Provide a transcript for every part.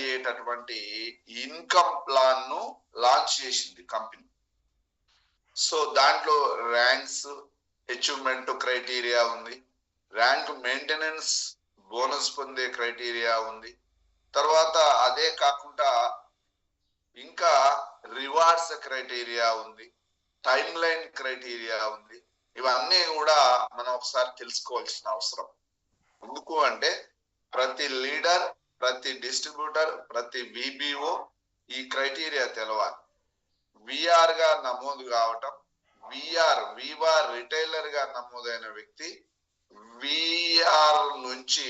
అయ్యేటటువంటి income plan ను launch చేసింది కంపెనీ. సో దాంట్లో ర్యాంక్స్, అచీవ్మెంట్ క్రైటీరియా ఉంది, ర్యాంక్ మెయింటెనెన్స్ బోనస్ పొందే క్రైటీరియా ఉంది. తర్వాత అదే కాకుండా ఇంకా రివార్డ్స్ క్రైటీరియా ఉంది, టైమ్ లైన్ క్రైటీరియా ఉంది. ఇవన్నీ కూడా మనం ఒకసారి తెలుసుకోవాల్సిన అవసరం. ఎందుకు అంటే ప్రతి లీడర్, ప్రతి డిస్ట్రిబ్యూటర్, ప్రతి విబిఓ ఈ క్రైటీరియా తెలవాలి. విఆర్ గా నమోదు కావటం, వివార్ రిటైలర్ గా నమోదైన వ్యక్తి విఆర్ నుంచి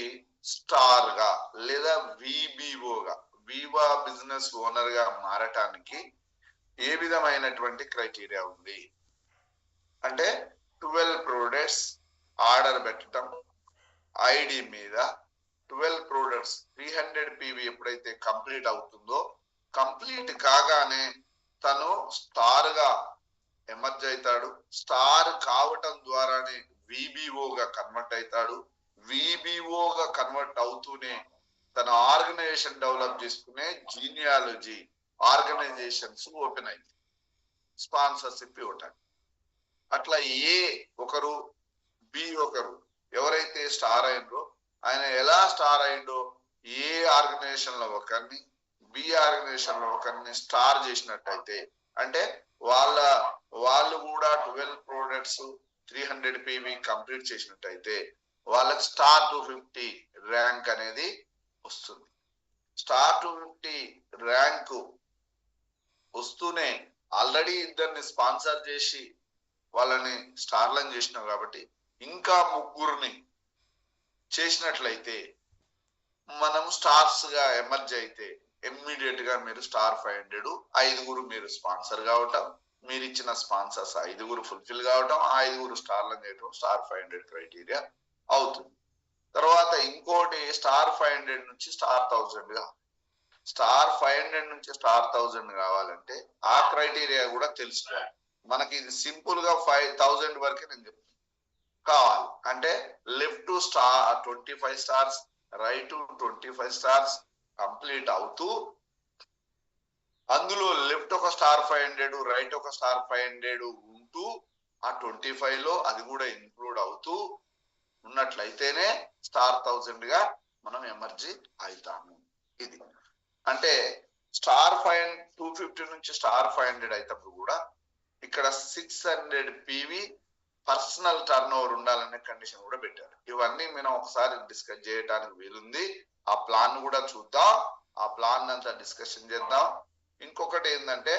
స్టార్ గా లేదా విబిఓగా, వివా బిజినెస్ ఓనర్ గా మారటానికి ఏ విధమైనటువంటి క్రైటీరియా ఉంది అంటే 12 ప్రొడక్ట్స్ ఆర్డర్ పెట్టడం, ఐడి మీద 12 ప్రొడక్ట్స్ 300 పీవీ ఎప్పుడైతే కంప్లీట్ అవుతుందో, కంప్లీట్ కాగానే తను స్టార్ గా ఎమర్జ్ అవుతాడు. స్టార్ కావటం ద్వారానే విబిఓగా కన్వర్ట్ అవుతాడు. విబిఓగా కన్వర్ట్ అవుతూనే తన ఆర్గనైజేషన్ డెవలప్ చేసుకునే జీనియాలజీ ఆర్గనైజేషన్స్ ఓపెన్ అయింది స్పాన్సర్షిప్ ఇవ్వటానికి. అట్లా ఏ ఒకరు బి ఒకరు ఎవరైతే స్టార్ అయిందో ఆయన ఎలా స్టార్ అయిందో ఏ ఆర్గనైజేషన్ లో ఒకరిని, బి ఆర్గనైజేషన్ లో ఒకరిని స్టార్ చేసినట్టయితే అంటే వాళ్ళు కూడా 12 ప్రొడక్ట్స్ 300 పీవీ కంప్లీట్ చేసినట్టయితే వాళ్ళకి స్టార్ 250 ర్యాంక్ అనేది వస్తుంది. స్టార్ 250 ర్యాంకు వస్తూనే ఆల్రెడీ ఇద్దరిని స్పాన్సర్ చేసి వాళ్ళని స్టార్లను చేసినాం కాబట్టి ఇంకా ముగ్గురిని చేసినట్లయితే మనం స్టార్స్ గా ఎమర్జ్ అయితే ఇమ్మీడియట్ గా మీరు స్టార్ 500, 5గురు మీరు స్పాన్సర్ కావటం, మీరు ఇచ్చిన స్పాన్సర్స్ 5గురు ఫుల్ఫిల్ కావటం, 5గురు స్టార్లను చేయటం స్టార్ 500 క్రైటీరియా అవుతుంది. తర్వాత ఇంకోటి స్టార్ 500 నుంచి స్టార్ 1000 గా, స్టార్ 500 నుంచి స్టార్ 1000 కావాలంటే ఆ క్రైటీరియా కూడా తెలుసుకోవాలి. మనకి ఇది సింపుల్ గా 5000 వరకే నేను చెప్తాను. కావాలి అంటే left to star 25 stars, right 25 stars complete అవుతూ అందులో లెఫ్ట్ ఒక స్టార్ 500, రైట్ ఒక స్టార్ 500 ఉంటూ ఆ 25 లో అది కూడా ఇంక్లూడ్ అవుతూ ఉన్నట్లయితేనే స్టార్ 1000 గా మనం ఎమర్జీ అవుతాము. ఇది అంటే స్టార్ 250 నుంచి స్టార్ 500 అయినప్పుడు కూడా ఇక్కడ 600 పీవీ పర్సనల్ టర్న్ ఓవర్ ఉండాలనే కండిషన్ కూడా పెట్టారు. ఇవన్నీ మనం ఒకసారి డిస్కస్ చేయడానికి వీలుంది. ఆ ప్లాన్ కూడా చూద్దాం, ఆ ప్లాన్ అంతా డిస్కషన్ చేద్దాం. ఇంకొకటి ఏంటంటే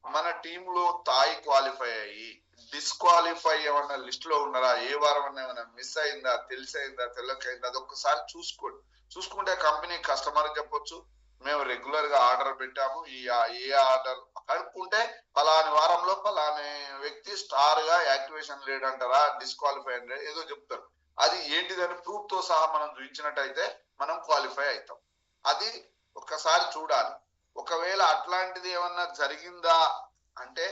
మన టీంలో తాయి క్వాలిఫై అయ్యి డిస్క్వాలిఫై ఏమన్నా లిస్ట్ లో ఉన్నారా, ఏ వారం ఏమైనా మిస్ అయిందా, తెలిసైందా, తెల్లకైందా, అది ఒక్కసారి చూసుకోండి. చూసుకుంటే కంపెనీ కస్టమర్ చెప్పొచ్చు మేము రెగ్యులర్ గా ఆర్డర్ పెట్టాము, ఏ ఆర్డర్ కనుక్కుంటే పలాని వారంలో పలాని వ్యక్తి స్టార్ గా యాక్టివేషన్ లేడంటారా, డిస్క్వాలిఫై అంటే ఏదో చెప్తారు. అది ఏంటిదని ప్రూఫ్ తో సహా మనం చూపించినట్టయితే మనం క్వాలిఫై అవుతాం. అది ఒక్కసారి చూడాలి. ఒకవేళ అట్లాంటిది ఏమన్నా జరిగిందా అంటే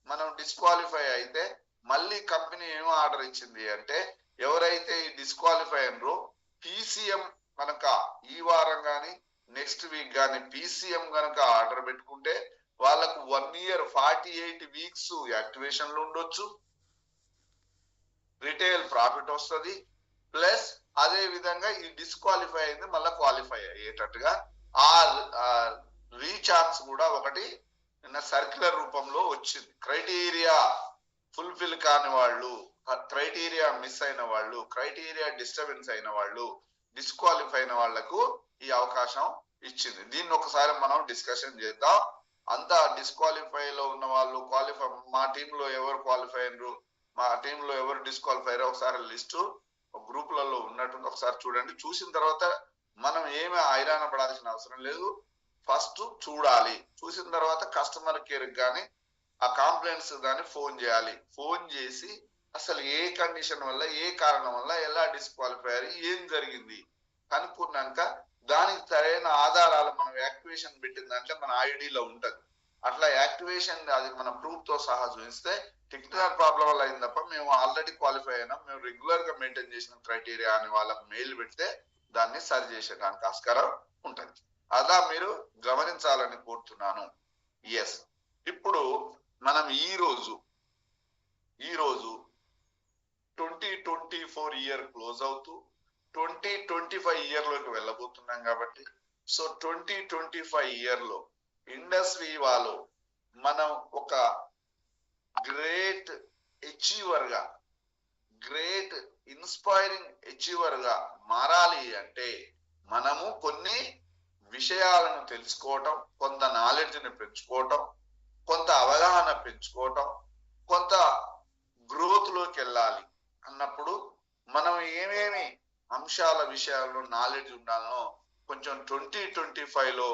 మనం డిస్క్వాలిఫై అయితే మళ్ళీ కంపెనీ ఏం ఆర్డర్ ఇచ్చింది అంటే ఎవరైతే ఈ డిస్క్వాలిఫై అయినరో పీసీఎం కనుక ఈ వారం కానీ నెక్స్ట్ వీక్ కానీ పీసీఎం కనుక ఆర్డర్ పెట్టుకుంటే వాళ్ళకు 1 year 48 weeks యాక్టివేషన్ లో ఉండొచ్చు, రిటైల్ ప్రాఫిట్ వస్తుంది, ప్లస్ అదే విధంగా ఈ డిస్క్వాలిఫై అయింది మళ్ళీ క్వాలిఫై అయ్యేటట్టుగా ఆ రీఛాన్స్ కూడా ఒకటి నిన్న సర్క్యులర్ రూపంలో వచ్చింది. క్రైటీరియా ఫుల్ఫిల్ కాని వాళ్ళు, క్రైటీరియా మిస్ అయిన వాళ్ళు, క్రైటీరియా డిస్టర్బెన్స్ అయిన వాళ్ళు, డిస్క్వాలిఫై అయిన వాళ్లకు ఈ అవకాశం ఇచ్చింది. దీన్ని ఒకసారి మనం డిస్కషన్ చేద్దాం. అంతా డిస్క్వాలిఫై లో ఉన్న వాళ్ళు క్వాలిఫై, మా టీంలో ఎవరు క్వాలిఫై అయినరు, మా టీంలో ఎవరు డిస్క్వాలిఫై అయ్యారో ఒకసారి లిస్టు గ్రూపులలో ఉన్నట్టుంది, ఒకసారి చూడండి. చూసిన తర్వాత మనం ఏమీ హైరాణ పడాల్సిన అవసరం లేదు. ఫస్ట్ చూడాలి, చూసిన తర్వాత కస్టమర్ కేర్ కానీ ఆ కంప్లైంట్స్ కానీ ఫోన్ చేయాలి. ఫోన్ చేసి అసలు ఏ కండిషన్ వల్ల, ఏ కారణం వల్ల ఎలా డిస్క్వాలిఫై అయ్యారు, ఏం జరిగింది కనుక్కున్నాక దానికి సరైన ఆధారాలు మనం యాక్టివేషన్ పెట్టిన దాంట్లో మన ఐడిలో ఉంటది. అట్లా యాక్టివేషన్ అది మన ప్రూఫ్ తో సహా చూపిస్తే టెక్నికల్ ప్రాబ్లం వల్ల అయింది తప్ప మేము ఆల్రెడీ క్వాలిఫై అయినాం, మేము రెగ్యులర్ గా మెయింటైన్ చేసిన క్రైటీరియా అని వాళ్ళకి మెయిల్ పెడితే దాన్ని సరి చేసేదానికి ఆస్కారం ఉంటది. అలా మీరు గమనించాలని కోరుతున్నాను. ఎస్, ఇప్పుడు మనం ఈరోజు 2024 ఇయర్ క్లోజ్ అవుతూ 2025 ఇయర్ లోకి వెళ్ళబోతున్నాం కాబట్టి, సో 2025 ఇయర్ లో ఇండస్ వివాలో మనం ఒక గ్రేట్ అచీవర్ గా, గ్రేట్ ఇన్స్పైరింగ్ అచీవర్ గా మారాలి అంటే మనము కొన్ని విషయాలను తెలుసుకోవటం, కొంత నాలెడ్జ్ని పెంచుకోవటం, కొంత అవగాహన పెంచుకోవటం, కొంత గ్రోత్ లోకి వెళ్ళాలి అన్నప్పుడు మనం ఏమేమి అంశాల విషయాల్లో నాలెడ్జ్ ఉండాలనో కొంచెం 2025 లో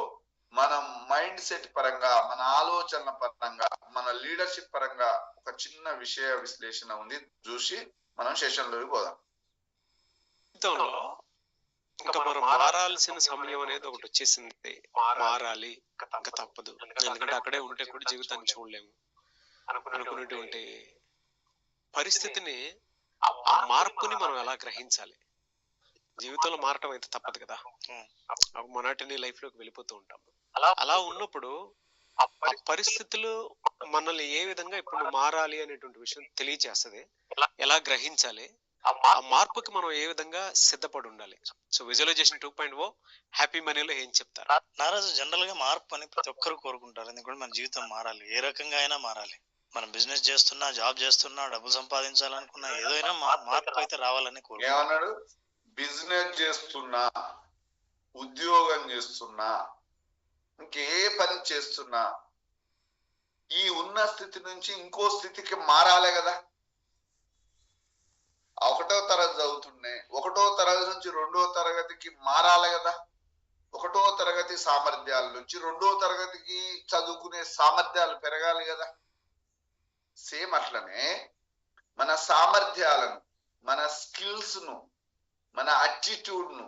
మనం మైండ్ సెట్ పరంగా, మన ఆలోచనల పరంగా, మన లీడర్షిప్ పరంగా ఒక చిన్న విషయ విశ్లేషణ ఉంది, చూసి మనం సెషన్ లోకి పోదాం. ఇంకా మనం మారాల్సిన సమయం అనేది ఒకటి వచ్చేసింది. మారాలి, ఇంకా తప్పదు. ఎందుకంటే అక్కడే ఉంటే కూడా జీవితాన్ని చూడలేము. అనుకున్నటువంటి పరిస్థితిని, ఆ మార్పుని మనం ఎలా గ్రహించాలి? జీవితంలో మారటం అయితే తప్పదు కదా, మొనాటనీ లైఫ్ లోకి వెళ్ళిపోతూ ఉంటాం. అలా ఉన్నప్పుడు ఆ పరిస్థితులు మనల్ని ఏ విధంగా ఇప్పుడు మారాలి అనేటువంటి విషయం తెలియజేస్తుంది, ఎలా గ్రహించాలి, ఆ మార్పుకి మనం ఏ విధంగా సిద్ధపడి ఉండాలి. సో విజువలైజేషన్ 2.0 హ్యాపీ మనీలో ఏం చెప్తారు? నారాజు, జనరల్ గా మార్పు అని ప్రతి ఒక్కరు కోరుకుంటారు. ఎందుకంటే మన జీవితం మారాలి, ఏ రకంగా అయినా మారాలి. మనం బిజినెస్ చేస్తున్నా, జాబ్ చేస్తున్నా, డబ్బులు సంపాదించాలనుకున్నా, ఏదైనా మార్పు అయితే రావాలని కోరుకుంటారు. బిజినెస్ చేస్తున్నా, ఉద్యోగం చేస్తున్నా, ఇంకే పని చేస్తున్నా, ఈ ఉన్న స్థితి నుంచి ఇంకో స్థితికి మారాలే కదా. 1వ తరగతి చదువుతున్నాయి, 1వ తరగతి నుంచి 2వ తరగతికి మారాలి కదా. 1వ తరగతి సామర్థ్యాల నుంచి 2వ తరగతికి చదువుకునే సామర్థ్యాలు పెరగాలి కదా. సేమ్ అట్లనే మన సామర్థ్యాలను, మన స్కిల్స్ ను, మన అటిట్యూడ్ ను,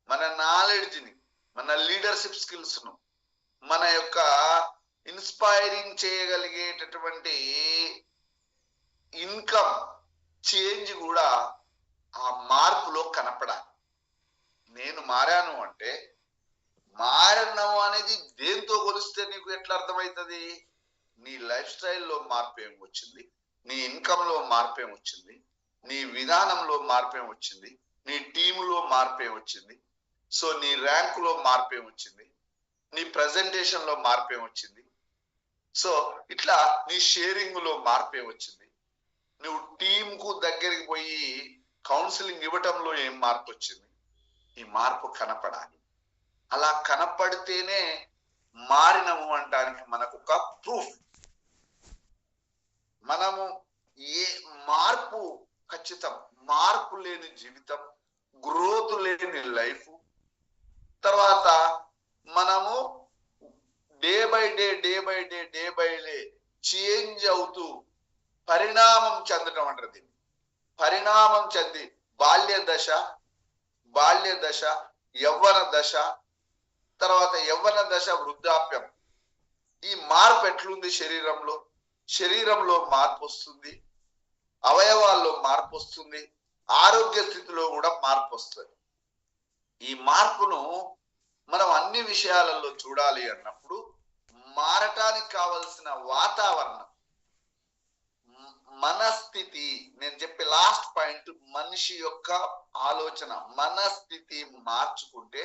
మన నాలెడ్జ్ ని, మన లీడర్షిప్ స్కిల్స్ ను, మన యొక్క ఇన్స్పైరింగ్ చేయగలిగేటటువంటి ఇన్కమ్ చేంజ్ కూడా ఆ మార్పులో కనపడాలి. నేను మారాను అంటే, మారడం అనేది దేంతో కొలిస్తే నీకు ఎట్లా అర్థమవుతుంది? నీ లైఫ్ స్టైల్లో మార్పు ఏం వచ్చింది, నీ ఇన్కమ్ లో మార్పు ఏం వచ్చింది, నీ విధానంలో మార్పు ఏం వచ్చింది, నీ టీములో మార్పు ఏం వచ్చింది, సో నీ ర్యాంకులో మార్పు ఏం వచ్చింది, నీ ప్రజెంటేషన్ లో మార్పు ఏం వచ్చింది, సో ఇట్లా నీ షేరింగ్ లో మార్పు ఏం వచ్చింది, నువ్వు టీమ్ కు దగ్గరికి పోయి కౌన్సిలింగ్ ఇవ్వటంలో ఏం మార్పు వచ్చింది, ఈ మార్పు కనపడాలి. అలా కనపడితేనే మారినము అనడానికి మనకు ఒక ప్రూఫ్. మనము ఏ మార్పు ఖచ్చితం, మార్పు లేని జీవితం, గ్రోత్ లేని లైఫ్, తర్వాత మనము డే బై డే చేంజ్ అవుతూ పరిణామం చెందటం అంటారు. దీన్ని పరిణామం చెంది బాల్య దశ, యవ్వన దశ, తర్వాత యవ్వన దశ, వృద్ధాప్యం. ఈ మార్పు ఎట్లుంది? శరీరంలో మార్పు వస్తుంది, అవయవాల్లో మార్పు వస్తుంది, ఆరోగ్య స్థితిలో కూడా మార్పు వస్తుంది. ఈ మార్పును మనం అన్ని విషయాలలో చూడాలి అన్నప్పుడు మారటానికి కావలసిన వాతావరణం, మనస్థితి, నేను చెప్పే లాస్ట్ పాయింట్, మనిషి యొక్క ఆలోచన, మనస్థితి మార్చుకుంటే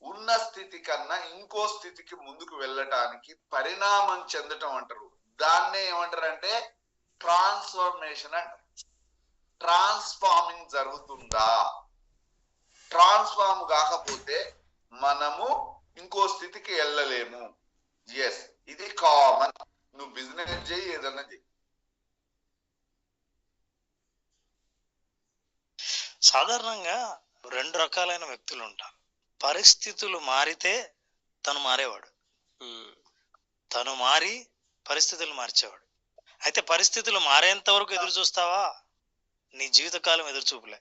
ఉన్న స్థితి కన్నా ఇంకో స్థితికి ముందుకు వెళ్ళటానికి పరిణామం చెందటం అంటారు. దాన్నే ఏమంటారు అంటే ట్రాన్స్ఫర్మేషన్ అంటారు. ట్రాన్స్ఫార్మింగ్ జరుగుతుందా? ట్రాన్స్ఫార్మ్ కాకపోతే మనము ఇంకో స్థితికి వెళ్ళలేము. ఎస్, ఇది కామన్. నువ్వు బిజినెస్ చేయి, ఏదన్నా చెయ్యి. సాధారణంగా 2 రకాలైన వ్యక్తులు ఉంటారు. పరిస్థితులు మారితే తను మారేవాడు, తను మారి పరిస్థితులు మార్చేవాడు. అయితే పరిస్థితులు మారేంత వరకు ఎదురు చూస్తావా? నీ జీవితకాలం ఎదురు చూపులే.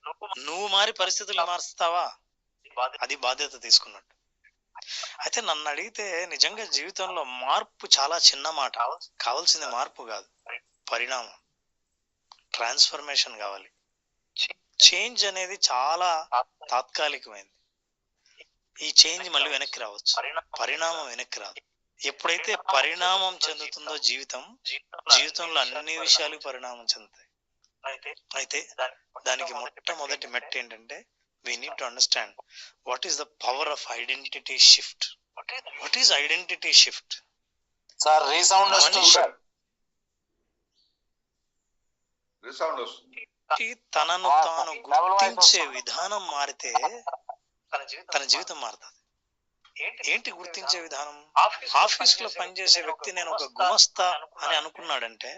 నువ్వు మారి పరిస్థితులు మారుస్తావా? అది బాధ్యత తీసుకున్నట్టు. అయితే నన్ను అడిగితే నిజంగా జీవితంలో మార్పు చాలా చిన్న మాట. కావాల్సింది మార్పు కాదు, పరిణామం, ట్రాన్స్ఫర్మేషన్ కావాలి. చేంజ్ అనేది చాలా తాత్కాలికమైంది. ఈ చేంజ్ మళ్ళీ వెనక్కి రావచ్చు, పరిణామం వెనక్కి రాదు. ఎప్పుడైతే పరిణామం చెందుతుందో జీవితంలో అన్ని విషయాలు పరిణామం చెందుతాయి. అయితే దానికి మొట్టమొదటి మెట్టు ఏంటంటే we need to understand what is the power of identity shift. What is identity shift? Sir resound తనను తాను గుర్తించే విధానం మారితే తన జీవితం మారుతుంది. ఏంటి గుర్తించే విధానం? ఆఫీస్ లో పనిచేసే వ్యక్తి నేను ఒక గుమస్తా అని అనుకున్నాడంటే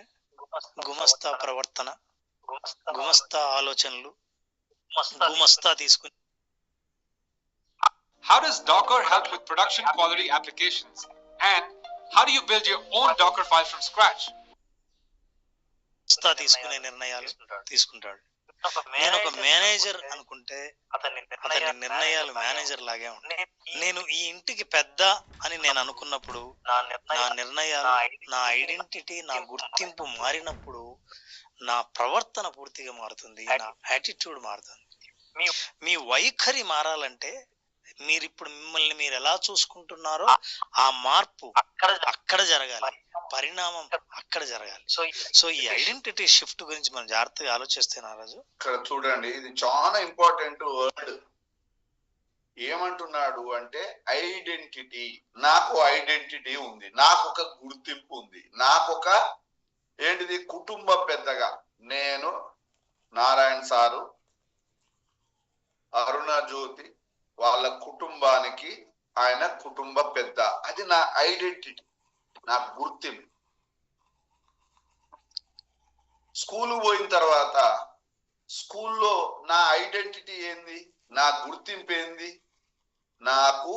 గుమస్తా ప్రవర్తన, గుమస్తా ఆలోచనలు, గుమస్తా తీసుకుని. How does Docker help with production quality applications? And how do you build your own Docker file from scratch? గుమస్తా తీసుకునే నిర్ణయాలు తీసుకుంటాడు. నేను ఒక మేనేజర్ అనుకుంటే అతని నిర్ణయాలు మేనేజర్ లాగే ఉంటాయి. నేను ఈ ఇంటికి పెద్ద అని నేను అనుకున్నప్పుడు నా నిర్ణయాలు, నా ఐడెంటిటీ, నా గుర్తింపు మారినప్పుడు నా ప్రవర్తన పూర్తిగా మారుతుంది, నా యాటిట్యూడ్ మారుతుంది. మీ వైఖరి మారాలంటే మీరు ఇప్పుడు మిమ్మల్ని మీరు ఎలా చూసుకుంటున్నారో ఆ మార్పు అక్కడ జరగాలి, పరిణామం అక్కడ జరగాలి. సో ఈ ఐడెంటిటీ షిఫ్ట్ గురించి మనం జాగ్రత్తగా ఆలోచిస్తే నారాజు, ఇక్కడ చూడండి, ఇది చాలా ఇంపార్టెంట్ వర్డ్. ఏమంటున్నాడు అంటే ఐడెంటిటీ. నాకు ఐడెంటిటీ ఉంది, నాకు ఒక గుర్తింపు ఉంది, నాకు ఒక ఏంటిది కుటుంబ పెద్దగా నేను, నారాయణ సారు, అరుణ జ్యోతి వాళ్ళ కుటుంబానికి ఆయన కుటుంబ పెద్ద. అది నా ఐడెంటిటీ, నా గుర్తింపు. స్కూల్ పోయిన తర్వాత స్కూల్లో నా ఐడెంటిటీ ఏంది, నా గుర్తింపు ఏంది? నాకు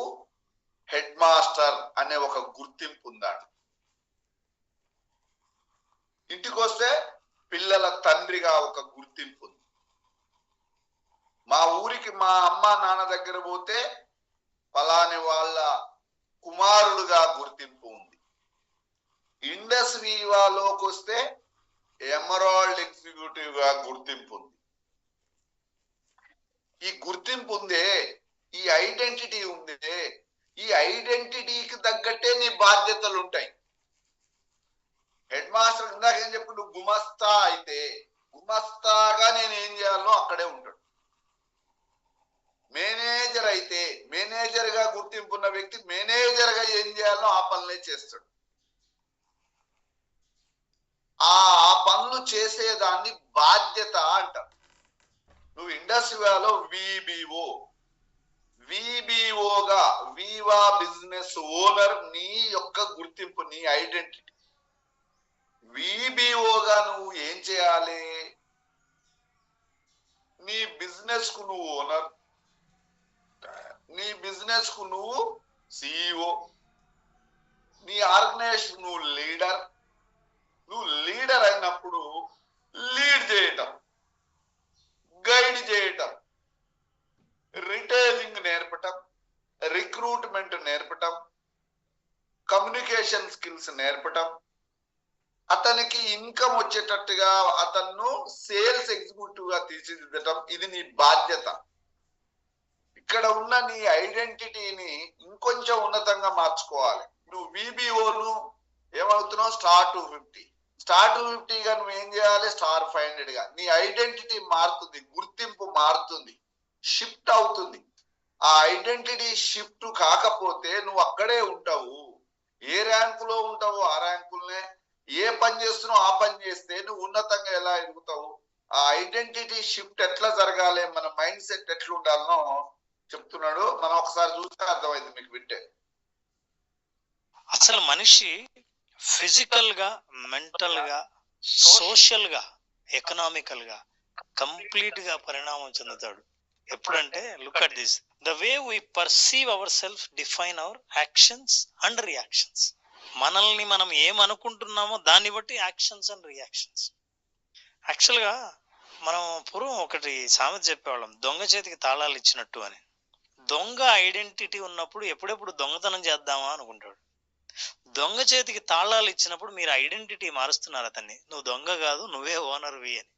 హెడ్ మాస్టర్ అనే ఒక గుర్తింపు ఉందండి. ఇంటికి వస్తే పిల్లల తండ్రిగా ఒక గుర్తింపు ఉంది. మా ఊరికి మా అమ్మ నాన్న దగ్గర పోతే ఫలాని వాళ్ళ కుమారుడుగా గుర్తింపు ఉంది. ఇండస్ వీవాలోకి వస్తే ఎమరాల్డ్ ఎగ్జిక్యూటివ్ గా గుర్తింపు ఉంది. ఈ గుర్తింపు ఉందే, ఈ ఐడెంటిటీ ఉందే, ఈ ఐడెంటిటీకి తగ్గట్టే నీ బాధ్యతలు ఉంటాయి. హెడ్ మాస్టర్ ఇందాక ఏం చెప్పు, నువ్వు గుమస్తా అయితే గుమస్తాగా నేను ఏం చేయాలో అక్కడే ఉంటాడు. మేనేజర్ అయితే మేనేజర్ గా గుర్తింపున్న వ్యక్తి మేనేజర్ గా ఏం చేయాలో ఆ పనులే చేస్తాడు. ఆ పనులు చేసేదాన్ని బాధ్యత అంటారు. నువ్వు ఇండస్ట్రీలో విబిఓగా వివా బిజినెస్ ఓనర్ నీ యొక్క గుర్తింపు, నీ ఐడెంటిటీ. విబిఓగా నువ్వు ఏం చేయాలి? నీ బిజినెస్ కు నువ్వు ఓనర్, నీ బిజినెస్ కు నువ్వు సిఇఓ, నీ ఆర్గనైజేషన్ నువ్వు లీడర్. నువ్వు లీడర్ అయినప్పుడు లీడ్ చేయటం, గైడ్ చేయటం, రిటైలింగ్ నేర్పటం, రిక్రూట్మెంట్ నేర్పటం, కమ్యూనికేషన్ స్కిల్స్ నేర్పటం, అతనికి ఇన్కమ్ వచ్చేటట్టుగా అతను సేల్స్ ఎగ్జిక్యూటివ్ గా తీర్చిదిద్దటం. ఇది నీ బాధ్యత. ఇక్కడ ఉన్న నీ ఐడెంటిటీని ఇంకొంచెం ఉన్నతంగా మార్చుకోవాలి. నువ్వు విబిఓను ఏమవుతున్నావు? స్టార్ 250. స్టార్ 250 గా నువ్వు ఏం చేయాలి? స్టార్ 500 గా. నీ ఐడెంటిటీ మారుతుంది, గుర్తింపు మారుతుంది, షిఫ్ట్ అవుతుంది. ఆ ఐడెంటిటీ షిఫ్ట్ కాకపోతే నువ్వు అక్కడే ఉంటావు. ఏ ర్యాంకులో ఉంటావు ఆ ర్యాంకులనే, ఏ పని చేస్తున్నావు ఆ పని చేస్తే నువ్వు ఉన్నతంగా ఎలా ఎదుగుతావు? ఆ ఐడెంటిటీ షిఫ్ట్ ఎట్లా జరగాలి, మన మైండ్ సెట్ ఎట్లా ఉండాలనో చెప్తున్నాడు. మనం ఒకసారి చూస్తే అర్థమైంది మీకు వింటే. అసలు మనిషి ఫిజికల్ గా, మెంటల్ గా, సోషల్ గా, ఎకనామికల్ గా కంప్లీట్ గా పరిణామం చెందుతాడు. ఎప్పుడంటే look at this, the way we perceive our self define our actions and reactions. మనల్ని మనం ఏమనుకుంటున్నామో దాన్ని బట్టి యాక్షన్స్ అండ్ రియాక్షన్స్. యాక్చువల్ గా మనం పూర్వం ఒకటి సామెత చెప్పేవాళ్ళం, దొంగ చేతికి తాళాలు ఇచ్చినట్టు అని. దొంగ ఐడెంటిటీ ఉన్నప్పుడు ఎప్పుడెప్పుడు దొంగతనం చేద్దామా అనుకుంటాడు. దొంగ చేతికి తాళాలు ఇచ్చినప్పుడు మీరు ఐడెంటిటీ మారుస్తున్నారు అతన్ని. నువ్వు దొంగ కాదు, నువ్వే ఓనర్వి అని.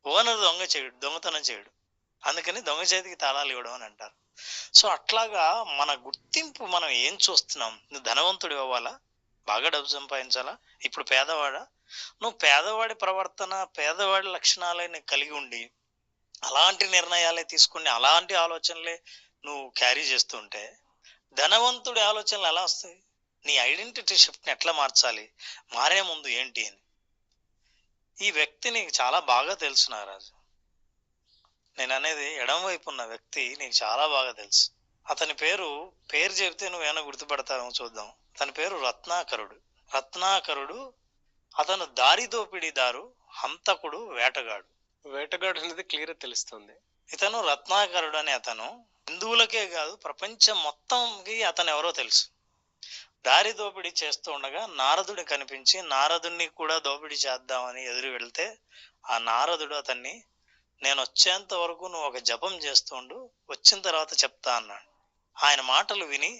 ఓనర్ దొంగ చేయడు, దొంగతనం చేయడు. అందుకని దొంగ చేతికి తాళాలు ఇవ్వడం అని అంటారు. సో అట్లాగా మన గుర్తింపు మనం ఏం చూస్తున్నాం? నువ్వు ధనవంతుడు అవ్వాలా, బాగా డబ్బు సంపాదించాలా, ఇప్పుడు పేదవాడా? నువ్వు పేదవాడి ప్రవర్తన, పేదవాడి లక్షణాలని కలిగి ఉండి అలాంటి నిర్ణయాలే తీసుకుని అలాంటి ఆలోచనలే నువ్వు క్యారీ చేస్తుంటే ధనవంతుడి ఆలోచనలు ఎలా వస్తాయి? నీ ఐడెంటిటీ షిఫ్ట్ని ఎట్లా మార్చాలి, మారే ముందు ఏంటి అని ఈ వ్యక్తి నీకు చాలా బాగా తెలుసు నాగరాజు. నేను అనేది ఎడం వైపు ఉన్న వ్యక్తి నీకు చాలా బాగా తెలుసు. అతని పేరు చెబితే నువ్వేమైనా గుర్తుపడతావేమో చూద్దాం. అతని పేరు రత్నాకరుడు. రత్నాకరుడు అతను దారి దోపిడీదారు, హంతకుడు, వేటగాడు. వేటగాడు అనేది క్లియర్ తెలుస్తుంది. ఇతను రత్నాకరుడు అని అతను హిందువులకే కాదు ప్రపంచం మొత్తంకి అతను ఎవరో తెలుసు. దారి దోపిడీ చేస్తూ ఉండగా నారదుడు కనిపించి నారదుడిని కూడా దోపిడీ చేద్దామని ఎదురు వెళ్తే ఆ నారదుడు అతన్ని, నేను వచ్చేంత వరకు నువ్వు ఒక జపం చేస్తుండు, వచ్చిన తర్వాత చెప్తా అన్నాడు. ఆయన మాటలు విని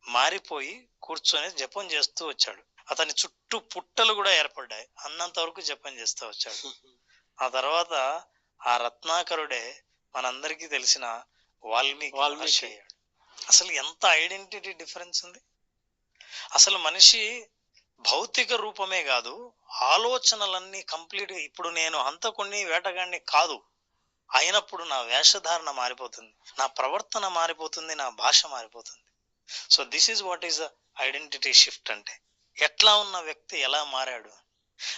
మారిపోయి కూర్చొని జపం చేస్తూ వచ్చాడు. అతని చుట్టూ పుట్టలు కూడా ఏర్పడ్డాయి. అన్నంత వరకు జపం చేస్తూ వచ్చాడు. ఆ తర్వాత ఆ రత్నాకరుడే మనందరికీ తెలిసిన వాల్మీకి అయ్యాడు. అసలు ఎంత ఐడెంటిటీ డిఫరెన్స్ ఉంది. అసలు మనిషి భౌతిక రూపమే కాదు, ఆలోచనలన్నీ కంప్లీట్గా, ఇప్పుడు నేను హంతకుణ్ణి వేటగాడిని కాదు అయినప్పుడు నా వేషధారణ మారిపోతుంది, నా ప్రవర్తన మారిపోతుంది, నా భాష మారిపోతుంది. So this is what is identity shift అంటే. ఎట్లా ఉన్న వ్యక్తి ఎలా మారాడు?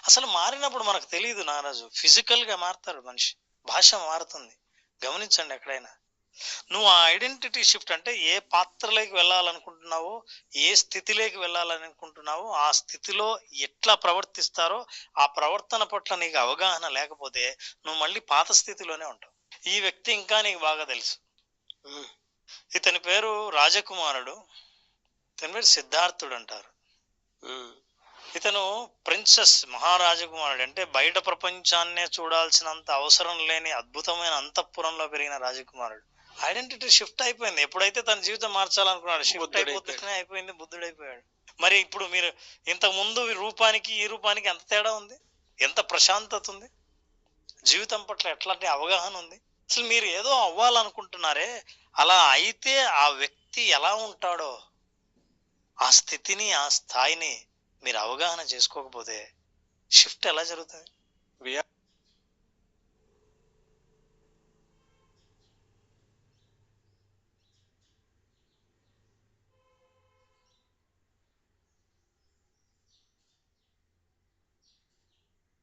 అసలు మారినప్పుడు మనకు తెలియదు నారాజు. ఫిజికల్ గా మారుతాడు మనిషి, భాష మారుతుంది. గమనించండి ఎక్కడైనా. నువ్వు ఆ ఐడెంటిటీ షిఫ్ట్ అంటే ఏ పాత్రలోకి వెళ్ళాలనుకుంటున్నావో, ఏ స్థితిలోకి వెళ్ళాలనుకుంటున్నావో ఆ స్థితిలో ఎట్లా ప్రవర్తిస్తారో ఆ ప్రవర్తన పట్ల నీకు అవగాహన లేకపోతే నువ్వు మళ్ళీ పాత స్థితిలోనే ఉంటావు. ఈ వ్యక్తి ఇంకా నీకు బాగా తెలుసు. ఇతని పేరు రాజకుమారుడు, ఇతని పేరు సిద్ధార్థుడు అంటారు. ఇతను ప్రిన్సెస్, మహారాజకుమారుడు. అంటే బయట ప్రపంచాన్నే చూడాల్సినంత అవసరం లేని అద్భుతమైన అంతఃపురంలో పెరిగిన రాజకుమారుడు. ఐడెంటిటీ షిఫ్ట్ అయిపోయింది. ఎప్పుడైతే తన జీవితం మార్చాలనుకున్నాడు, షిఫ్ట్ అయిపోతేనే అయిపోయింది, బుద్ధుడైపోయాడు. మరి ఇప్పుడు మీరు ఇంతకు ముందు రూపానికి ఈ రూపానికి ఎంత తేడా ఉంది, ఎంత ప్రశాంతత ఉంది, జీవితం పట్ల ఎట్లాంటి అవగాహన ఉంది. అసలు మీరు ఏదో అవ్వాలనుకుంటున్నారే, అలా అయితే ఆ వ్యక్తి ఎలా ఉంటాడో ఆ స్థితిని, ఆ స్థాయిని మీరు అవగాహన చేసుకోకపోతే షిఫ్ట్ ఎలా జరుగుతుంది?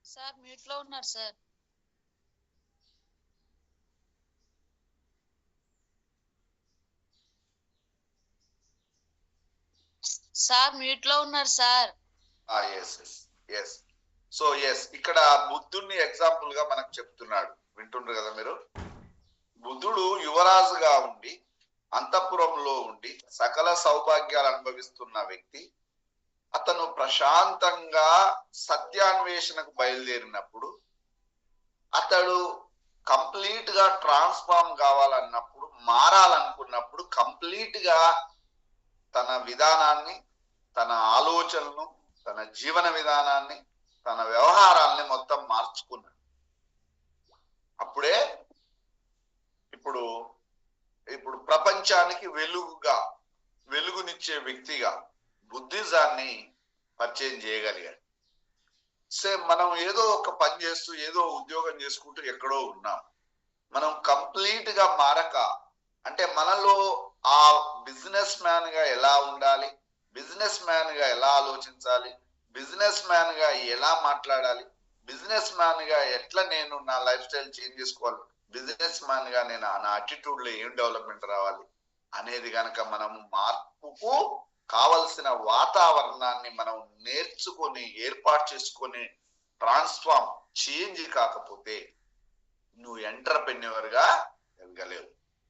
సార్ మ్యూట్ లో ఉన్నారు సార్. సార్ మ్యూట్ లో ఉన్నారు సార్. సో ఇక్కడ బుద్ధుడిని ఎగ్జాంపుల్ గా మనకు చెప్తున్నాడు. వింటుండ్రు కదా మీరు. బుద్ధుడు యువరాజుగా ఉండి అంతఃపురంలో ఉండి సకల సౌభాగ్యాలు అనుభవిస్తున్న వ్యక్తి. అతను ప్రశాంతంగా సత్యాన్వేషణకు బయలుదేరినప్పుడు, అతడు కంప్లీట్ గా ట్రాన్స్ఫార్మ్ కావాలన్నప్పుడు, మారాలనుకున్నప్పుడు కంప్లీట్ గా తన విధానాన్ని, తన ఆలోచనలను, తన జీవన విధానాన్ని, తన వ్యవహారాల్ని మొత్తం మార్చుకున్నాడు. అప్పుడే ఇప్పుడు ప్రపంచానికి వెలుగునిచ్చే వ్యక్తిగా బుద్ధిజాన్ని పరిచయం చేయగలిగాడు. మనం ఏదో ఒక పని చేస్తూ ఏదో ఉద్యోగం చేసుకుంటూ ఎక్కడో ఉన్నాం. మనం కంప్లీట్ గా మారక, అంటే మనలో ఆ బిజినెస్ మ్యాన్ గా ఎలా ఉండాలి, బిజినెస్ మ్యాన్ గా ఎలా ఆలోచించాలి, బిజినెస్ మ్యాన్ గా ఎలా మాట్లాడాలి, బిజినెస్ మ్యాన్ గా ఎట్లా నేను నా లైఫ్ స్టైల్ చేంజ్ చేసుకోవాలి, బిజినెస్ మ్యాన్ గా నేను నా అటిట్యూడ్ లో ఏం డెవలప్మెంట్ రావాలి అనేది గనక మనం మార్పుకు కావలసిన వాతావరణాన్ని మనం నేర్చుకొని ఏర్పాటు చేసుకొని ట్రాన్స్ఫార్మ్ చేంజ్ కాకపోతే నువ్వు ఎంటర్‌ప్రెన్యూర్ గా ఎదగలేవు.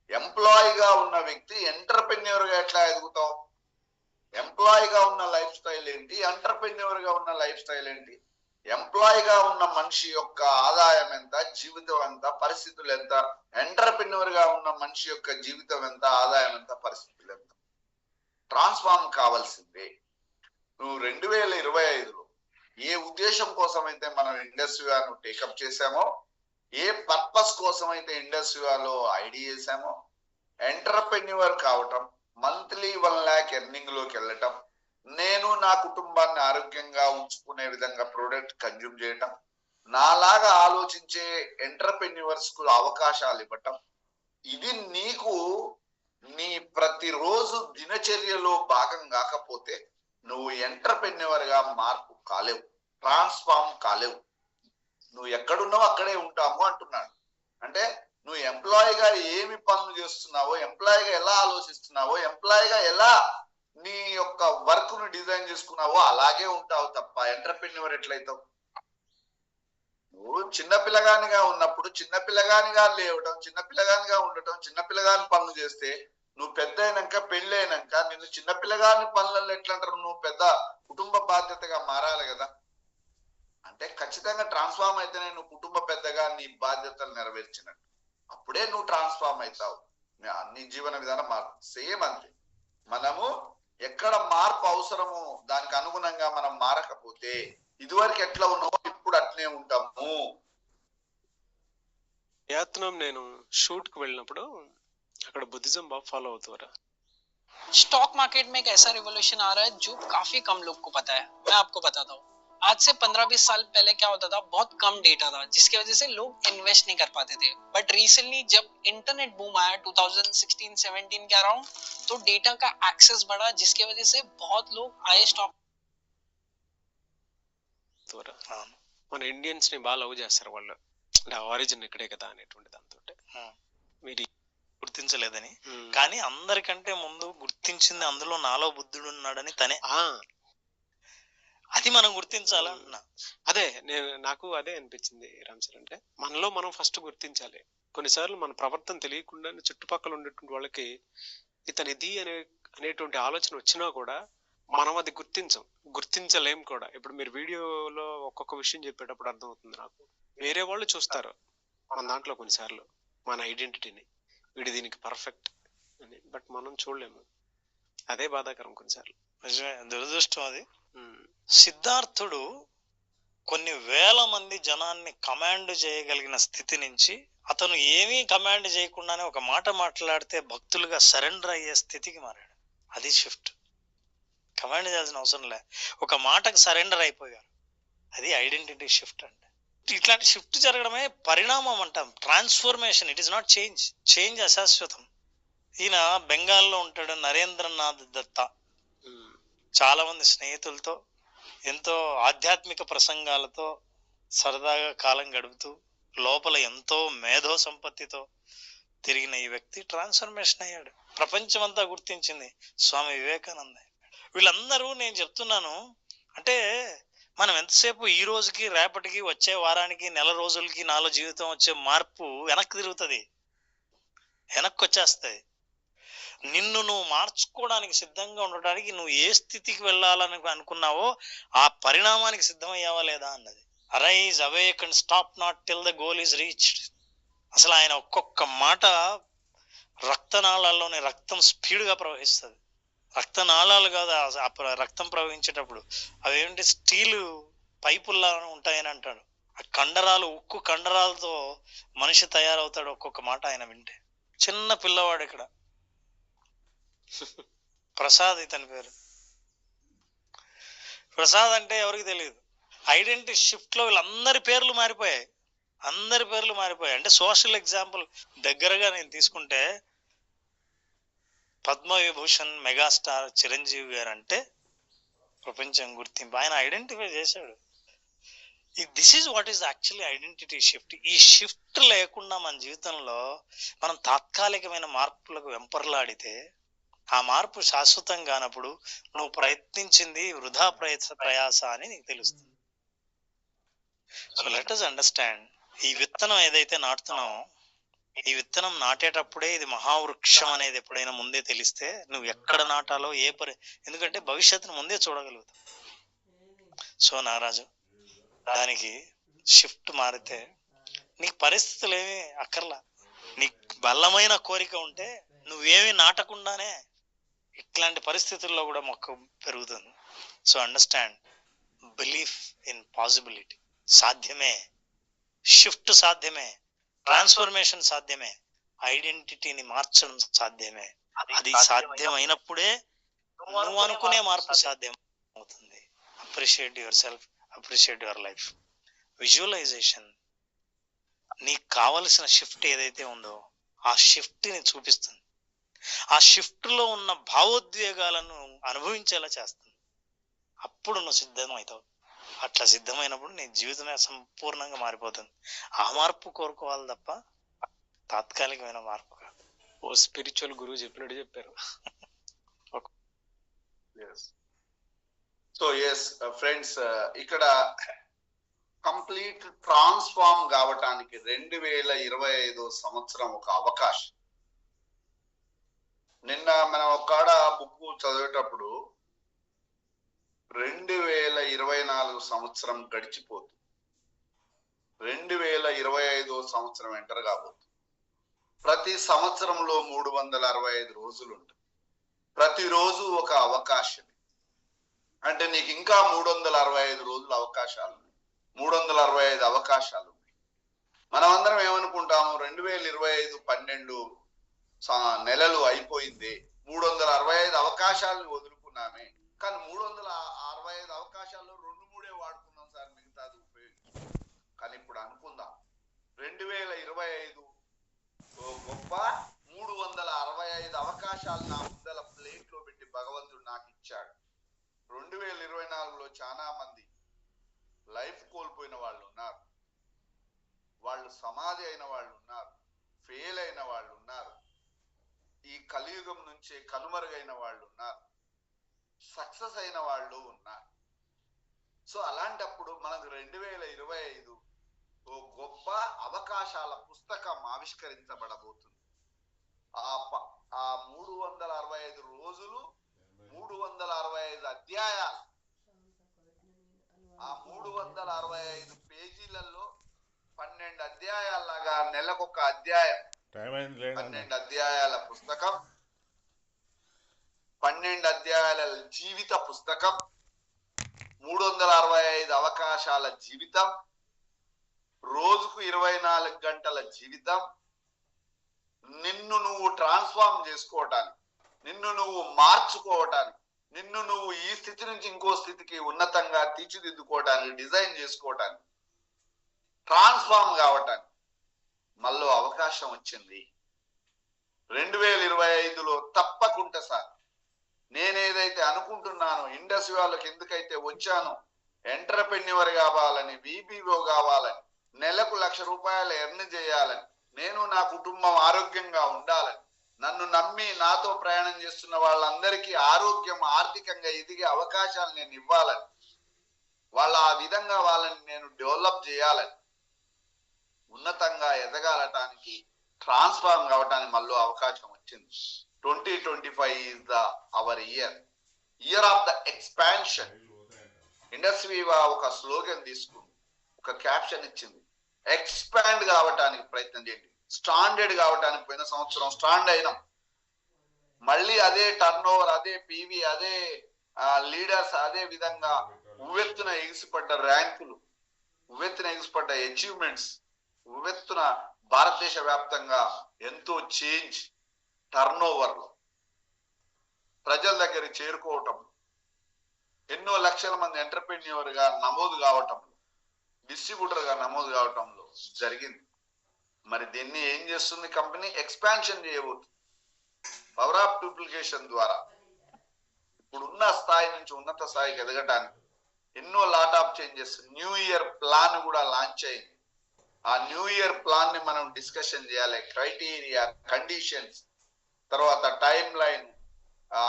ఎంప్లాయీగా ఉన్న వ్యక్తి ఎంటర్‌ప్రెన్యూర్ గా ఎట్లా ఎదుగుతావు? ఎంప్లాయీగా ఉన్న లైఫ్ స్టైల్ ఏంటి, ఎంటర్‌ప్రెన్యూర్ గా ఉన్న లైఫ్ స్టైల్ ఏంటి? ఎంప్లాయీగా ఉన్న మనిషి యొక్క ఆదాయం ఎంత, జీవితం ఎంత, పరిస్థితులు ఎంత? ఎంటర్‌ప్రెన్యూర్ గా ఉన్న మనిషి యొక్క జీవితం ఎంత, ఆదాయం ఎంత, పరిస్థితులు ఎంత? ట్రాన్స్ఫార్మ్ కావాల్సిందే. నువ్వు 2025లో ఏ ఉద్దేశం కోసం అయితే మనం ఇండస్ట్రీను టేకప్ చేసామో, ఏ పర్పస్ కోసం అయితే ఇండస్ట్రీలో ఐడి చేసామో, ఎంటర్‌ప్రెన్యూర్ కావటం, మంత్లీ 1 lakh ఎర్నింగ్ లోకి వెళ్ళటం, నేను నా కుటుంబాన్ని ఆరోగ్యంగా ఉంచుకునే విధంగా ప్రోడక్ట్ కన్జ్యూమ్ చేయటం, నాలాగా ఆలోచించే ఎంటర్‌ప్రెన్యూర్స్ కు అవకాశాలు ఇవ్వటం, ఇది నీకు నీ ప్రతిరోజు దినచర్యలో భాగం కాకపోతే నువ్వు ఎంటర్‌ప్రెన్యూర్ గా మార్పు కాలేవు, ట్రాన్స్ఫార్మ్ కాలేవు. నువ్వు ఎక్కడున్నావో అక్కడే ఉంటాము అంటున్నాడు. అంటే నువ్వు ఎంప్లాయీగా ఏమి పనులు చేస్తున్నావో, ఎంప్లాయీగా ఎలా ఆలోచిస్తున్నావో, ఎంప్లాయీగా ఎలా నీ యొక్క వర్క్ ను డిజైన్ చేసుకున్నావో అలాగే ఉంటావు తప్ప ఎంటర్‌ప్రెన్యూర్ ఎట్లయితావు? నువ్వు చిన్నపిల్లగానిగా ఉన్నప్పుడు చిన్నపిల్లగానిగా లేవటం, చిన్నపిల్లగానిగా ఉండటం, చిన్నపిల్లగాని పనులు చేస్తే నువ్వు పెద్ద అయినాక, పెళ్లి అయినాక నిన్ను చిన్నపిల్లగాని పనులలో ఎట్లా అంటారు? నువ్వు పెద్ద కుటుంబ బాధ్యతగా మారాలి కదా. అంటే ఖచ్చితంగా ట్రాన్స్ఫార్మ్ అయితేనే నువ్వు కుటుంబ పెద్దగా నీ బాధ్యతలు నెరవేర్చినట్టు. అప్పుడే నువ్వు ట్రాన్స్ఫార్మ్ అవుతావు, నీ జీవన విధానం మారుతుంది. సేమ్ అంతే, మనము ఎక్కడ మార్పు అవసరమో దానికి అనుగుణంగా మనం మారకపోతే ఇదివరకు ఎట్లా ఉన్నామో ఇప్పుడు అట్లే ఉంటాము. వియత్నాం నేను షూట్ కి వెళ్ళినప్పుడు అక్కడ బుద్ధిజం బాగా ఫాలో అవుతారా. स्टॉक मार्केट में एक ऐसा रिवॉल्यूशन आ रहा है जो काफी कम लोग को पता है. मैं आपको बताता हूँ. आज से 15-20 साल पहले क्या होता था, बहुत कम डेटा था जिसकी वजह से लोग इन्वेस्ट नहीं कर पाते थे. बट रिसेंटली जब इंटरनेट बूम आया 2016-17 के अराउंड, तो डेटा का एक्सेस बढ़ा जिसकी वजह से बहुत लोग आए स्टॉक. మన ఇండియన్స్ ని బాగా లవ్ చేస్తారు వాళ్ళు, అంటే ఆరిజిన్ ఇక్కడే కదా అనేటువంటి దాంతో మీరు గుర్తించలేదని. కానీ అందరికంటే ముందు గుర్తించింది అందులో నాలో బుద్ధుడు ఉన్నాడని తనే. అది మనం గుర్తించాలన్నా. అదే నాకు అదే అనిపించింది రామ్ సార్. అంటే మనలో మనం ఫస్ట్ గుర్తించాలి. కొన్నిసార్లు మన ప్రవర్తన తెలియకుండా చుట్టుపక్కల ఉండేటువంటి వాళ్ళకి ఇతనిది అనేటువంటి ఆలోచన వచ్చినా కూడా మనం అది గుర్తించలేం కూడా. ఇప్పుడు మీరు వీడియోలో ఒక్కొక్క విషయం చెప్పేటప్పుడు అర్థమవుతుంది నాకు, వేరే వాళ్ళు చూస్తారు మన దాంట్లో కొన్నిసార్లు మన ఐడెంటిటీని, వీడి దీనికి పర్ఫెక్ట్ అని, బట్ మనం చూడలేము. అదే బాధాకరం కొన్నిసార్లు. నిజమే, దురదృష్టం అది. సిద్ధార్థుడు కొన్ని వేల మంది జనాన్ని కమాండ్ చేయగలిగిన స్థితి నుంచి అతను ఏమీ కమాండ్ చేయకుండానే ఒక మాట మాట్లాడితే భక్తులుగా సరెండర్ అయ్యే స్థితికి మారాడు. అది షిఫ్ట్. కమాండ్ చేయాల్సిన అవసరం లే, ఒక మాటకు సరెండర్ అయిపోయారు. అది ఐడెంటిటీ షిఫ్ట్ అంటే. ఇట్లాంటి షిఫ్ట్ జరగడమే పరిణామం అంటాం, transformation. It is not change. Change అశాశ్వతం. ఈయన బెంగాల్లో ఉంటాడు, నరేంద్రనాథ్ దత్తా. చాలా మంది స్నేహితులతో ఎంతో ఆధ్యాత్మిక ప్రసంగాలతో సరదాగా కాలం గడుపుతూ లోపల ఎంతో మేధో సంపత్తితో తిరిగిన ఈ వ్యక్తి ట్రాన్స్ఫర్మేషన్ అయ్యాడు. ప్రపంచమంతా గుర్తించింది. స్వామి వివేకానంద. వీళ్ళందరూ నేను చెప్తున్నాను అంటే మనం ఎంతసేపు ఈ రోజుకి, రేపటికి, వచ్చే వారానికి, నెల రోజులకి నాలో జీవితం వచ్చే మార్పు వెనక్కి తిరుగుతుంది, వెనక్కి వచ్చేస్తాయి. నిన్ను నువ్వు మార్చుకోవడానికి సిద్ధంగా ఉండడానికి నువ్వు ఏ స్థితికి వెళ్ళాలని అనుకున్నావో ఆ పరిణామానికి సిద్ధమయ్యావా లేదా అన్నది. Arise, awake and stop not till the goal is reached. అసలు ఆయన ఒక్కొక్క మాట రక్తనాళాల్లోని రక్తం స్పీడ్గా ప్రవహిస్తుంది. రక్తనాళాలు కాదు, రక్తం ప్రవహించేటప్పుడు అవేంటి స్టీలు పైపుల్లా ఉంటాయని అంటాడు. ఆ కండరాలు, ఉక్కు కండరాలతో మనిషి తయారవుతాడు ఒక్కొక్క మాట ఆయన వింటే. చిన్న పిల్లవాడు ఇక్కడ, ప్రసాద్ ఇతని పేరు. ప్రసాద్ అంటే ఎవరికి తెలియదు. ఐడెంటిటీ షిఫ్ట్ లో వీళ్ళందరి పేర్లు మారిపోయాయి, అందరి పేర్లు మారిపోయాయి. అంటే సోషల్ ఎగ్జాంపుల్ దగ్గరగా నేను తీసుకుంటే పద్మవిభూషణ్ మెగాస్టార్ చిరంజీవి గారు అంటే ప్రపంచం గుర్తింపు. ఆయన ఐడెంటిఫై చేశాడు. This is what is actually identity shift. ఈ షిఫ్ట్ లేకుండా మన జీవితంలో మనం తాత్కాలికమైన మార్పులకు వెంపర్లాడితే ఆ మార్పు శాశ్వతం కానప్పుడు నువ్వు ప్రయత్నించింది వృధా ప్రయాస అని నీకు తెలుస్తుంది. సో లెట్ us అండర్స్టాండ్, ఈ విత్తనం ఏదైతే నాటుతున్నావో, ఈ విత్తనం నాటేటప్పుడే ఇది మహావృక్షం అనేది ఎప్పుడైనా ముందే తెలిస్తే నువ్వు ఎక్కడ నాటాలో ఎందుకంటే భవిష్యత్తును ముందే చూడగలుగుతావు. సో నారాజు, దానికి షిఫ్ట్ మారితే నీకు పరిస్థితులు ఏమి అక్కర్లా. నీకు బలమైన కోరిక ఉంటే నువ్వేమి నాటకుండానే ఇట్లాంటి పరిస్థితుల్లో కూడా మొక్క పెరుగుతుంది. So understand, belief in possibility. సాధ్యమే, షిఫ్ట్ సాధ్యమే, ట్రాన్స్ఫర్మేషన్ సాధ్యమే. ఐడెంటిటీని మార్చడం సాధ్యమే. అది సాధ్యమైనప్పుడే నువ్వు అనుకునే మార్పు సాధ్యం అవుతుంది. Appreciate yourself, appreciate your life. Visualization నీకు కావలసిన షిఫ్ట్ ఏదైతే ఉందో ఆ షిఫ్ట్ ని చూపిస్తుంది. ఆ షిఫ్ట్ లో ఉన్న భావోద్వేగాలను అనుభవించేలా చేస్తుంది. అప్పుడు నువ్వు సిద్ధమవుతావు. అట్లా సిద్ధమైనప్పుడు నీ జీవితమే సంపూర్ణంగా మారిపోతుంది. ఆ మార్పు కోరుకోవాలి తప్ప తాత్కాలికమైన మార్పు కాదు. ఓ స్పిరిచువల్ గురువు చెప్పినట్టు చెప్పారు. సో ఎస్ ఫ్రెండ్స్, ఇక్కడ కంప్లీట్ ట్రాన్స్ఫార్మ్ కావటానికి 2025 సంవత్సరం ఒక అవకాశం. నిన్న మనం ఒక్కడ బుక్ చదివేటప్పుడు 2024 సంవత్సరం గడిచిపోతుంది, 2025 సంవత్సరం ఎంటర్ కాబోతుంది. ప్రతి సంవత్సరంలో 365 రోజులు ఉంటాయి. ప్రతిరోజు ఒక అవకాశం. అంటే నీకు ఇంకా 365 రోజులు అవకాశాలు ఉన్నాయి, 365 అవకాశాలు ఉన్నాయి. మనమందరం ఏమనుకుంటాము, 2025 12 నెలలు అయిపోయింది, 365 అవకాశాలను వదులుకున్నామే. కానీ 365 అవకాశాల్లో 2-3 వాడుకున్నాం సార్, మిగతాది ఉపయోగించాం. కానీ ఇప్పుడు అనుకుందాం, 2025 గొప్ప 365 అవకాశాలు నా ముందల ప్లేట్ లో పెట్టి భగవంతుడు నాకు ఇచ్చాడు. 2024లో చాలా మంది లైఫ్ కోల్పోయిన వాళ్ళు ఉన్నారు, వాళ్ళు సమాధి అయిన వాళ్ళు ఉన్నారు, ఫెయిల్ అయిన వాళ్ళు ఉన్నారు, ఈ కలియుగం నుంచే కనుమరుగైన వాళ్ళు ఉన్నారు, సక్సెస్ అయిన వాళ్ళు ఉన్నారు. సో అలాంటప్పుడు మనకు 2025 ఓ గొప్ప అవకాశాల పుస్తకం ఆవిష్కరించబడబోతుంది. ఆ 365 రోజులు, 365 అధ్యాయాలు, ఆ 365 పేజీలలో 12 అధ్యాయాలలాగా నెలకొక అధ్యాయం, 12 అధ్యాయాల పుస్తకం, 12 అధ్యాయాల జీవిత పుస్తకం, 365 అవకాశాల జీవితం, రోజుకు 24 గంటల జీవితం. నిన్ను నువ్వు ట్రాన్స్ఫార్మ్ చేసుకోవటానికి, నిన్ను నువ్వు మార్చుకోవటానికి, నిన్ను నువ్వు ఈ స్థితి నుంచి ఇంకో స్థితికి ఉన్నతంగా తీర్చిదిద్దుకోవటానికి, డిజైన్ చేసుకోవటానికి, ట్రాన్స్ఫార్మ్ కావటానికి మళ్ళీ అవకాశం వచ్చింది. 2025లో తప్పకుండా సార్, నేనేదైతే అనుకుంటున్నానో, ఇండస్ట్రీ వాళ్ళకి ఎందుకైతే వచ్చానో, ఎంటర్‌ప్రెన్యూర్ కావాలని, విబిఓ కావాలని, నెలకు ₹1,00,000 ఎర్న్ చేయాలని, నేను నా కుటుంబం ఆరోగ్యంగా ఉండాలని, నన్ను నమ్మి నాతో ప్రయాణం చేస్తున్న వాళ్ళందరికీ ఆరోగ్యం, ఆర్థికంగా ఎదిగే అవకాశాలు నేను ఇవ్వాలని, వాళ్ళ ఆ విధంగా వాళ్ళని నేను డెవలప్ చేయాలని, ఉన్నతంగా ఎదగాలటానికి, ట్రాన్స్ఫార్మ్ కావటానికి మళ్ళీ అవకాశం వచ్చింది. 2025 is our year of the expansion. Industry ఒక స్లోగన్ తీసుకుంది, ఒక క్యాప్షన్ ఇచ్చింది, ఎక్స్పాండ్ కావటానికి ప్రయత్నం చేయండి. స్టాండర్డ్ కావటానికి పోయిన సంవత్సరం స్టాండ్ అయినాం, మళ్ళీ అదే టర్న్ ఓవర్, అదే పీవీ, అదే లీడర్స్, అదే విధంగా ఉవ్వెత్తున ఎగిసిపడ్డ ర్యాంకులు, ఉవ్వెత్తున ఎగిసిపడ్డ అచీవ్మెంట్స్, ఉవ్వెత్తున భారతదేశ వ్యాప్తంగా ఎంతో చేంజ్, టర్న్ ఓవర్లో ప్రజల దగ్గరికి చేరుకోవటం, ఎన్నో లక్షల మంది ఎంటర్‌ప్రెన్యూర్ గా నమోదు కావటంలో, డిస్ట్రిబ్యూటర్ గా నమోదు కావటంలో జరిగింది. మరి దీన్ని ఏం చేస్తుంది కంపెనీ? ఎక్స్పాన్షన్ చేయబోతుంది. పవర్ ఆఫ్ డూప్లికేషన్ ద్వారా ఇప్పుడున్న స్థాయి నుంచి ఉన్నత స్థాయికి ఎదగటానికి ఎన్నో lot of changes. New year plan కూడా లాంచ్ అయింది. ఆ న్యూ ఇయర్ ప్లాన్ ని మనం డిస్కషన్ చేయాలి. క్రైటీరియా, కండిషన్స్, తర్వాత టైం లైన్,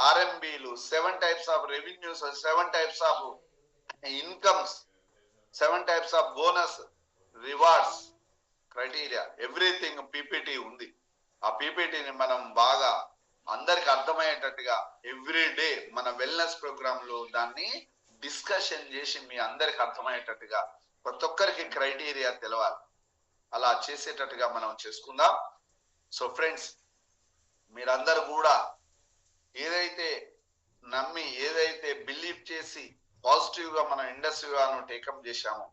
ఆర్ఎంబీలు, 7 types of revenues, 7 types of incomes, 7 types of bonus, rewards, criteria, everything PPT ఉంది. ఆ పీపీటీని మనం బాగా అందరికి అర్థమయ్యేటట్టుగా ఎవ్రీ డే మన వెల్నెస్ ప్రోగ్రామ్ లో దాన్ని డిస్కషన్ చేసి మీ అందరికి అర్థమయ్యేటట్టుగా ప్రతి ఒక్కరికి క్రైటీరియా తెలవాలి. అలా చేసేటట్టుగా మనం చేసుకుందాం. సో ఫ్రెండ్స్, మీరందరూ కూడా ఏదైతే నమ్మి, ఏదైతే బిలీవ్ చేసి పాజిటివ్ గా మన ఇండస్ట్రీగాను టేకప్ చేశామో,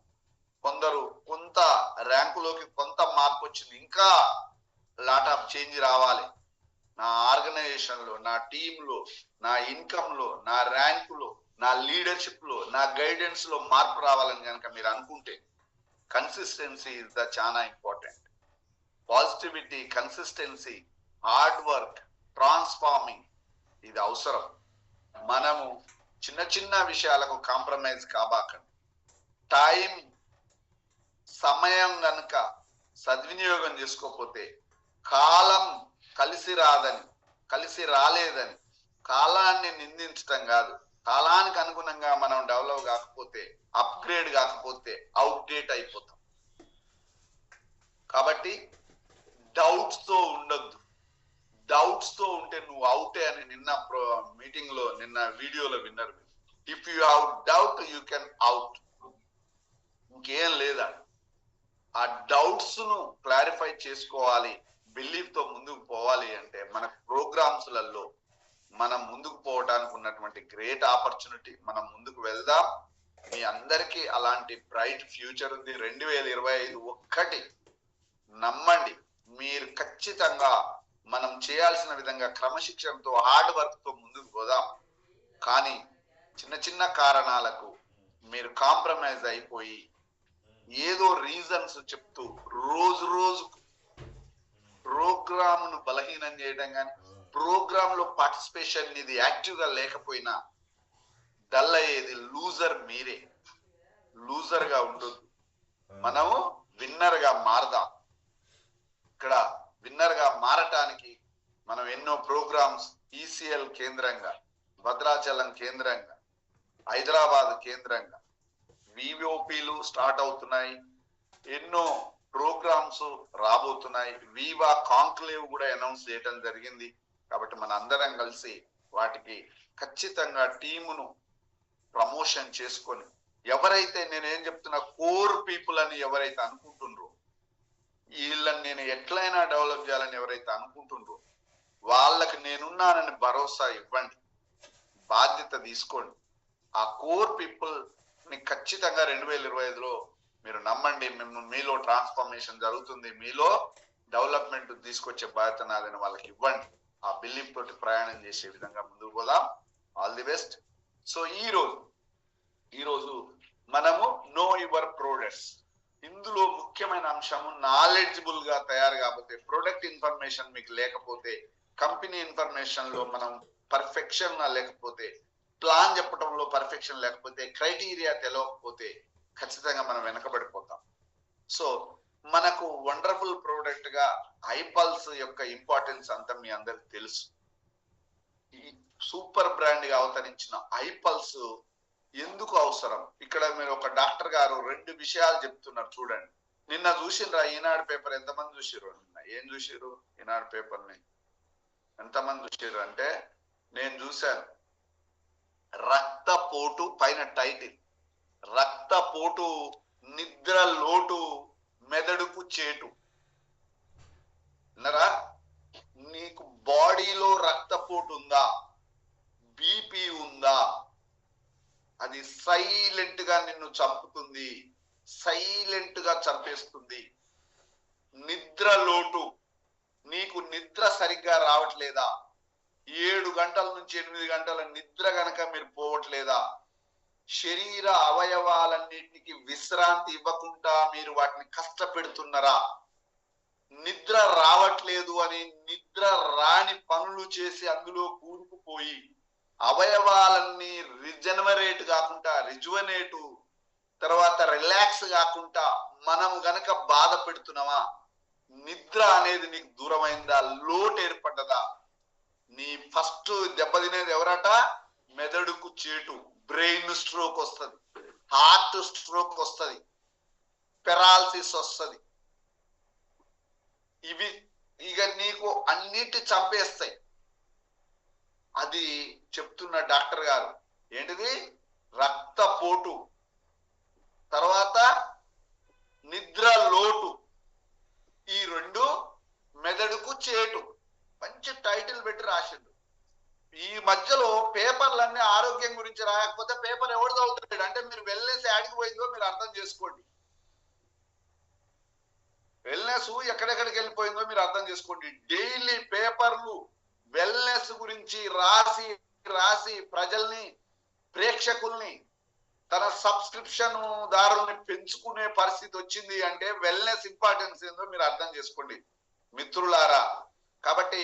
కొందరు కొంత ర్యాంకులోకి కొంత మార్పు వచ్చింది, ఇంకా లాట్ ఆఫ్ చేంజ్ రావాలి నా ఆర్గనైజేషన్ లో, నా టీంలో, నా ఇన్కమ్ లో, నా ర్యాంకులో, నా లీడర్షిప్ లో, నా గైడెన్స్ లో మార్పు రావాలని కనుక మీరు అనుకుంటే కన్సిస్టెన్సీ ఇస్ ద చాలా important. Positivity, consistency, hard work, transforming ఇది అవసరం. మనము చిన్న చిన్న విషయాలకు కాంప్రమైజ్ కాబాకండి. టైం, సమయం గనుక సద్వినియోగం చేసుకోకపోతే కాలం కలిసి రాలేదని కాలాన్ని నిందించటం కాదు, కాలానికి అనుగుణంగా మనం డెవలప్ కాకపోతే, అప్గ్రేడ్ కాకపోతే అవుట్డేట్ అయిపోతాం. కాబట్టి డౌట్స్ తో ఉండొద్దు. డౌట్స్ తో ఉంటే నువ్వు అవుటే అని నిన్న మీటింగ్ లో, నిన్న వీడియోలో విన్నారు. If you have doubt you can out. ఇంకేం లేదా, ఆ డౌట్స్ ను క్లారిఫై చేసుకోవాలి, బిలీఫ్ తో ముందుకు పోవాలి అంటే మన ప్రోగ్రామ్స్ లలో మనం ముందుకు పోవడానికి ఉన్నటువంటి గ్రేట్ ఆపర్చునిటీ. మనం ముందుకు వెళ్దాం. మీ అందరికీ అలాంటి బ్రైట్ ఫ్యూచర్ ఉంది. 2025 ఒక్కటి నమ్మండి, మీరు ఖచ్చితంగా మనం చేయాల్సిన విధంగా క్రమశిక్షణతో, హార్డ్ వర్క్ తో ముందుకు పోదాం. కానీ చిన్న చిన్న కారణాలకు మీరు కాంప్రమైజ్ అయిపోయి ఏదో రీజన్స్ చెప్తూ రోజు రోజుకు ప్రోగ్రామ్ ను బలహీనం చేయడం కానీ, ప్రోగ్రామ్ లో పార్టిసిపేషన్ ఇది యాక్టివ్ గా లేకపోయినా డల్ అయ్యేది లూజర్ మీరే. లూజర్ గా ఉండొద్దు, మనము విన్నర్ గా మారదాం. ఇక్కడ విన్నర్ గా మారటానికి మనం ఎన్నో ప్రోగ్రామ్స్ ఈసీఎల్ కేంద్రంగా, భద్రాచలం కేంద్రంగా, హైదరాబాద్ కేంద్రంగా విఓపీలు స్టార్ట్ అవుతున్నాయి. ఎన్నో ప్రోగ్రామ్స్ రాబోతున్నాయి. వివా కాంక్లేవ్ కూడా అనౌన్స్ చేయడం జరిగింది. కాబట్టి మన అందరం కలిసి వాటికి ఖచ్చితంగా టీమును ప్రమోషన్ చేసుకొని, ఎవరైతే నేనేం చెప్తున్నా కోర్ పీపుల్ అని ఎవరైతే అనుకుంటుండ్రో, వీళ్ళని నేను ఎట్లయినా డెవలప్ చేయాలని ఎవరైతే అనుకుంటుండ్రో వాళ్ళకి నేనున్నానని భరోసా ఇవ్వండి, బాధ్యత తీసుకోండి. ఆ కోర్ పీపుల్ ని ఖచ్చితంగా 2025లో మీరు నమ్మండి, మీలో ట్రాన్స్ఫర్మేషన్ జరుగుతుంది, మీలో డెవలప్మెంట్ తీసుకొచ్చే బాధ్యత నాదని వాళ్ళకి ఇవ్వండి. ఆ బిలీఫ్ తోటి ప్రయాణం చేసే విధంగా ముందుకు పోదాం. All the best. సో ఈరోజు మనము నో యువర్ ప్రొడక్ట్స్. ఇందులో ముఖ్యమైన అంశము నాలెడ్జిబుల్ గా తయారు కాకపోతే, ప్రొడక్ట్ ఇన్ఫర్మేషన్ మీకు లేకపోతే, కంపెనీ ఇన్ఫర్మేషన్ లో మనం పర్ఫెక్షన్ లేకపోతే, ప్లాన్ చెప్పడంలో పర్ఫెక్షన్ లేకపోతే, క్రైటీరియా తెలియకపోతే ఖచ్చితంగా మనం వెనకబడిపోతాం. సో మనకు వండర్ఫుల్ ప్రోడక్ట్ గా ఐపల్స్ యొక్క ఇంపార్టెన్స్ అంతా మీ అందరికి తెలుసు. ఈ సూపర్ బ్రాండ్ గా అవతరించిన ఐపల్స్ ఎందుకు అవసరం? ఇక్కడ మీరు ఒక డాక్టర్ గారు 2 విషయాలు చెప్తున్నారు చూడండి. నిన్న చూసిండ్రా ఈనాడు పేపర్? ఎంతమంది చూసిర్రు? నిన్న ఏం చూసిర్రు ఈనాడు పేపర్ ని? ఎంతమంది చూసిర్రు అంటే, నేను చూశాను. రక్తపోటు పైన టైటిల్, రక్తపోటు నిద్ర లోటు మెదడుకు చేటు. అన్నారా? నీకు బాడీలో రక్తపోటు ఉందా, బీపీ ఉందా, అది సైలెంట్ గా నిన్ను చంపుతుంది, సైలెంట్ గా చంపేస్తుంది. నిద్ర లోటు, నీకు నిద్ర సరిగ్గా రావట్లేదా, 7 గంటల నుంచి 8 గంటల నిద్ర గనక మీరు పోవట్లేదా, శరీర అవయవాలన్నిటికీ విశ్రాంతి ఇవ్వకుండా మీరు వాటిని కష్టపెడుతున్నారా, నిద్ర రావట్లేదు అని నిద్ర రాని పనులు చేసి అందులో కూరుకుపోయి అవయవాలన్నీ రిజనరేట్ కాకుండా, రిజువనేటు తర్వాత రిలాక్స్ కాకుండా మనం గనక బాధ పెడుతున్నామా, నిద్ర అనేది నీకు దూరమైందా, లోటు ఏర్పడ్డదా? నీ ఫస్ట్ దెబ్బతినేది ఎవరట? మెదడుకు చేటు. బ్రెయిన్ స్ట్రోక్ వస్తుంది, హార్ట్ స్ట్రోక్ వస్తుంది, పెరాలసిస్ వస్తుంది. ఇవి ఇక నీకు అన్నిటి చంపేస్తాయి. అది చెప్తున్న డాక్టర్ గారు. ఏంటిది? రక్తపోటు, తర్వాత నిద్ర లోటు, ఈ 2 మెదడుకు చేటు. మంచి టైటిల్ పెట్టి రాసిండు. ఈ మధ్యలో పేపర్లన్నీ ఆరోగ్యం గురించి రాయకపోతే పేపర్ ఎవడు చదువుతాడు అంటే, మీరు వెళ్ళేసి యాడికి పోయిందో మీరు అర్థం చేసుకోండి. వెల్నెస్ ఎక్కడెక్కడికి వెళ్ళిపోయిందో మీరు అర్థం చేసుకోండి. డైలీ పేపర్లు వెల్నెస్ గురించి రాసి రాసి ప్రజల్ని, ప్రేక్షకుల్ని, తన సబ్స్క్రిప్షన్ దారుల్ని పెంచుకునే పరిస్థితి వచ్చింది అంటే వెల్నెస్ ఇంపార్టెన్స్ ఏందో మీరు అర్థం చేసుకోండి మిత్రులారా. కాబట్టి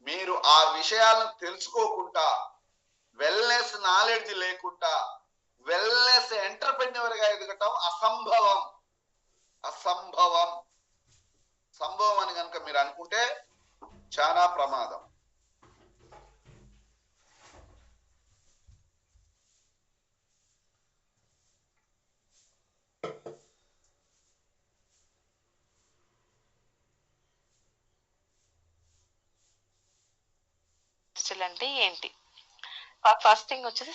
మీరు ఆ విషయాలను తెలుసుకోకుండా, వెల్నెస్ నాలెడ్జ్ లేకుండా వెల్నెస్ ఎంటర్‌ప్రెన్యూర్ గా ఎదగటం అసంభవం. అసంభవం. సంభవం అని కనుక మీరు అనుకుంటే చాలా ప్రమాదం. అంటే ఏంటి? ఫస్ట్ థింగ్ వచ్చేసి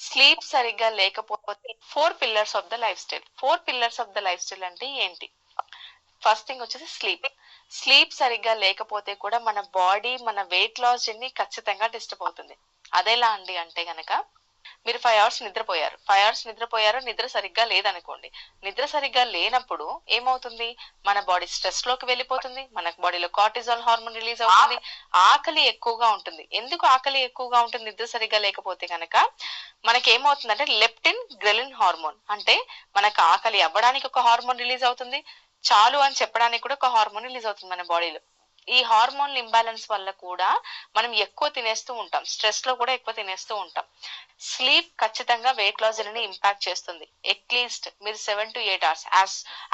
స్లీప్ సరిగ్గా లేకపోతే 4 pillars of the life style. 4 pillars of the life style అంటే ఏంటి? ఫస్ట్ థింగ్ వచ్చేసి స్లీప్ సరిగ్గా లేకపోతే కూడా మన బాడీ, మన వెయిట్ లాస్ జర్నీ ఖచ్చితంగా డిస్టర్బ్ అవుతుంది. అదేలా అండి అంటే గనక, మీరు 5 అవర్స్ నిద్రపోయారు, నిద్ర సరిగ్గా లేదనుకోండి. నిద్ర సరిగ్గా లేనప్పుడు ఏమవుతుంది? మన బాడీ స్ట్రెస్ లోకి వెళ్ళిపోతుంది, మన బాడీలో కార్టిజాల్ హార్మోన్ రిలీజ్ అవుతుంది, ఆకలి ఎక్కువగా ఉంటుంది. ఎందుకు ఆకలి ఎక్కువగా ఉంటుంది నిద్ర సరిగ్గా లేకపోతే కనుక? మనకి ఏమవుతుందంటే లెప్టిన్, గ్రెలిన్ హార్మోన్, అంటే మనకు ఆకలి అవ్వడానికి ఒక హార్మోన్ రిలీజ్ అవుతుంది, చాలు అని చెప్పడానికి కూడా ఒక హార్మోన్ రిలీజ్ అవుతుంది మన బాడీలో. ఈ హార్మోన్ ఇంబ్యాలెన్స్ వల్ల కూడా మనం ఎక్కువ తినేస్తూ ఉంటాం, స్ట్రెస్ లో కూడా ఎక్కువ తినేస్తూ ఉంటాం. స్లీప్ ఖచ్చితంగా వెయిట్ లాస్ ని ఇంపాక్ట్ చేస్తుంది. అట్లీస్ట్ మీరు 7 to 8 hours,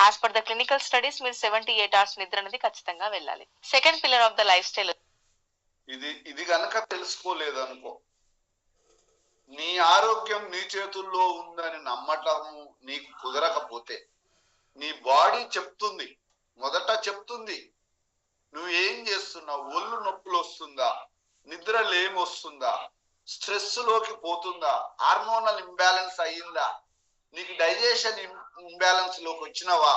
as per the clinical studies, మీరు 7 to 8 hours నిద్ర అనేది ఖచ్చితంగా వెళ్ళాలి. Second pillar of the life style. ఇది కనుక తెలుసుకోలేదు అనుకో, నీ ఆరోగ్యం నీ చేతుల్లో ఉందని నమ్మటము నీకు కుదరకపోతే, నీ బాడీ చెప్తుంది, మొదట చెప్తుంది నువ్వు ఏం చేస్తున్నావు, ఒళ్ళు నొప్పులు వస్తుందా, నిద్ర లేమొస్తుందా, స్ట్రెస్ లోకి పోతుందా, హార్మోనల్ ఇంబ్యాలెన్స్ అయ్యిందా, నీకు డైజెషన్ ఇంబ్యాలెన్స్ లోకి వచ్చినవా,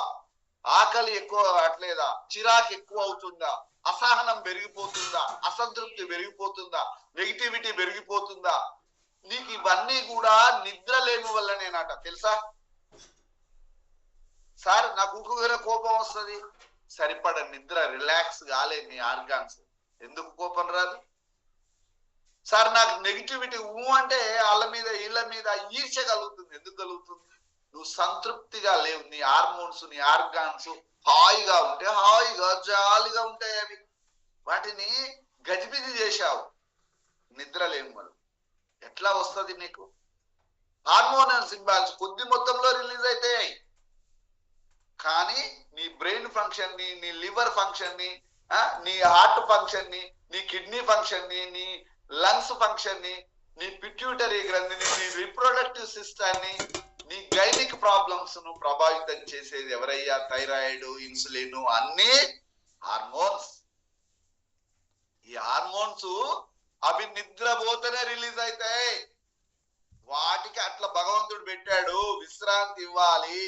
ఆకలి ఎక్కువ కావట్లేదా, చిరాకు ఎక్కువ అవుతుందా, అసహనం పెరిగిపోతుందా, అసంతృప్తి పెరిగిపోతుందా, నెగిటివిటీ పెరిగిపోతుందా, నీకు ఇవన్నీ కూడా నిద్ర లేమి వల్లనేనట. తెలుసా? సార్ నాకు ఊరుకునే కోపం వస్తుంది, సరిపడ నిద్ర, రిలాక్స్ కాలే నీ ఆర్గాన్స్, ఎందుకు కోపం రాదు? సార్ నాకు నెగిటివిటీ అంటే వాళ్ళ మీద వీళ్ళ మీద ఈర్ష్య కలుగుతుంది, ఎందుకు కలుగుతుంది? నువ్వు సంతృప్తిగా లేవు, నీ హార్మోన్స్, నీ ఆర్గాన్స్ హాయిగా ఉంటే, హాయిగా జాలీగా ఉంటాయి, అవి వాటిని గజిబిజి చేశావు, నిద్ర లేవు. మరి ఎట్లా వస్తుంది నీకు? హార్మోనల్ ఇంబ్యాలెన్స్ కొద్ది మొత్తంలో రిలీజ్ అవుతాయి, కానీ నీ బ్రెయిన్ ఫంక్షన్ ని, నీ లివర్ ఫంక్షన్ ని, నీ హార్ట్ ఫంక్షన్ ని, నీ కిడ్నీ ఫంక్షన్ ని, నీ లంగ్స్ ఫంక్షన్ ని, నీ పిట్యూటరీ గ్రంథిని, నీ రిప్రొడక్టివ్ సిస్టమ్ ని, నీ గైనిక్ ప్రాబ్లమ్స్ ను ప్రభావితం చేసేది ఎవరయ్యా? థైరాయిడ్, ఇన్సులిన్, అన్ని హార్మోన్స్. ఈ హార్మోన్స్ అవి నిద్రపోతేనే రిలీజ్ అవుతాయి. వాటికి అట్లా భగవంతుడు పెట్టాడు, విశ్రాంతి ఇవ్వాలి,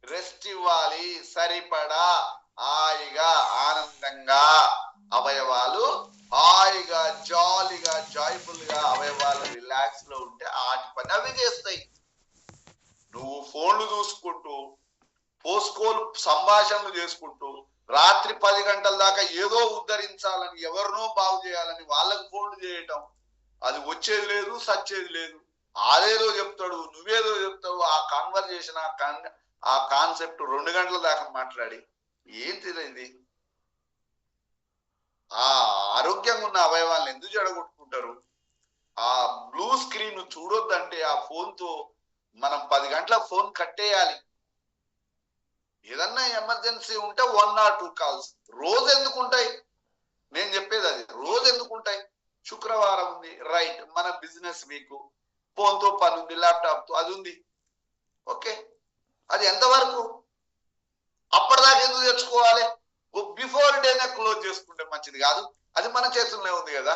రెస్ట్ ఇవ్వాలి, సరిపడా హాయిగా ఆనందంగా అవయవాలు హాయిగా జాలీగా జాయ్ఫుల్ గా అవయవాలు రిలాక్స్ లో ఉంటే వాటి పని అవి చేస్తాయి. నువ్వు ఫోన్లు చూసుకుంటూ, పోస్కోలు సంభాషణలు చేసుకుంటూ, రాత్రి 10 గంటల దాకా ఏదో ఉద్ధరించాలని, ఎవరినో బాగు చేయాలని వాళ్ళకు ఫోన్లు చేయటం, అది వచ్చేది లేదు, సచ్చేది లేదు. అదేదో చెప్తాడు, నువ్వేదో చెప్తావు, ఆ కాన్వర్జేషన్, ఆ కాన్సెప్ట్ 2 గంటల దాకా మాట్లాడి ఏం తెలియదు. ఆ ఆరోగ్యంగా ఉన్న అవయవాలను ఎందుకు జడగొట్టుకుంటారు? ఆ బ్లూ స్క్రీన్ చూడొద్దంటే ఆ ఫోన్ తో మనం 10 గంటల ఫోన్ కట్టేయాలి. ఏదన్నా ఎమర్జెన్సీ ఉంటే 1 or 2 కాల్స్. రోజు ఎందుకు ఉంటాయి? నేను చెప్పేది అది, రోజు ఎందుకు ఉంటాయి? శుక్రవారం ఉంది, రైట్, మన బిజినెస్ వీక్, ఫోన్ తో పని ఉంది, ల్యాప్టాప్ తో అది ఉంది, ఓకే, అది ఎంతవరకు? అప్పటిదాకా ఎందుకు తెచ్చుకోవాలి? బిఫోర్ డేనే క్లోజ్ చేసుకుంటే మంచిది కాదు? అది మన చేతుల్లోనే ఉంది కదా.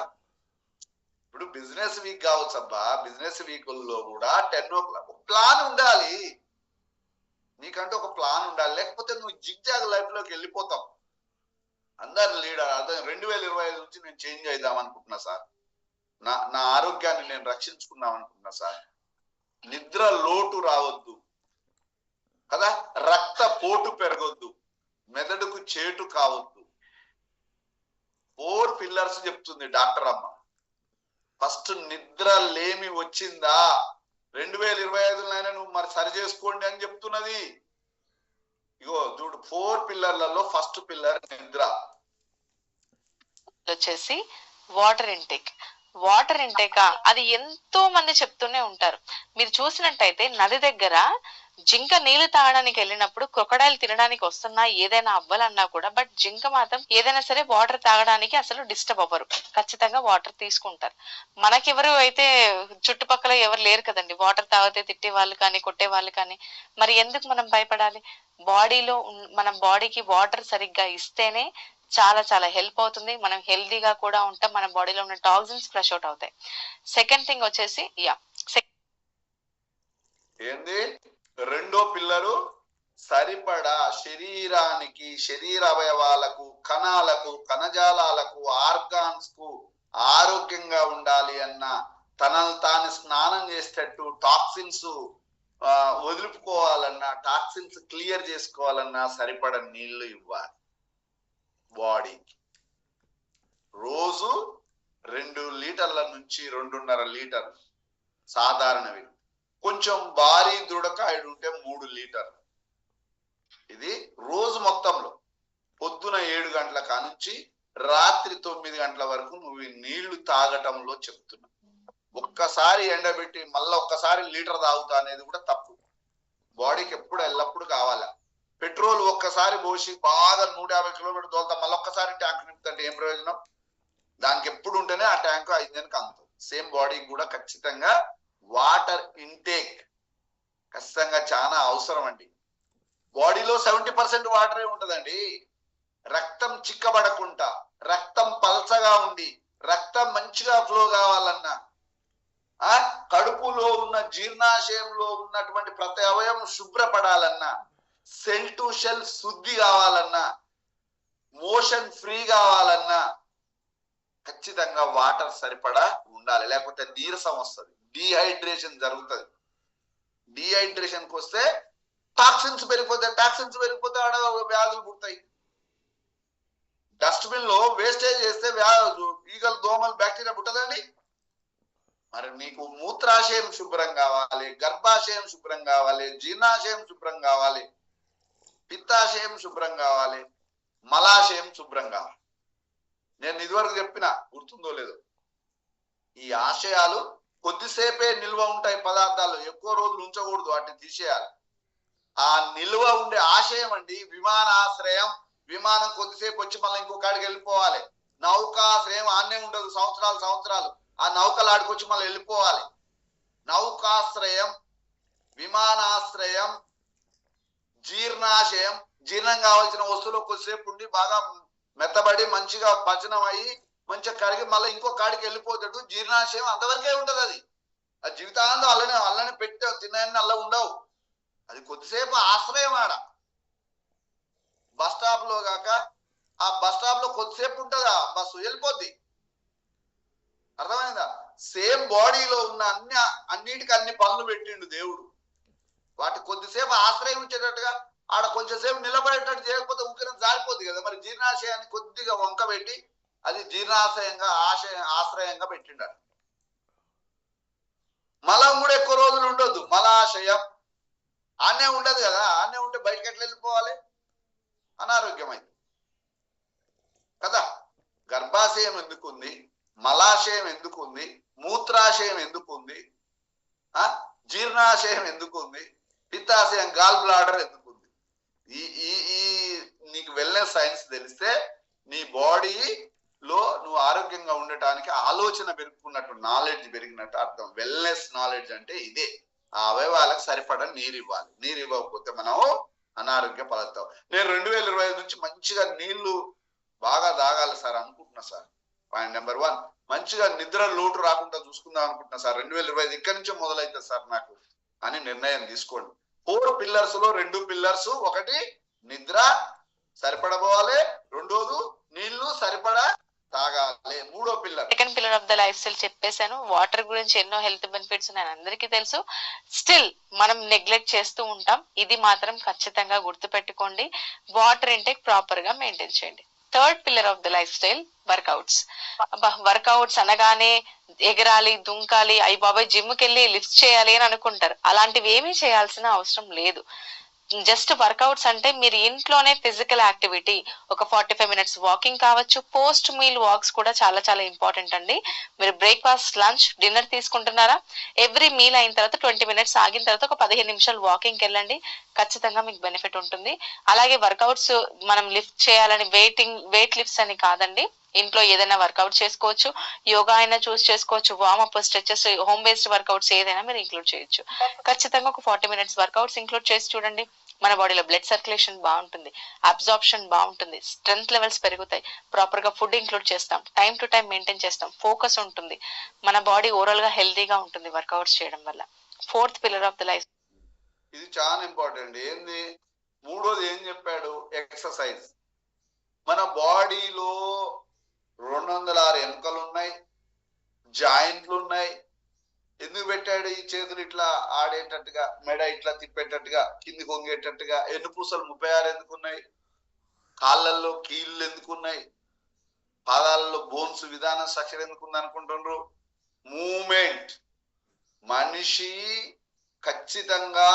ఇప్పుడు బిజినెస్ వీక్ కావచ్చు అబ్బా, బిజినెస్ వీకుల్లో కూడా 10 o'clock ప్లాన్ ఉండాలి, నీకంటే ఒక ప్లాన్ ఉండాలి, లేకపోతే నువ్వు జిగ్జాగ్ లైఫ్ లోకి వెళ్ళిపోతావు. అందరు లీడర్ అదే 2025 నుంచి నేను చేంజ్ అయిదాం అనుకుంటున్నా సార్, నా ఆరోగ్యాన్ని నేను రక్షించుకుందాం అనుకుంటున్నా సార్, నిద్ర లోటు రావద్దు కదా, రక్త పోటు పెరగొద్దు, మెదడుకు చేటు కావద్దు. 4 పిల్లర్స్ చెప్తుంది డాక్టర్ అమ్మ. ఫస్ట్ నిద్ర లేమి వచ్చిందా 2025 నువ్వు మరి సరి చేసుకోండి అని చెప్తున్నది. ఇగో చూడు 4 పిల్లర్లలో ఫస్ట్ పిల్లర్ నిద్ర. వచ్చేసి వాటర్ ఇంటేక్. వాటర్ ఇంటేక్ అది ఎంతో మంది చెప్తూనే ఉంటారు. మీరు చూసినట్టయితే నది దగ్గర జింక నీళ్లు తాగడానికి వెళ్ళినప్పుడు క్రొకడైల్ తినడానికి వస్తున్నా ఏదైనా అవ్వాలన్నా కూడా, బట్ జింక మాత్రం ఏదైనా సరే వాటర్ తాగడానికి అసలు డిస్టర్బ్ అవ్వరు, ఖచ్చితంగా వాటర్ తీసుకుంటారు. మనకెవరు అయితే చుట్టుపక్కల ఎవరు లేరు కదండి వాటర్ తాగితే తిట్టే వాళ్ళు కానీ కొట్టే వాళ్ళు కానీ. మరి ఎందుకు మనం భయపడాలి? బాడీలో మన బాడీకి వాటర్ సరిగ్గా ఇస్తేనే చాలా చాలా హెల్ప్ అవుతుంది. మనం హెల్దీగా కూడా ఉంటాం, మన బాడీలో ఉన్న టాక్సిన్స్ ఫ్లష్ అవుట్ అవుతాయి. సెకండ్ థింగ్ వచ్చేసి ఏంది రెండో పిల్లరు సరిపడా శరీరానికి, శరీర అవయవాలకు, కణాలకు, కణజాలాలకు, ఆర్గాన్స్ కు ఆరోగ్యంగా ఉండాలి అన్న, తనను తాను స్నానం చేసేటట్టు టాక్సిన్స్ వదులుకోవాలన్నా, టాక్సిన్స్ క్లియర్ చేసుకోవాలన్నా సరిపడ నీళ్లు ఇవ్వాలి బాడీకి. రోజు 2 లీటర్ల నుంచి 2.5 లీటర్లు సాధారణవి. కొంచెం భారీ దృఢకాయుడు ఉంటే 3 లీటర్లు. ఇది రోజు మొత్తంలో పొద్దున 7 గంటల కానుంచి రాత్రి 9 గంటల వరకు నువ్వు ఈ నీళ్లు తాగటంలో చెప్తున్నా. ఒక్కసారి ఎండబెట్టి మళ్ళీ ఒక్కసారి లీటర్ తాగుతా అనేది కూడా తప్పు. బాడీకి ఎప్పుడు ఎల్లప్పుడు కావాలా. పెట్రోల్ ఒక్కసారి పోసి బాగా 150 కిలోమీటర్ తోలుతా మళ్ళీ ఒక్కసారి ట్యాంక్ నింపుతుంటే ఏం ప్రయోజనం? దానికి ఎప్పుడు ఉంటేనే ఆ ట్యాంక్ ఇంజన్కి అందుతుంది. సేమ్ బాడీకి కూడా ఖచ్చితంగా వాటర్ ఇంటేక్ ఖచ్చితంగా చాలా అవసరం అండి. బాడీలో 70% వాటరే ఉంటదండి. రక్తం చిక్కబడకుండా, రక్తం పల్చగా ఉండి, రక్తం మంచిగా ఫ్లో కావాలన్నా, కడుపులో ఉన్న జీర్ణాశయంలో ఉన్నటువంటి ప్రతి అవయవం శుభ్రపడాలన్నా, సెల్ టు సెల్ శుద్ధి కావాలన్నా, మోషన్ ఫ్రీ కావాలన్నా ఖచ్చితంగా వాటర్ సరిపడా ఉండాలి. లేకపోతే నీరసం వస్తుంది, డీహైడ్రేషన్ జరుగుతుంది. డీహైడ్రేషన్కి వస్తే టాక్సిన్స్ పెరిగిపోతే ఆడ వ్యాధులు పుడతాయి. డస్ట్బిన్ లో వేస్టేజ్ చేస్తే ఈగలు, దోమలు, బ్యాక్టీరియా పుట్టదండి. మరి నీకు మూత్రాశయం శుభ్రం కావాలి, గర్భాశయం శుభ్రం కావాలి, జీర్ణాశయం శుభ్రం కావాలి, పిత్తాశయం శుభ్రం కావాలి, మలాశయం శుభ్రం కావాలి. నేను ఇదివరకు చెప్పిన, గుర్తుందో లేదో, ఈ ఆశయాలు కొద్దిసేపే నిల్వ ఉంటాయి పదార్థాలు, ఎక్కువ రోజులు ఉంచకూడదు, వాటిని తీసేయాలి. ఆ నిల్వ ఉండే ఆశయం అండి విమానాశ్రయం. విమానం కొద్దిసేపు వచ్చి మళ్ళీ ఇంకో కాడికి వెళ్ళిపోవాలి. నౌకాశ్రయం ఆన్నే ఉండదు సంవత్సరాలు. ఆ నౌకలు ఆడుకొచ్చి మళ్ళీ వెళ్ళిపోవాలి. నౌకాశ్రయం, విమానాశ్రయం, జీర్ణాశయం, జీర్ణం కావాల్సిన వస్తువులు కొద్దిసేపు ఉండి బాగా మెత్తబడి మంచిగా పచనం అయ్యి మంచిగా కడిగి మళ్ళీ ఇంకో కాడికి వెళ్ళిపోతాడు. జీర్ణాశయం అంతవరకే ఉంటది. అది జీవితాంతం అల్లనే పెట్టే తిన్నాయని అల్ల ఉండవు. అది కొద్దిసేపు ఆశ్రయం. ఆడ బస్ స్టాప్ లో కాక ఆ బస్ స్టాప్ లో కొద్దిసేపు ఉంటుందా, బస్సు వెళ్ళిపోద్ది. అర్థమైందా? సేమ్ బాడీలో ఉన్న అన్నిటికీ అన్ని పనులు పెట్టిండు దేవుడు. వాటి కొద్దిసేపు ఆశ్రయం ఇచ్చేటట్టుగా ఆడ కొంచెంసేపు నిలబడేటట్టు చేయకపోతే ఉక్కిరం జారిపోద్ది కదా. మరి జీర్ణాశయాన్ని కొద్దిగా వంక పెట్టి అది జీర్ణాశయంగా ఆశ్రయంగా పెట్టిండాడు. మలం కూడా ఎక్కువ రోజులు ఉండొద్దు. మలాశయం ఆనే ఉండదు కదా. ఆనే ఉంటే బయటకి ఎట్లా వెళ్ళిపోవాలి? అనారోగ్యమైంది కదా. గర్భాశయం ఎందుకుంది, మలాశయం ఎందుకుంది, మూత్రాశయం ఎందుకుంది, జీర్ణాశయం ఎందుకుంది, పిత్తాశయం గాల్ బ్లాడర్ ఎందుకుంది? ఈ నీకు వెల్నెస్ సైన్స్ తెలిస్తే నీ బాడీలో నువ్వు ఆరోగ్యంగా ఉండటానికి ఆలోచన పెరుగుకున్నట్టు, నాలెడ్జ్ పెరిగినట్టు అర్థం. వెల్నెస్ నాలెడ్జ్ అంటే ఇదే. ఆ అవయవాలకు సరిపడా నీరు ఇవ్వాలి. నీరు ఇవ్వకపోతే మనం అనారోగ్య పడతాం. నేను 2025 నుంచి మంచిగా నీళ్లు బాగా తాగాలి సార్ అనుకుంటున్నా సార్. పాయింట్ నెంబర్ 1, మంచిగా నిద్ర లోటు రాకుండా చూసుకుందాం అనుకుంటున్నా సార్. 2025 ఇక్కడి నుంచే మొదలవుతుంది సార్ నాకు అని నిర్ణయం తీసుకోండి. 4 పిల్లర్స్ లో 2 పిల్లర్స్, ఒకటి నిద్ర సరిపడబోవాలి, రెండోది నీళ్లు సరిపడా తాగాలి. మూడో pillar second pillar of the life style చెప్పేశాను. వాటర్ గురించి ఎన్నో హెల్త్ బెనిఫిట్స్ ఉన్నాయని అందరికీ తెలుసు. స్టిల్ మనం నెగ్లెక్ట్ చేస్తూ ఉంటాం. ఇది మాత్రం ఖచ్చితంగా గుర్తుపెట్టుకోండి. వాటర్ ఇంటేక్ ప్రాపర్ గా మెయింటైన్ చేయండి. Third pillar of the life style workouts. Workouts అనగానే ఎగరాలి, దుంకాలి, అయ్యి బాబాయ్ జిమ్కి వెళ్ళి లిఫ్ట్ చేయాలి అని అనుకుంటారు. అలాంటివి ఏమీ చేయాల్సిన అవసరం లేదు. జస్ట్ వర్కౌట్స్ అంటే మీరు ఇంట్లోనే ఫిజికల్ యాక్టివిటీ, ఒక 45 minutes వాకింగ్ కావచ్చు. పోస్ట్ మీల్ వాక్స్ కూడా చాలా చాలా ఇంపార్టెంట్ అండి. మీరు బ్రేక్ఫాస్ట్, లంచ్, డిన్నర్ తీసుకుంటున్నారా, ఎవ్రీ మీల్ అయిన తర్వాత 20 minutes ఆగిన తర్వాత ఒక 15 నిమిషాలు వాకింగ్కి వెళ్ళండి. ఖచ్చితంగా మీకు బెనిఫిట్ ఉంటుంది. అలాగే వర్కౌట్స్ మనం లిఫ్ట్ చేయాలని వెయిట్ లిఫ్ట్స్ అని కాదండి, ఇంట్లో ఏదైనా వర్కౌట్ చేసుకోవచ్చు. యోగా అయినా చూస్ చేసుకోవచ్చు, warmup, stretches, home based workouts ఏదైనా మీరు ఇంక్లూడ్ చేయొచ్చు. ఖచ్చితంగా ఒక 40 minutes వర్కౌట్స్ ఇంక్లూడ్ చేసి చూడండి. మన బాడీలో బ్లడ్ సర్క్యులేషన్ బాగుంటుంది, అబ్జార్ప్షన్ బాగుంటుంది, స్ట్రెంగ్త్ లెవెల్స్ పెరుగుతాయి. ప్రాపర్ గా ఫుడ్ ఇంక్లూడ్ చేస్తాం, టైం టు టైం మెయింటైన్ చేస్తాం, ఫోకస్ ఉంటుంది, మన బాడీ ఓవరాల్ గా హెల్తీగా ఉంటుంది వర్కౌట్స్ చేయడం వల్ల. Fourth pillar of the life, ఇది చాలా ఇంపార్టెంట్. ఏంది మూడోది ఏం చెప్పాడు? ఎక్సర్సైజ్. మన బాడీలో 206 ఎముకలు ఉన్నాయి, జాయింట్లు ఉన్నాయి. ఎందుకు పెట్టాడు? ఈ చేతులు ఇట్లా ఆడేటట్టుగా, మెడ ఇట్లా తిప్పేటట్టుగా, కింది కొంగేటట్టుగా. ఎన్నుపూసలు 36 ఎందుకున్నాయి? కాళ్ళల్లో కీళ్ళు ఎందుకున్నాయి? పాదాలలో బోన్స్ విధాన స్ట్రక్చర్ ఎందుకుంది అనుకుంటున్నారు? మూమెంట్. మనిషి ఖచ్చితంగా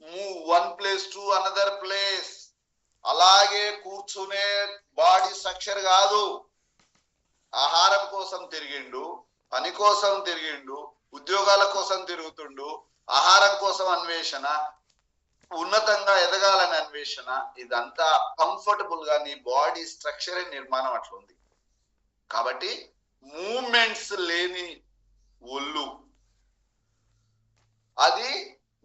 move one place to another place. అలాగే కూర్చునే బాడీ స్ట్రక్చర్ కాదు. ఆహారం కోసం తిరిగిండు, పని కోసం తిరిగిండు, ఉద్యోగాల కోసం తిరుగుతుండు, ఆహారం కోసం అన్వేషణ, ఉన్నతంగా ఎదగాలని అన్వేషణ. ఇదంతా కంఫర్టబుల్ గా నీ బాడీ స్ట్రక్చర్ నిర్మాణం అట్లుంది. కాబట్టి మూమెంట్స్ లేని ఒళ్ళు అది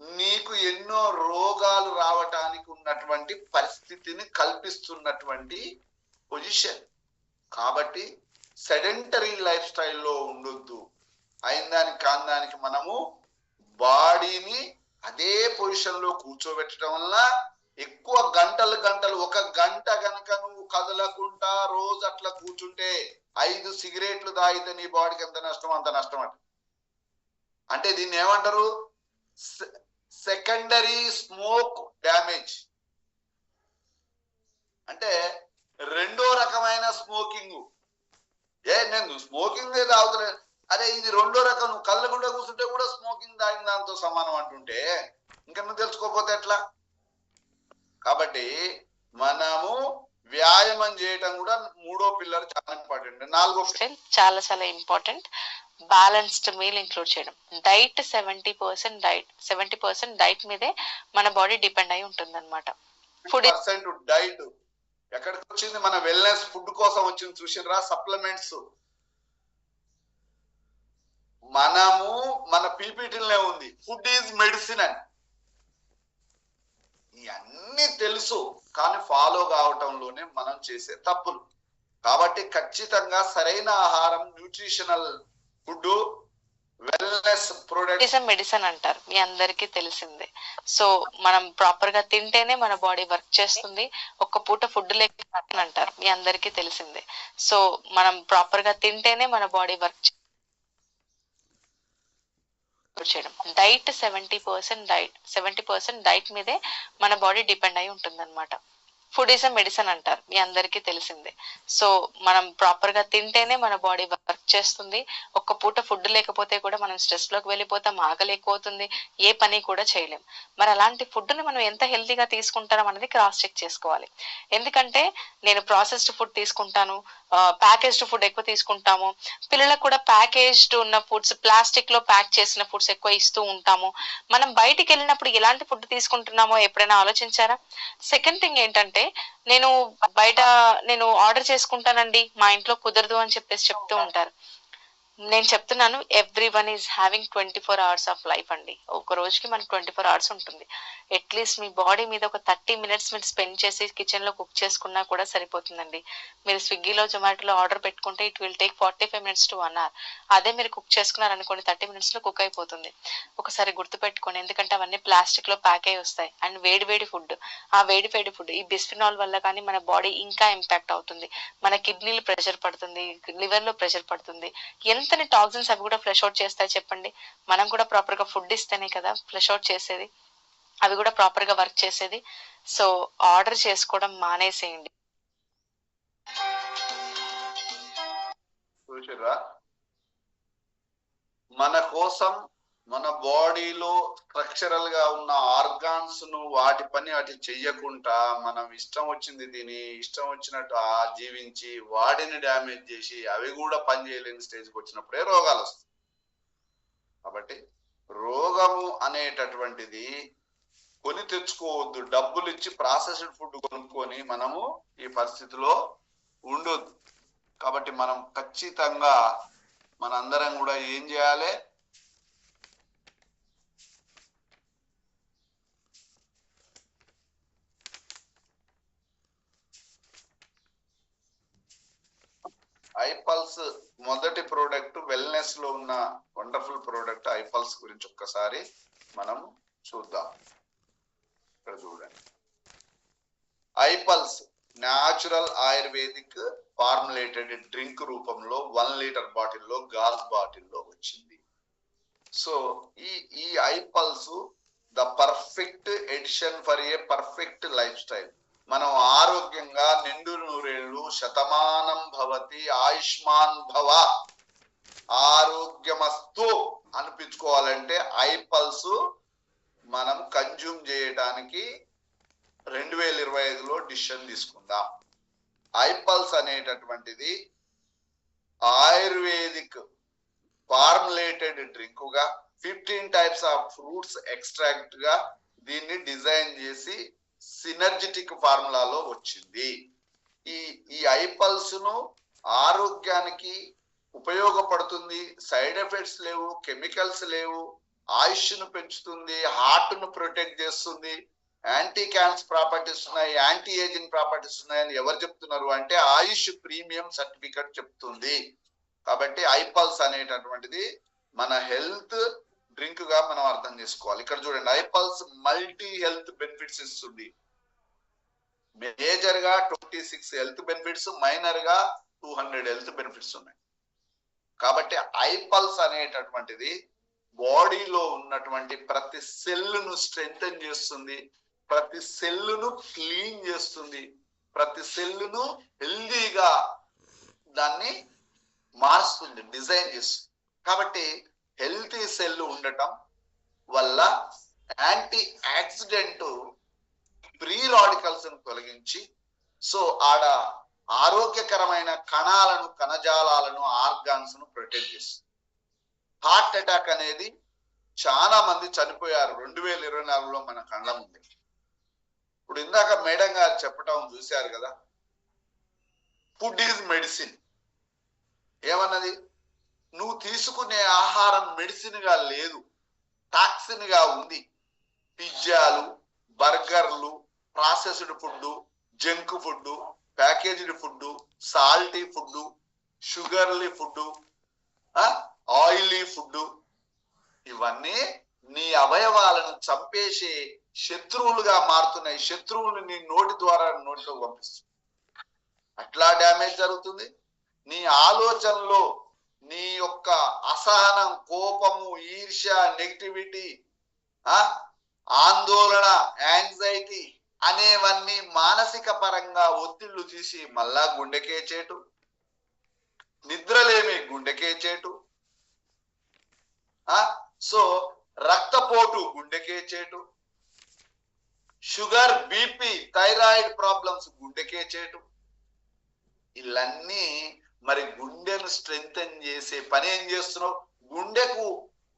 నీకు ఎన్నో రోగాలు రావటానికి ఉన్నటువంటి పరిస్థితిని కల్పిస్తున్నటువంటి పొజిషన్. కాబట్టి సెడెంటరీ లైఫ్ స్టైల్లో ఉండొద్దు. అయినదానికి కాందానికి మనము బాడీని అదే పొజిషన్ లో కూర్చోబెట్టడం వల్ల ఎక్కువ గంటలు 1 గంట గనక నువ్వు కదలకుండా రోజు అట్లా కూర్చుంటే 5 సిగరెట్లు తాగితే నీ బాడీకి ఎంత నష్టం అంత నష్టం అంట. అంటే దీన్ని ఏమంటారు? Secondary smoke damage. అంటే రెండో రకమైన స్మోకింగ్. నేను స్మోకింగ్ తాగుతలే, అరే ఇది రెండో రకం. నువ్వు కళ్ళకుండా కూర్చుంటే కూడా స్మోకింగ్ తాగిన దాంతో సమానం అంటుంటే ఇంకా నువ్వు తెలుసుకోకపోతే ఎట్లా? కాబట్టి మనము వ్యాయామం చేయటం కూడా మూడో పిల్లర్ చాలా ఇంపార్టెంట్. నాలుగో చాలా చాలా ఇంపార్టెంట్. బ్యాలెన్స్డ్ మీల్ ఇంక్లూడ్ చేయడం. డైట్ 70% డైట్ మీదే మన బాడీ డిపెండ్ అయి ఉంటుంది అనమాట. ఫుడ్ డైట్ ఎక్కడికి వచ్చింది? మన వెల్నెస్ ఫుడ్ కోసం వచ్చింది. చూసినరా? సప్లిమెంట్స్. మనము మన పీపీటీలనే ఉంది ఫుడ్ ఈజ్ మెడిసిన్ అని. ఇవన్నీ తెలుసు, కానీ ఫాలో కావటంలోనే మనం చేసే తప్పులు. కాబట్టి ఖచ్చితంగా సరైన ఆహారం, nutritional food, wellness products medicine అంటారు, మీ అందరికీ తెలిసిందే. సో మనం ప్రాపర్ గా తింటేనే మన బాడీ వర్క్ చేస్తుంది. ఒక్క పూట ఫుడ్ లేక అంటారు, మీ అందరికీ తెలిసిందే. సో మనం ప్రాపర్ గా తింటేనే మన బాడీ వర్క్ చేయడం. డైట్ 70% డైట్ మీదే మన బాడీ డిపెండ్ అయి ఉంటుంది అనమాట. ఫుడ్ ఈజ్ అ మెడిసిన్ అంటారు, మీ అందరికీ తెలిసిందే. సో మనం ప్రాపర్ గా తింటేనే మన బాడీ వర్క్ చేస్తుంది. ఒక్క పూట ఫుడ్ లేకపోతే కూడా మనం స్ట్రెస్ లోకి వెళ్ళిపోతాం, ఆగలేకపోతుంది, ఏ పని కూడా చేయలేం. మరి అలాంటి ఫుడ్ ని మనం ఎంత హెల్తీగా తీసుకుంటాం అనేది క్రాస్ చెక్ చేసుకోవాలి. ఎందుకంటే నేను ప్రాసెస్డ్ ఫుడ్ తీసుకుంటాను, ప్యాకేజ్డ్ ఫుడ్ ఎక్కువ తీసుకుంటాము, పిల్లలకు కూడా ప్యాకేజ్డ్ ఉన్న ఫుడ్స్, ప్లాస్టిక్ లో ప్యాక్ చేసిన ఫుడ్స్ ఎక్కువ ఇస్తూ ఉంటాము. మనం బయటికి వెళ్ళినప్పుడు ఎలాంటి ఫుడ్ తీసుకుంటున్నామో ఎప్పుడైనా ఆలోచించారా? సెకండ్ థింగ్ ఏంటంటే, నేను బయట ఆర్డర్ చేసుకుంటానండి, మా ఇంట్లో కుదరదు అని చెప్పేసి చెప్తూ ఉంటారు. నేను చెప్తున్నాను, every one is having 24 hours of life అండి. ఒక రోజుకి మనకు 24 hours ఉంటుంది. అట్లీస్ట్ మీ బాడీ మీద ఒక 30 minutes మీరు స్పెండ్ చేసి కిచెన్ లో కుక్ చేసుకున్నా కూడా సరిపోతుందండి. మీరు స్విగ్గీలో జొమాటోలో ఆర్డర్ పెట్టుకుంటే it will take 45 minutes to 1 hour. అదే మీరు కుక్ చేసుకున్నారనుకోండి 30 minutes లో కుక్ అయిపోతుంది. ఒకసారి గుర్తు పెట్టుకోండి, ఎందుకంటే అవన్నీ ప్లాస్టిక్ లో ప్యాక్ అయి వస్తాయి. అండ్ వేడి ఫుడ్, ఆ వేడి ఫుడ్ ఈ బిస్ఫినాల్ వల్ల కానీ మన బాడీ ఇంకా ఇంపాక్ట్ అవుతుంది. మన కిడ్నీలు ప్రెషర్ పడుతుంది, లివర్ లో ప్రెషర్ పడుతుంది. ఎంతని టాక్సిన్స్ అవి కూడా ఫ్లష్ అవుట్ చేస్తాయి చెప్పండి. మనం కూడా ప్రాపర్ గా ఫుడ్ ఇస్తేనే కదా ఫ్లష్ అవుట్ చేసేది, అవి కూడా ప్రాపర్ గా వర్క్ చేసేది. సో ఆర్డర్ చేసుకోవడం మానేసేయండి. చూసారా, మన కోసం మన బాడీలో స్ట్రక్చరల్ గా ఉన్న ఆర్గాన్స్ ను వాటి పని వాటి చెయ్యకుండా మనం ఇష్టం వచ్చింది తిని ఇష్టం వచ్చినట్టు జీవించి వాటిని డ్యామేజ్ చేసి అవి కూడా పని చేయలేని స్టేజ్కి వచ్చినప్పుడే రోగాలు వస్తాయి. కాబట్టి రోగము అనేటటువంటిది కొని తెచ్చుకోవద్దు. డబ్బులు ఇచ్చి ప్రాసెస్డ్ ఫుడ్ కొనుక్కొని మనము ఈ పరిస్థితిలో ఉండొద్దు. కాబట్టి మనం ఖచ్చితంగా మనందరం కూడా ఏం చేయాలి, ఐపల్స్ మొదటి ప్రోడక్ట్, వెల్నెస్ లో ఉన్న వండర్ఫుల్ ప్రోడక్ట్ ఐపల్స్ గురించి ఒక్కసారి మనం చూద్దాం. ఇక్కడ చూడండి, ఐపల్స్ న్యాచురల్ ఆయుర్వేదిక్ ఫార్ములేటెడ్ డ్రింక్ రూపంలో 1 liter బాటిల్లో గాజ్ బాటిల్లో వచ్చింది. సో ఈ ఐపల్స్ the perfect edition for a perfect lifestyle. మనం ఆరోగ్యంగా నిండు నూరేళ్లు శతమానం భవతి ఆయుష్మాన్ భవ ఆరోగ్యమస్తు అనిపించుకోవాలంటే ఐపల్స్ మనం కన్జ్యూమ్ చేయడానికి 2025లో డిసిషన్ తీసుకుందాం. ఐపల్స్ అనేటటువంటిది ఆయుర్వేదిక్ ఫార్ములేటెడ్ డ్రింక్ గా 15 types ఆఫ్ ఫ్రూట్స్ ఎక్స్ట్రాక్ట్ గా దీన్ని డిజైన్ చేసి సినర్జిటిక్ ఫార్ములాలో వచ్చింది. ఈ ఐపల్స్ ను ఆరోగ్యానికి ఉపయోగపడుతుంది. సైడ్ ఎఫెక్ట్స్ లేవు, కెమికల్స్ లేవు, ఆయుష్ ను పెంచుతుంది, హార్ట్ ను ప్రొటెక్ట్ చేస్తుంది, యాంటీ క్యాన్సర్ ప్రాపర్టీస్ ఉన్నాయి, యాంటీ ఏజింగ్ ప్రాపర్టీస్ ఉన్నాయని ఎవరు చెప్తున్నారు అంటే ఆయుష్ ప్రీమియం సర్టిఫికెట్ చెప్తుంది. కాబట్టి ఐపల్స్ అనేటటువంటిది మన హెల్త్ డ్రింక్ గా మనం అర్థం చేసుకోవాలి. ఇక్కడ చూడండి, ఐపల్స్ మల్టీ హెల్త్ బెనిఫిట్స్ ఇస్తుంది. మేజర్ గా 26 హెల్త్ బెనిఫిట్స్, మైనర్ గా 200 హెల్త్ బెనిఫిట్స్ ఉన్నాయి. కాబట్టి ఐపల్స్ అనేటటువంటిది బాడీలో ఉన్నటువంటి ప్రతి సెల్లును స్ట్రెంగ్తెన్ చేస్తుంది, ప్రతి సెల్లును క్లీన్ చేస్తుంది, ప్రతి సెల్లును హెల్దీగా దాన్ని మారుస్తుంది, డిజైన్ చేస్తుంది. కాబట్టి హెల్తీ సెల్ ఉండటం వల్ల యాంటీ ఆక్సిడెంట్ ఫ్రీ రాడికల్స్ ను తొలగించి సో ఆడ ఆరోగ్యకరమైన కణాలను, కణజాలాలను, ఆర్గాన్స్ ను ప్రొటెక్ట్ చేస్తుంది. హార్ట్ అటాక్ అనేది చాలా మంది చనిపోయారు 2024లో మన కళ్ళ ముందు. ఇప్పుడు ఇందాక మేడం గారు చెప్పటం చూశారు కదా, ఫుడ్ ఈజ్ మెడిసిన్. ఏమన్నది, నువ్వు తీసుకునే ఆహారం మెడిసిన్ గా లేదు, టాక్సిన్ గా ఉంది. పిజ్జాలు, బర్గర్లు, processed food, junk food, packaged food, salty food, sugary food, oily food, ఇవన్నీ నీ అవయవాలను చంపేసి శత్రువులుగా మారుతున్నాయి. శత్రువులు నీ నోటి ద్వారా నోటిలో పంపిస్తుంది. అట్లా డ్యామేజ్ జరుగుతుంది. నీ ఆలోచనలో నీ యొక్క అసహనం, కోపము, ఈర్ష్య, నెగిటివిటీ, ఆందోళన, యాంగ్జైటీ అనేవన్నీ మానసిక పరంగా ఒత్తిళ్లు తీసి మళ్ళా గుండెకే చేటు, నిద్రలేమి గుండెకే చేటు, సో రక్తపోటు గుండెకే చేటు, షుగర్, బీపీ, థైరాయిడ్ ప్రాబ్లమ్స్ గుండెకే చేటు. ఇవన్నీ మరి గుండెను స్ట్రెంగ్తెన్ చేసే పని ఏం చేస్తున్నావు? గుండెకు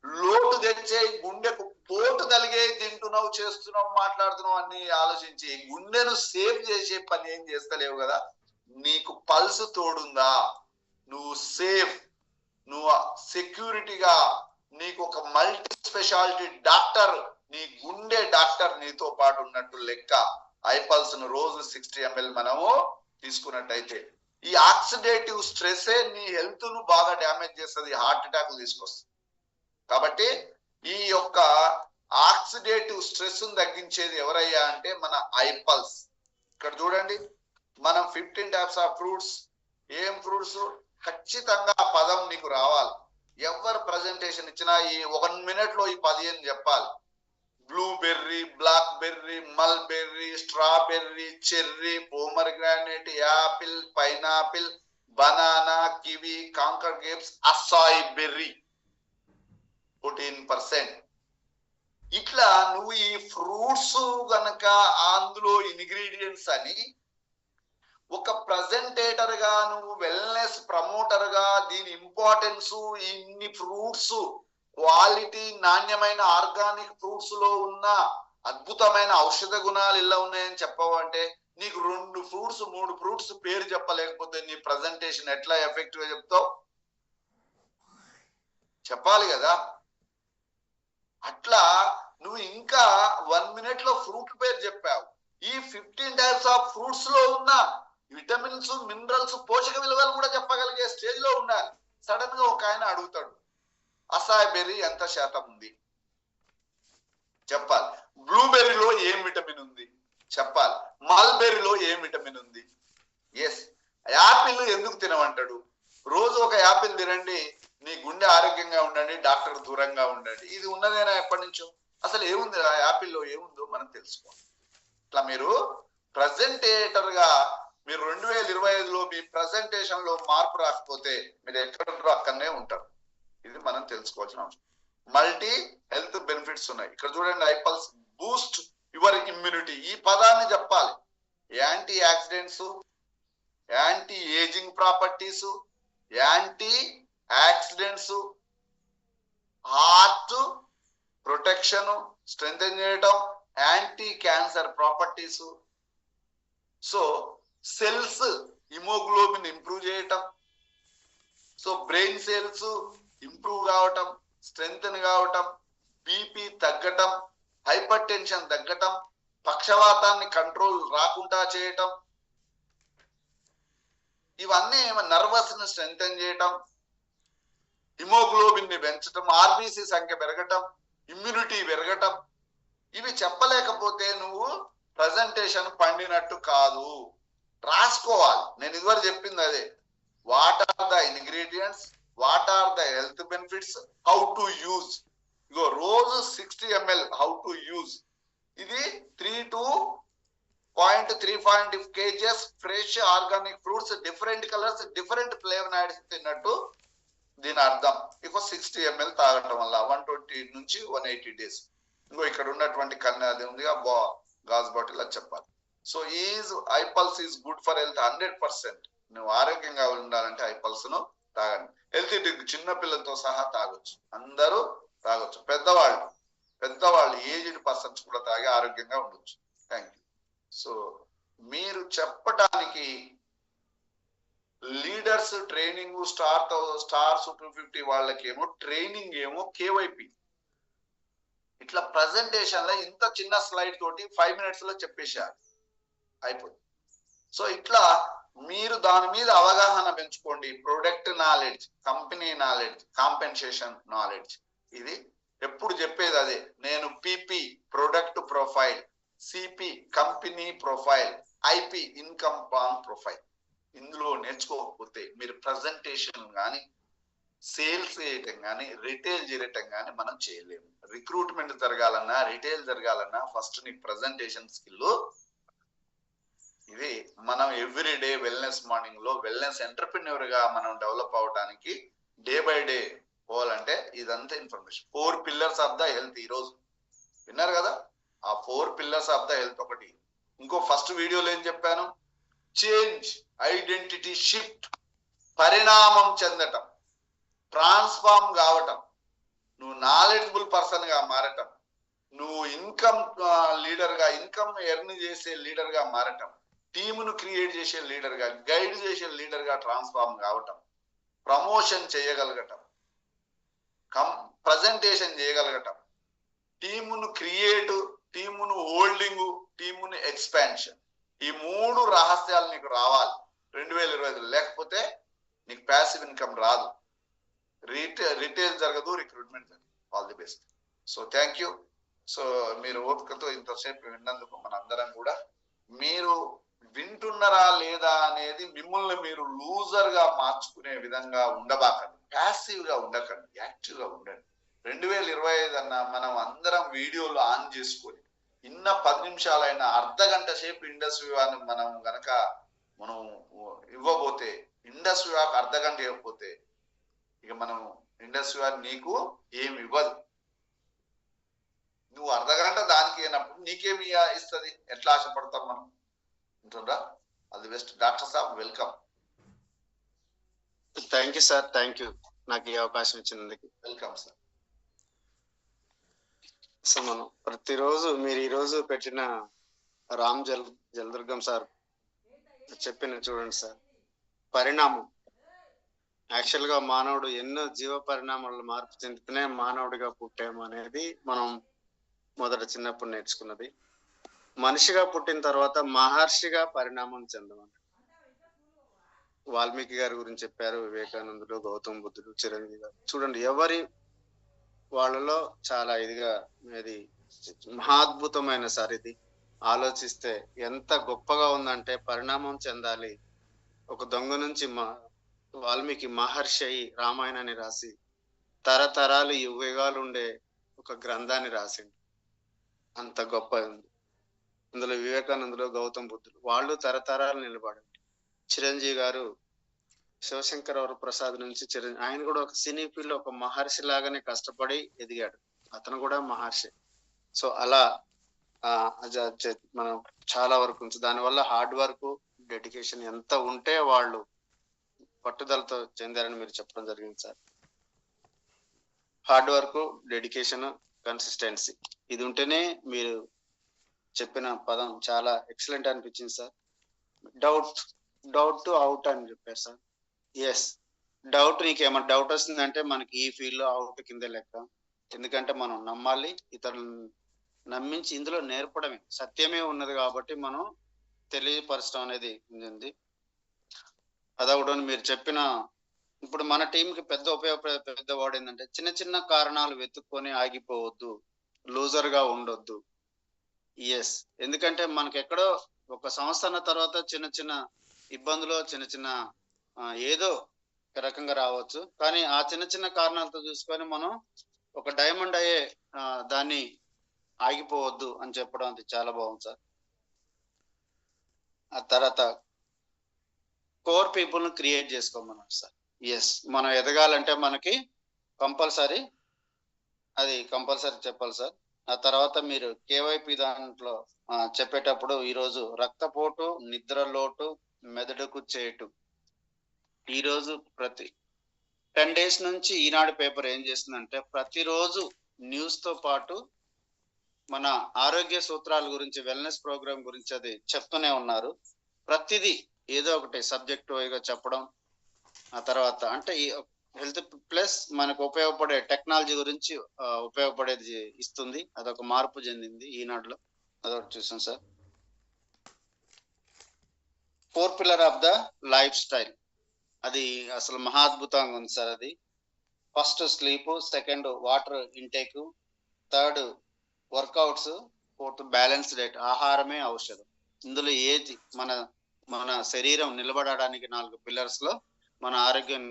లోటు తెచ్చే, గుండెకు పోటు కలిగే తింటున్నావు, చేస్తున్నావు, మాట్లాడుతున్నావు అన్ని ఆలోచించి గుండెను సేవ్ చేసే పని ఏం చేస్తలేవు కదా. నీకు పల్స్ తోడుందా, నువ్వు సేఫ్. నువ్వు సెక్యూరిటీగా నీకు ఒక మల్టీ స్పెషాలిటీ డాక్టర్, నీ గుండె డాక్టర్ నీతో పాటు ఉన్నట్టు లెక్క. ఐపల్స్ ను రోజు 60 ml మనము తీసుకున్నట్టయితే ఈ ఆక్సిడేటివ్ స్ట్రెస్ నీ హెల్త్ ను బాగా డ్యామేజ్ చేస్తుంది, హార్ట్ అటాక్ తీసుకొస్తుంది. కాబట్టి ఈ యొక్క ఆక్సిడేటివ్ స్ట్రెస్ ను తగ్గించేది ఎవరయ్యా అంటే మన ఐపల్స్. ఇక్కడ చూడండి, మనం 15 టైప్స్ ఆఫ్ ఫ్రూట్స్. ఏం ఫ్రూట్స్? ఖచ్చితంగా ఆ పదం నీకు రావాలి. ఎవరు ప్రజెంటేషన్ ఇచ్చినా ఈ 1 minute లో ఈ 15 చెప్పాలి. Blueberry, blackberry, mulberry, strawberry, cherry, pomegranate, apple, pineapple, banana, kiwi, concord grapes, acai berry 14%. ఇట్లా నువ్వు ఈ ఫ్రూట్స్ గనక అందులో ఇంగ్రీడియంట్స్ అని ఒక ప్రజెంటేటర్ గా, నువ్వు వెల్నెస్ ప్రమోటర్ గా దీని ఇంపార్టెన్స్, ఇన్ని ఫ్రూట్స్ క్వాలిటీ నాణ్యమైన ఆర్గానిక్ ఫ్రూట్స్ లో ఉన్న అద్భుతమైన ఔషధ గుణాలు ఇలా ఉన్నాయని చెప్పవు అంటే, నీకు 2 ఫ్రూట్స్ 3 ఫ్రూట్స్ పేరు చెప్పలేకపోతే నీ ప్రజెంటేషన్ ఎట్లా ఎఫెక్టివ్ గా చెప్తావు? చెప్పాలి కదా. అట్లా నువ్వు ఇంకా 1 minute లో ఫ్రూట్ పేరు చెప్పావు. ఈ 15 టైప్స్ ఆఫ్ ఫ్రూట్స్ లో ఉన్న విటమిన్స్, మినరల్స్, పోషక విలువలు కూడా చెప్పగలిగే స్టేజ్ లో ఉండాలి. సడన్ గా ఒక ఆయన అడుగుతాడు, అసాయ్ బెర్రీ ఎంత శాతం ఉంది చెప్పాలి. బ్లూబెర్రీలో ఏం విటమిన్ ఉంది చెప్పాలి. మల్బెర్రీలో ఏం విటమిన్ ఉంది. ఎస్. యాపిల్ ఎందుకు తినమంటాడు? రోజు ఒక యాపిల్ తినండి, నీ గుండె ఆరోగ్యంగా ఉండండి, డాక్టర్ దూరంగా ఉండండి. ఇది ఉన్నదేనా ఎప్పటి నుంచో? అసలు ఏముంది ఆ యాపిల్లో, ఏముందో మనం తెలుసుకోవాలి. ఇట్లా మీరు ప్రజెంటేటర్ గా మీరు 2025లో మీ ప్రజెంటేషన్ లో మార్పు రాకపోతే మీరు ఎక్కడ ఉంటారో అక్కడనే ఉంటారు. ఇది మనం తెలుసుకోవాల్సిన అవసరం. మల్టీ హెల్త్ బెనిఫిట్స్ ఉన్నాయి. ఇక్కడ చూడండి, ఐపల్స్ బూస్ట్ యువర్ ఇమ్యూనిటీ. ఈ పదాన్ని చెప్పాలి. Antioxidants, anti ageing properties, antioxidants, heart protection strengthen చేయటం, anti cancer properties. So cells haemoglobin improve చేయటం, సో బ్రెయిన్ సెల్స్ ఇంప్రూవ్ కావటం, స్ట్రెంథెన్ కావటం, బీపీ తగ్గటం, హైపర్ టెన్షన్ తగ్గటం, పక్షవాతాన్ని కంట్రోల్ రాకుండా చేయటం, ఇవన్నీ నర్వస్ ని స్ట్రెంథెన్ చేయటం, హిమోగ్లోబిన్ ని పెంచటం, ఆర్బీసీ సంఖ్య పెరగటం, ఇమ్యూనిటీ పెరగటం. ఇవి చెప్పలేకపోతే నువ్వు ప్రజెంటేషన్ పండినట్టు కాదు. రాసుకోవాలి. నేను ఇదివరకు చెప్పింది అదే. What are the ingredients, what are the health benefits, how to use. ఇగో రోజు 60 ml హౌ టు యూజ్. ఇది 3 to 0.3 kgs fresh organic fruits, different colours, different flavonoids తిన్నట్టు దీని అర్థం. ఇక 60 ml తాగటం వల్ల 120 నుంచి 180 days. ఇంకో ఇక్కడ ఉన్నటువంటి కన్నా అది ఉంది గాజ్ బాటిల్ అది చెప్పాలి. సో ఐపల్స్ ఈజ్ గుడ్ ఫర్ హెల్త్ 100%. నువ్వు ఆరోగ్యంగా ఉండాలంటే ఐపల్స్ ను తాగండి. హెల్తీ డ్రింక్ చిన్న పిల్లలతో సహా తాగొచ్చు, అందరూ తాగొచ్చు. పెద్దవాళ్ళు ఏజ్డ్ పర్సన్స్ కూడా తాగి ఆరోగ్యంగా ఉండొచ్చు. Thank you. సో మీరు చెప్పడానికి లీడర్స్ ట్రైనింగ్ స్టార్ 250 వాళ్ళకేమో ట్రైనింగ్ ఏమో కేవైపీ. ఇట్లా ప్రజెంటేషన్ లో ఇంత చిన్న స్లైడ్ తోటి 5 minutes లో చెప్పేశారు, అయిపోయింది. సో ఇట్లా మీరు దాని మీద అవగాహన పెంచుకోండి. Product knowledge, company knowledge, compensation knowledge. ఇది ఎప్పుడు చెప్పేది అదే. నేను PP product profile, CP company profile, IP income profile. ఇందులో నేర్చుకోకపోతే మీరు ప్రజెంటేషన్ కానీ, సేల్స్ చేయటం కానీ, రిటైల్ చేయటం కానీ మనం చేయలేము. రిక్రూట్మెంట్ జరగాలన్నా, రిటైల్ జరగాలన్నా ఫస్ట్ నీ ప్రజెంటేషన్ స్కిల్. ఇది మనం ఎవ్రీడే వెల్నెస్ మార్నింగ్ లో వెల్నెస్ ఎంటర్ప్రెన్యూర్ గా మనం డెవలప్ అవడానికి డే బై డే పోవాలంటే ఇదంతా information. 4 pillars of the health. ఈ రోజు విన్నారు కదా, ఆ 4 pillars ఆఫ్ ద హెల్త్ ఒకటి. ఇంకో ఫస్ట్ వీడియోలో ఏం చెప్పాను? చేంజ్, ఐడెంటిటీ షిఫ్ట్, పరిణామం చెందటం, ట్రాన్స్ఫార్మ్ కావటం, నువ్వు నాలెడ్జబుల్ పర్సన్ గా మారటం, నువ్వు ఇన్కమ్ లీడర్ గా, ఇన్కమ్ ఎర్న్ చేసే లీడర్ గా మారటం, టీమును క్రియేట్ చేసే లీడర్ గా, గైడ్ చేసే లీడర్ గా ట్రాన్స్ఫార్మ్ కావటం. ప్రమోషన్ చేయగలగటం, ప్రజెంటేషన్ చేయగలగటం, టీమును క్రియేట్, టీమును హోల్డింగ్, టీమును ఎక్స్పాన్షన్, ఈ 3 రహస్యాలు నీకు రావాలి 2025. లేకపోతే నీకు ప్యాసివ్ ఇన్కమ్ రాదు, రిటైల్ జరగదు, రిక్రూట్మెంట్ జరగదు. All the best. So thank you. So మీరు ఓపికతో ఇంతసేపు విన్నందుకు మనందరం కూడా, మీరు వింటున్నారా లేదా అనేది మిమ్మల్ని మీరు లూజర్ గా మార్చుకునే విధంగా ఉండబాకండి, ప్యాసివ్ గా ఉండకండి, యాక్టివ్ గా ఉండండి. 2025 అన్న మనం అందరం వీడియోలు ఆన్ చేసుకొని ఇన్న 10 నిమిషాలైనా అర్ధ గంట సేపు ఇండస్ట్రీ మనం గనక మనం ఇవ్వబోతే, ఇండస్ట్రీ అర్ధ గంట ఇవ్వకపోతే ఇక మనం ఇండస్ట్రీ నీకు ఏమి ఇవ్వదు. నువ్వు అర్ధ గంట దానికి అయినప్పుడు నీకేమి ఇస్తుంది? ఎట్లా ఆశపడతాం మనం? ఉంటుందా? All the best. Doctor Saab welcome. Thank you sir, thank you నాకు ఈ అవకాశం ఇచ్చినందుకు. Welcome sir. సో మనం ప్రతిరోజు మీరు ఈరోజు పెట్టిన రామ్ జలదుర్గం సార్ చెప్పిన చూడండి సార్, పరిణామం. యాక్చువల్ గా మానవుడు ఎన్నో జీవ పరిణామాలు మార్పు చెందితేనే మానవుడిగా పుట్టాము అనేది మనం మొదట చిన్నప్పుడు నేర్చుకున్నది. మనిషిగా పుట్టిన తర్వాత మహర్షిగా పరిణామం చెందమని వాల్మీకి గారి గురించి చెప్పారు, వివేకానందుడు, గౌతమ బుద్ధుడు, చిరంజీవి గారు. చూడండి ఎవరి వాళ్ళలో చాలా ఇదిగా ఇది మహాద్భుతమైన సార్. ఇది ఆలోచిస్తే ఎంత గొప్పగా ఉందంటే, పరిణామం చెందాలి. ఒక దొంగ నుంచి వాల్మీకి మహర్షి అయి రామాయణాన్ని రాసి తరతరాలు యుగాలు ఉండే ఒక గ్రంథాన్ని రాసిండు. అంత గొప్ప ఉంది. ఇందులో వివేకానందుడు, గౌతమ బుద్ధుడు వాళ్ళు తరతరాలు నిలబడండి. చిరంజీవి గారు శివశంకర్ ప్రసాద్ నుంచి ఆయన కూడా ఒక సినీ ఫీల్డ్ ఒక మహర్షి లాగానే కష్టపడి ఎదిగాడు. అతను కూడా మహర్షి. సో అలా మనం చాలా వరకు ఉంది. దానివల్ల హార్డ్ వర్క్, డెడికేషన్ ఎంత ఉంటే వాళ్ళు పట్టుదలతో చెందారని మీరు చెప్పడం జరిగింది sir. Hard work, dedication, consistency ఇది ఉంటేనే మీరు చెప్పిన పదం చాలా ఎక్సలెంట్ అనిపించింది సార్. డౌట్ టు అవుట్ అని చెప్పారు సార్. ఎస్, డౌట్, నీకేమన్నా డౌట్ వస్తుందంటే మనకి ఈ ఫీల్డ్ లో అవుట్ కింద లెక్క. ఎందుకంటే మనం నమ్మాలి, ఇతరులను నమ్మించి ఇందులో నేర్పడమే, సత్యమే ఉన్నది కాబట్టి మనం తెలియపరచడం అనేది ఉంది. అదొకటి మీరు చెప్పిన. ఇప్పుడు మన టీంకి పెద్ద వాడు ఏంటంటే, చిన్న చిన్న కారణాలు వెతుక్కొని ఆగిపోవద్దు, లూజర్ గా ఉండొద్దు. ఎస్, ఎందుకంటే మనకి ఎక్కడో ఒక సంవత్సరం తర్వాత చిన్న చిన్న ఇబ్బందులు, చిన్న చిన్న ఏదో రకంగా రావచ్చు. కానీ ఆ చిన్న చిన్న కారణాలతో చూసుకొని మనం ఒక డైమండ్ అయ్యే దాన్ని ఆగిపోవద్దు అని చెప్పడం అది చాలా బాగుంది సార్. ఆ తర్వాత కోర్ పీపుల్ ను క్రియేట్ చేసుకోమన్నారు సార్. ఎస్, మనం ఎదగాలంటే మనకి కంపల్సరీ చెప్పాలి సార్. ఆ తర్వాత మీరు కేవైపీ దాంట్లో చెప్పేటప్పుడు ఈరోజు రక్తపోటు, నిద్రలోటు, మెదడుకు చేటు. ఈరోజు ప్రతి 10 days నుంచి ఈనాడు పేపర్ ఏం చేస్తుందంటే, ప్రతిరోజు న్యూస్ తో పాటు మన ఆరోగ్య సూత్రాల గురించి, వెల్నెస్ ప్రోగ్రామ్ గురించి అది చెప్తూనే ఉన్నారు. ప్రతిదీ ఏదో ఒకటి సబ్జెక్ట్ వైగా చెప్పడం. ఆ తర్వాత అంటే ఈ హెల్త్ ప్లస్ మనకు ఉపయోగపడే టెక్నాలజీ గురించి ఉపయోగపడేది ఇస్తుంది. అదొక మార్పు చెందింది ఈనాడులో, అదొకటి చూసాం sir. 4 pillar of the life style, అది అసలు మహాద్భుతంగా ఉంది సార్. అది first sleep, second water intake, third workouts, fourth balance diet, ఆహారమే ఔషధం. ఇందులో ఏది మన శరీరం నిలబడడానికి 4 పిల్లర్స్ లో మన ఆరోగ్యం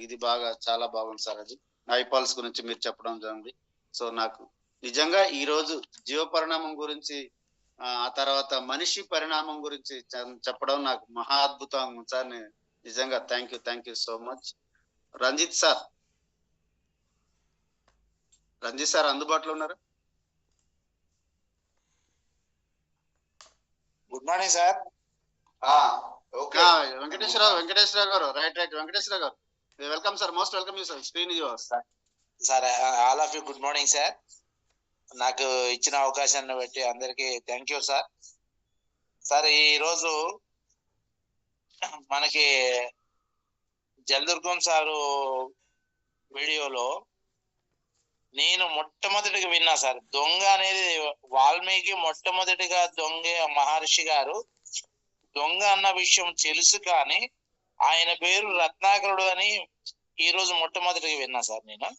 ఇది బాగా చాలా బాగుంది సార్. అది ఐపాల్స్ గురించి మీరు చెప్పడం జరిగింది. సో నాకు నిజంగా ఈ రోజు జీవ పరిణామం గురించి, ఆ తర్వాత మనిషి పరిణామం గురించి చెప్పడం నాకు మహా అద్భుతంగా సార్. నిజంగా thank you so much. Ranjith sir అందుబాటులో ఉన్నారు? Good morning sir. వెంకటేశ్వరరావు గారు, రైట్. వెంకటేశ్వరరావు గారు, welcome sir, most welcome you sir. Screen yours sir. All of you good morning sir. నాకు ఇచ్చిన అవకాశాన్ని బట్టి అందరికి థ్యాంక్ యూ సార్. సార్, ఈ రోజు మనకి జలదుర్గం సారు వీడియోలో నేను మొట్టమొదటిగా విన్నా సార్. దొంగ అనేది వాల్మీకి మొట్టమొదటిగా దొంగ మహర్షి గారు దొంగ అన్న విషయం తెలుసు, కానీ ఆయన పేరు రత్నాకరుడు అని ఈ రోజు మొట్టమొదటిగా విన్నా సార్ నేను.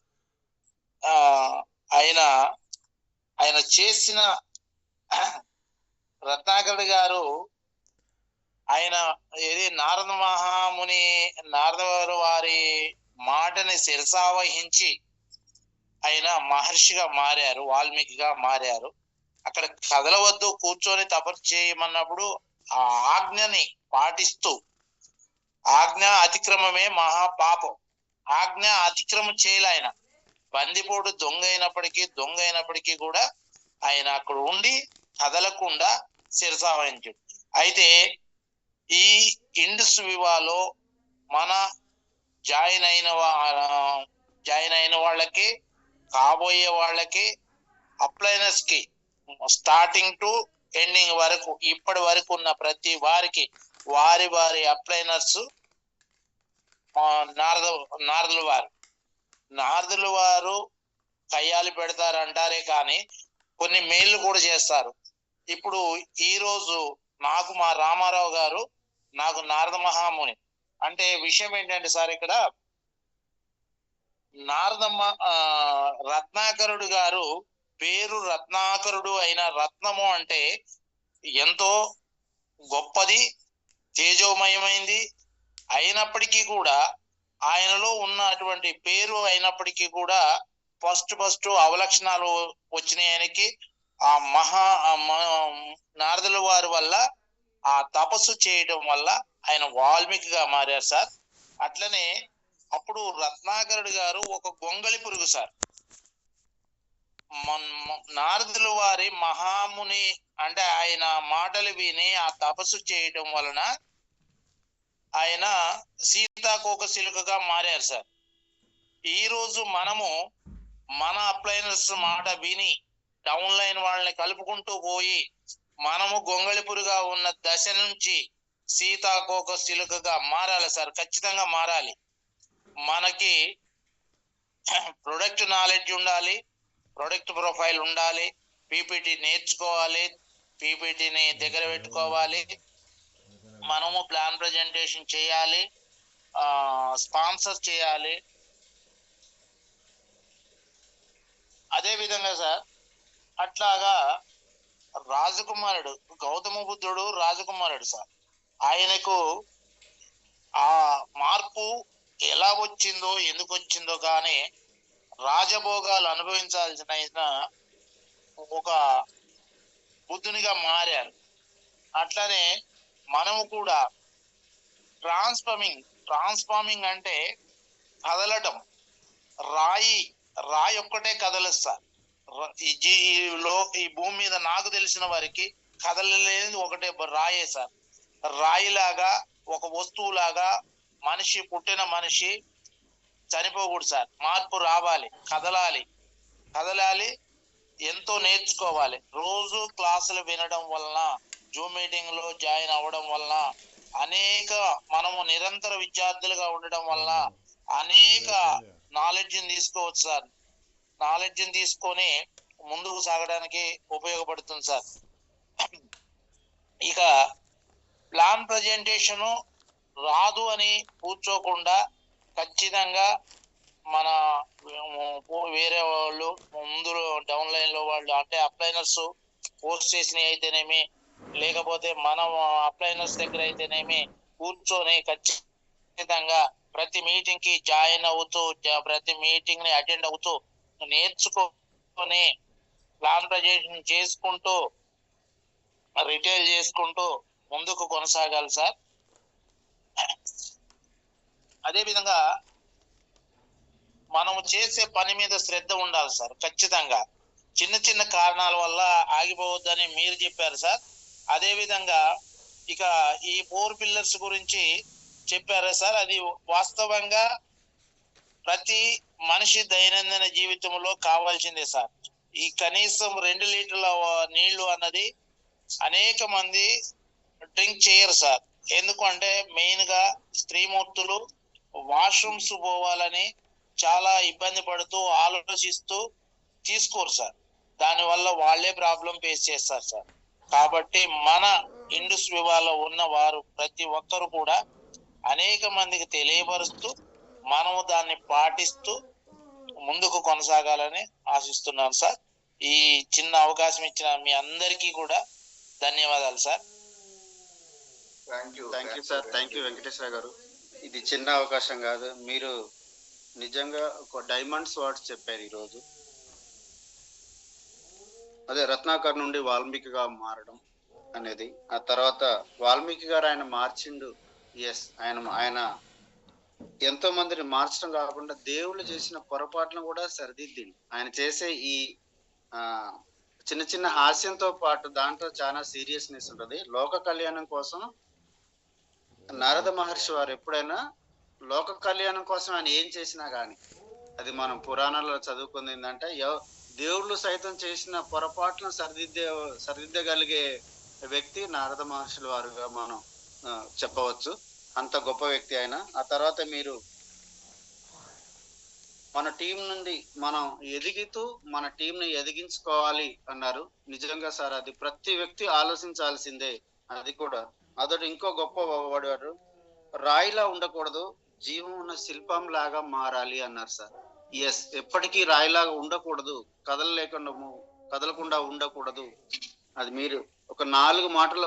ఆయన చేసిన రత్నాకరుడు గారు ఆయన ఏది నారద వారి మాటని శిరసావహించి ఆయన మహర్షిగా మారారు, వాల్మీకిగా మారారు. అక్కడ కదలవద్దు, కూర్చొని తపస్సు చేయమన్నప్పుడు ఆ ఆజ్ఞని పాటిస్తూ, ఆజ్ఞ అతిక్రమమే మహాపాపం, ఆజ్ఞ అతిక్రమం చేయాలి. ఆయన బందిపోటు దొంగ అయినప్పటికీ కూడా ఆయన అక్కడ ఉండి కదలకుండా శిరసావహించాడు. అయితే ఈ ఇండస్ వివాలో మన జాయిన్ అయిన వాళ్ళకి, కాబోయే వాళ్ళకి, అప్లైనర్స్ కి స్టార్టింగ్ టు ఎండింగ్ వరకు ఇప్పటి వరకు ఉన్న ప్రతి వారికి వారి అప్లైనర్స్ నారదుల వారు కయ్యాలి పెడతారు అంటారే కానీ కొన్ని మెయిల్లు కూడా చేస్తారు. ఇప్పుడు ఈ రోజు నాకు మా రామారావు గారు నాకు నారద మహాముని అంటే విషయం ఏంటంటే సార్, ఇక్కడ రత్నాకరుడు గారు పేరు రత్నాకరుడు అయిన రత్నము అంటే ఎంతో గొప్పది, తేజోమయమైంది అయినప్పటికీ కూడా ఆయనలో ఉన్నటువంటి పేరు అయినప్పటికీ కూడా ఫస్ట్ అవలక్షణాలు వచ్చినాయి ఆయనకి. ఆ నారదుల వారి వల్ల ఆ తపస్సు చేయడం వల్ల ఆయన వాల్మీకిగా మారారు సార్. అట్లనే అప్పుడు రత్నాకరుడు గారు ఒక గొంగళి పురుగు సార్. నారదుల వారి మహాముని అంటే ఆయన మాటలు విని ఆ తపస్సు చేయడం వలన ఆయన సీతాకోక చిలుకగా మారారు సార్. ఈ రోజు మనము మన అప్లైనర్స్ మాట విని డౌన్ లైన్ వాళ్ళని కలుపుకుంటూ పోయి మనము గొంగళిపురుగా ఉన్న దశ నుంచి సీతాకోక చిలుకగా మారాలి సార్. ఖచ్చితంగా మారాలి. మనకి ప్రొడక్ట్ నాలెడ్జ్ ఉండాలి, ప్రొడక్ట్ ప్రొఫైల్ ఉండాలి, పీపీటీ నేర్చుకోవాలి, పీపీటీని దగ్గర పెట్టుకోవాలి, మనము ప్లాన్ ప్రజెంటేషన్ చేయాలి, స్పాన్సర్ చేయాలి. అదే విధంగా సార్ అట్లాగా రాజకుమారుడు గౌతమ బుద్ధుడు రాజకుమారుడు సార్. ఆయనకు ఆ మార్పు ఎలా వచ్చిందో ఎందుకు వచ్చిందో కానీ రాజభోగాలు అనుభవించాల్సిన ఒక బుద్ధునిగా మారారు. అట్లనే మనము కూడా ట్రాన్స్ఫార్మింగ్ అంటే కదలటం. రాయి ఒక్కటే కదలుస్తా. ఈ భూమి మీద నాకు తెలిసిన వారికి కదలలేనిది ఒకటే రాయే సార్. రాయిలాగా ఒక వస్తువులాగా పుట్టిన మనిషి చనిపోకూడదు సార్. మార్పు రావాలి, కదలాలి, ఎంతో నేర్చుకోవాలి. రోజు క్లాసులు వినడం వలన, జూమ్ మీటింగ్ లో జాయిన్ అవ్వడం వలన, మనము నిరంతర విద్యార్థులుగా ఉండడం వలన అనేక నాలెడ్జ్ తీసుకోవచ్చు సార్. నాలెడ్జ్ తీసుకొని ముందుకు సాగడానికి ఉపయోగపడుతుంది సార్. ఇక ప్లాన్ ప్రజెంటేషన్ రాదు అని కూర్చోకుండా ఖచ్చితంగా మన వేరే వాళ్ళు ముందులో డౌన్ లైన్ లో వాళ్ళు అంటే అప్లైనర్స్ పోస్ట్ చేసినవి అయితేనేమి, లేకపోతే మనం అప్లైనర్స్ దగ్గర అయితేనేమి కూర్చొని ఖచ్చితంగా ప్రతి మీటింగ్ కి జాయిన్ అవుతూ, ప్రతి మీటింగ్ ని అటెండ్ అవుతూ నేర్చుకొని ప్లాన్ ప్రజెంటేషన్ చేసుకుంటూ రిటైల్ చేసుకుంటూ ముందుకు కొనసాగాలి సార్. అదే విధంగా మనం చేసే పని మీద శ్రద్ధ ఉండాలి సార్. ఖచ్చితంగా చిన్న కారణాల వల్ల ఆగిపోవద్దని మీరు చెప్పారు సార్. అదే విధంగా ఇక ఈ 4 పిల్లర్స్ గురించి చెప్పారా సార్. అది వాస్తవంగా ప్రతి మనిషి దైనందిన జీవితంలో కావాల్సిందే సార్. ఈ కనీసం 2 లీటర్ల నీళ్లు అన్నది అనేక మంది డ్రింక్ చేయరు సార్. ఎందుకంటే మెయిన్ గా స్త్రీమూర్తులు వాష్రూమ్స్ పోవాలని చాలా ఇబ్బంది పడుతూ ఆలోచిస్తూ తీసుకోరు సార్. దానివల్ల వాళ్ళే ప్రాబ్లం ఫేస్ చేస్తారు సార్. కాబట్టి మన ఇండస్ట్రీ విభాగంలో ఉన్న వారు ప్రతి ఒక్కరు కూడా అనేక మందికి తెలియపరుస్తూ మనము దాన్ని పాటిస్తూ ముందుకు కొనసాగాలని ఆశిస్తున్నాను సార్. ఈ చిన్న అవకాశం ఇచ్చిన మీ అందరికీ కూడా ధన్యవాదాలు sir. Thank you sir. Thank you Venkateswara గారు. ఇది చిన్న అవకాశం కాదు, మీరు నిజంగా ఒక డైమండ్స్ వర్డ్స్ చెప్పారు ఈరోజు. అదే రత్నాకర్ నుండి వాల్మీకిగా మారడం అనేది, ఆ తర్వాత వాల్మీకి గారు ఆయన మార్చిండు. ఎస్, ఆయన ఎంతో మందిని మార్చడం కాకుండా దేవుళ్ళు చేసిన పొరపాట్లను కూడా సరిదిద్దిండు. ఆయన చేసే ఈ చిన్న చిన్న హాస్యంతో పాటు దాంట్లో చాలా సీరియస్నెస్ ఉంటుంది. లోక కళ్యాణం కోసం నారద మహర్షి వారు ఎప్పుడైనా లోక కళ్యాణం కోసం ఆయన ఏం చేసినా కానీ, అది మనం పురాణాల్లో చదువుకుంది ఏంటంటే, దేవుళ్ళు సైతం చేసిన పొరపాట్లను సరిదిద్దగలిగే వ్యక్తి నారద మహర్షుల వారుగా మనం చెప్పవచ్చు. అంత గొప్ప వ్యక్తి ఆయన. ఆ తర్వాత మీరు మన టీం నుండి మనం ఎదుగుతూ మన టీంని ఎదిగించుకోవాలి అన్నారు. నిజంగా సార్, అది ప్రతి వ్యక్తి ఆలోచించాల్సిందే. అది కూడా అదొకటి ఇంకో గొప్ప వాడారు, రాయిలా ఉండకూడదు, జీవం ఉన్న శిల్పం లాగా మారాలి అన్నారు సార్. ఎస్, ఎప్పటికీ రాయిలాగా ఉండకూడదు, కదలకుండా ఉండకూడదు. అది మీరు ఒక 4 మాటలు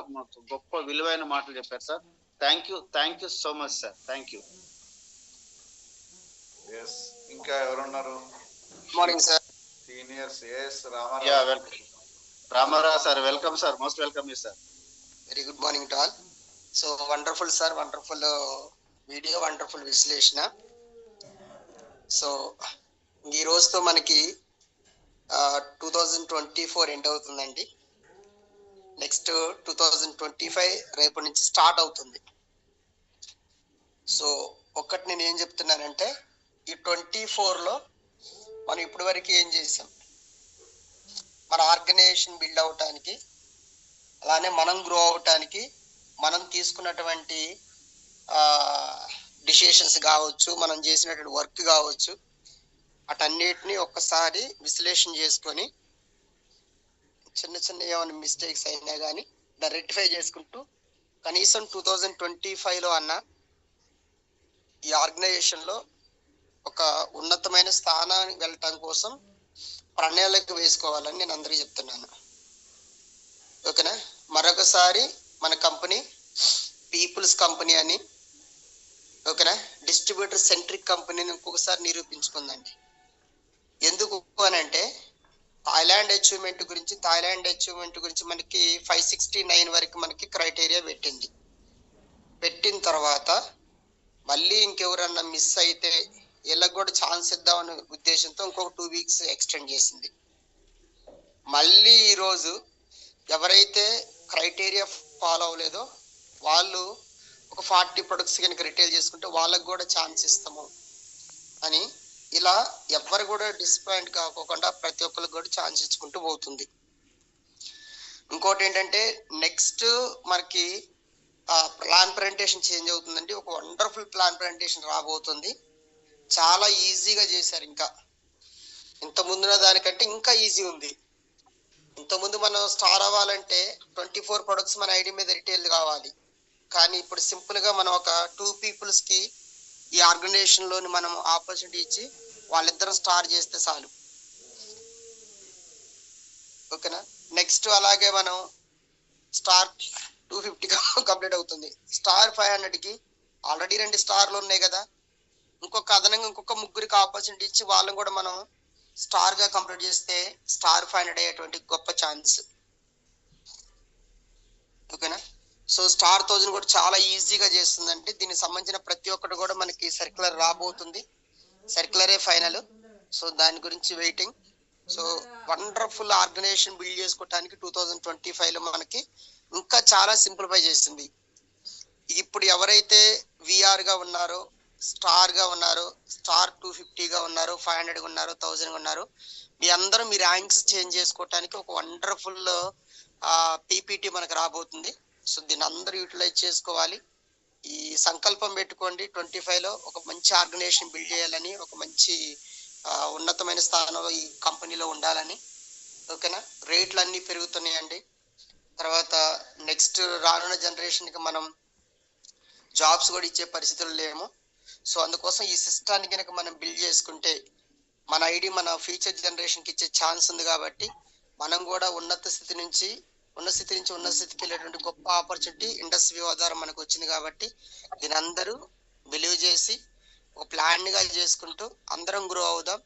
గొప్ప విలువైన మాటలు చెప్పారు sir. Thank you so much sir. Thank you. Yes, ఇంకా ఎవరున్నారు? Morning sir. Seniors. Yes, Ramarao sir, welcome sir. Most welcome you sir. Very good morning to all. So wonderful sir, wonderful video, wonderful విశ్లేషణ. So ఈ రోజుతో మనకి 2024 end అవుతుందండి. Next 2025 రేపటి నుంచి start అవుతుంది. సో ఒక్కటి నేను ఏం చెప్తున్నానంటే, ఈ 24లో మనం ఇప్పటి వరకు ఏం చేసాం, మన ఆర్గనైజేషన్ బిల్డ్ అవటానికి, అలానే మనం గ్రో అవటానికి మనం తీసుకున్నటువంటి డిసిషన్స్ కావచ్చు, మనం చేసినటువంటి వర్క్ కావచ్చు, అటన్నిటిని ఒక్కసారి విశ్లేషణ చేసుకొని చిన్న చిన్న ఏమైనా మిస్టేక్స్ అయినా కానీ దాన్ని రెక్టిఫై చేసుకుంటూ కనీసం 2025లో అన్న ఈ ఆర్గనైజేషన్లో ఒక ఉన్నతమైన స్థానానికి వెళ్ళటం కోసం ప్రణాళిక వేసుకోవాలని నేను అందరికీ చెప్తున్నాను. ఓకేనా? మరొకసారి మన కంపెనీ పీపుల్స్ కంపెనీ అని, ఓకేనా, డిస్ట్రిబ్యూటర్ సెంట్రిక్ కంపెనీని ఇంకొకసారి నిరూపించుకుందండి. ఎందుకు అని అంటే, థాయిలాండ్ అచీవ్మెంట్ గురించి మనకి 569 వరకు మనకి క్రైటీరియా పెట్టిన తర్వాత మళ్ళీ ఇంకెవరన్నా మిస్ అయితే వీళ్ళకి కూడా ఛాన్స్ ఇద్దామనే ఉద్దేశంతో ఇంకొక 2 వీక్స్ ఎక్స్టెండ్ చేసింది. మళ్ళీ ఈరోజు ఎవరైతే క్రైటీరియా ఫాలో అవ్వలేదో వాళ్ళు ఒక 40 ప్రొడక్ట్స్ కనుక రిటైల్ చేసుకుంటే వాళ్ళకు కూడా ఛాన్స్ ఇస్తాము అని, ఇలా ఎవరు కూడా డిసప్పాయింట్ కాకోకుండా ప్రతి ఒక్కరికి కూడా ఛాన్స్ ఇచ్చుకుంటూ పోతుంది. ఇంకోటి ఏంటంటే, నెక్స్ట్ మనకి ప్లాన్ ప్రజెంటేషన్ చేంజ్ అవుతుందండి. ఒక వండర్ఫుల్ ప్లాన్ ప్రజెంటేషన్ రాబోతుంది. చాలా ఈజీగా చేశారు. ఇంకా ఇంత ముందున్న దానికంటే ఇంకా ఈజీ ఉంది. ఇంతకుముందు మనం స్టార్ అవ్వాలంటే 24 ప్రొడక్ట్స్ మన ఐడి మీద రిటైల్ కావాలి. కానీ ఇప్పుడు సింపుల్ గా మనం ఒక 2 పీపుల్స్ కి ఈ ఆర్గనైజేషన్ లోని మనం ఆపర్చునిటీ ఇచ్చి వాళ్ళిద్దరం స్టార్ చేస్తే చాలు. ఓకేనా? నెక్స్ట్ అలాగే మనం స్టార్ 250 కంప్లీట్ అవుతుంది. స్టార్ 500కి ఆల్రెడీ 2 స్టార్లు ఉన్నాయి కదా, ఇంకొక అదనంగా ఇంకొక 3కి ఆపర్చునిటీ ఇచ్చి వాళ్ళని కూడా మనం స్టార్ గా కంప్లీట్ చేస్తే స్టార్ 500 అయ్యేటువంటి గొప్ప ఛాన్స్. ఓకేనా? సో స్టార్ 1000 కూడా చాలా ఈజీగా చేస్తుందంటే, దీనికి సంబంధించిన ప్రతి ఒక్కటి కూడా మనకి సర్క్యులర్ రాబోతుంది. సర్క్యులరే ఫైనల్. సో దాని గురించి waiting. So wonderful organization build చేసుకోవడానికి 2025లో మనకి ఇంకా చాలా సింప్లిఫై చేసింది. ఇప్పుడు ఎవరైతే విఆర్ గా ఉన్నారో, స్టార్ గా ఉన్నారో, స్టార్ 250 గా ఉన్నారో, 500 గా ఉన్నారో, 1000 గా ఉన్నారో, మీ అందరూ మీ ర్యాంక్స్ చేంజ్ చేసుకోవడానికి ఒక వండర్ఫుల్ పీపీటీ మనకు రాబోతుంది. సో దీన్ని అందరూ యూటిలైజ్ చేసుకోవాలి. ఈ సంకల్పం పెట్టుకోండి 25 లో ఒక మంచి ఆర్గనైజేషన్ బిల్డ్ చేయాలని, ఒక మంచి ఉన్నతమైన స్థానంలో ఈ కంపెనీలో ఉండాలని. ఓకేనా? రేట్లు అన్నీ పెరుగుతున్నాయండి. తర్వాత నెక్స్ట్ రానున్న జనరేషన్కి మనం జాబ్స్ కూడా ఇచ్చే పరిస్థితులు లేము. సో అందుకోసం ఈ సిస్టాన్ని కనుక మనం బిల్డ్ చేసుకుంటే మన ఐడి మన ఫ్యూచర్ జనరేషన్కి ఇచ్చే ఛాన్స్ ఉంది. కాబట్టి మనం కూడా ఉన్నత స్థితికి వెళ్ళేటువంటి గొప్ప ఆపర్చునిటీ ఇండస్ట్రీ ద్వారా మనకు వచ్చింది. కాబట్టి దీని అందరూ బిలీవ్ చేసి ఒక ప్లాన్గా చేసుకుంటూ అందరం గ్రో అవుదాం.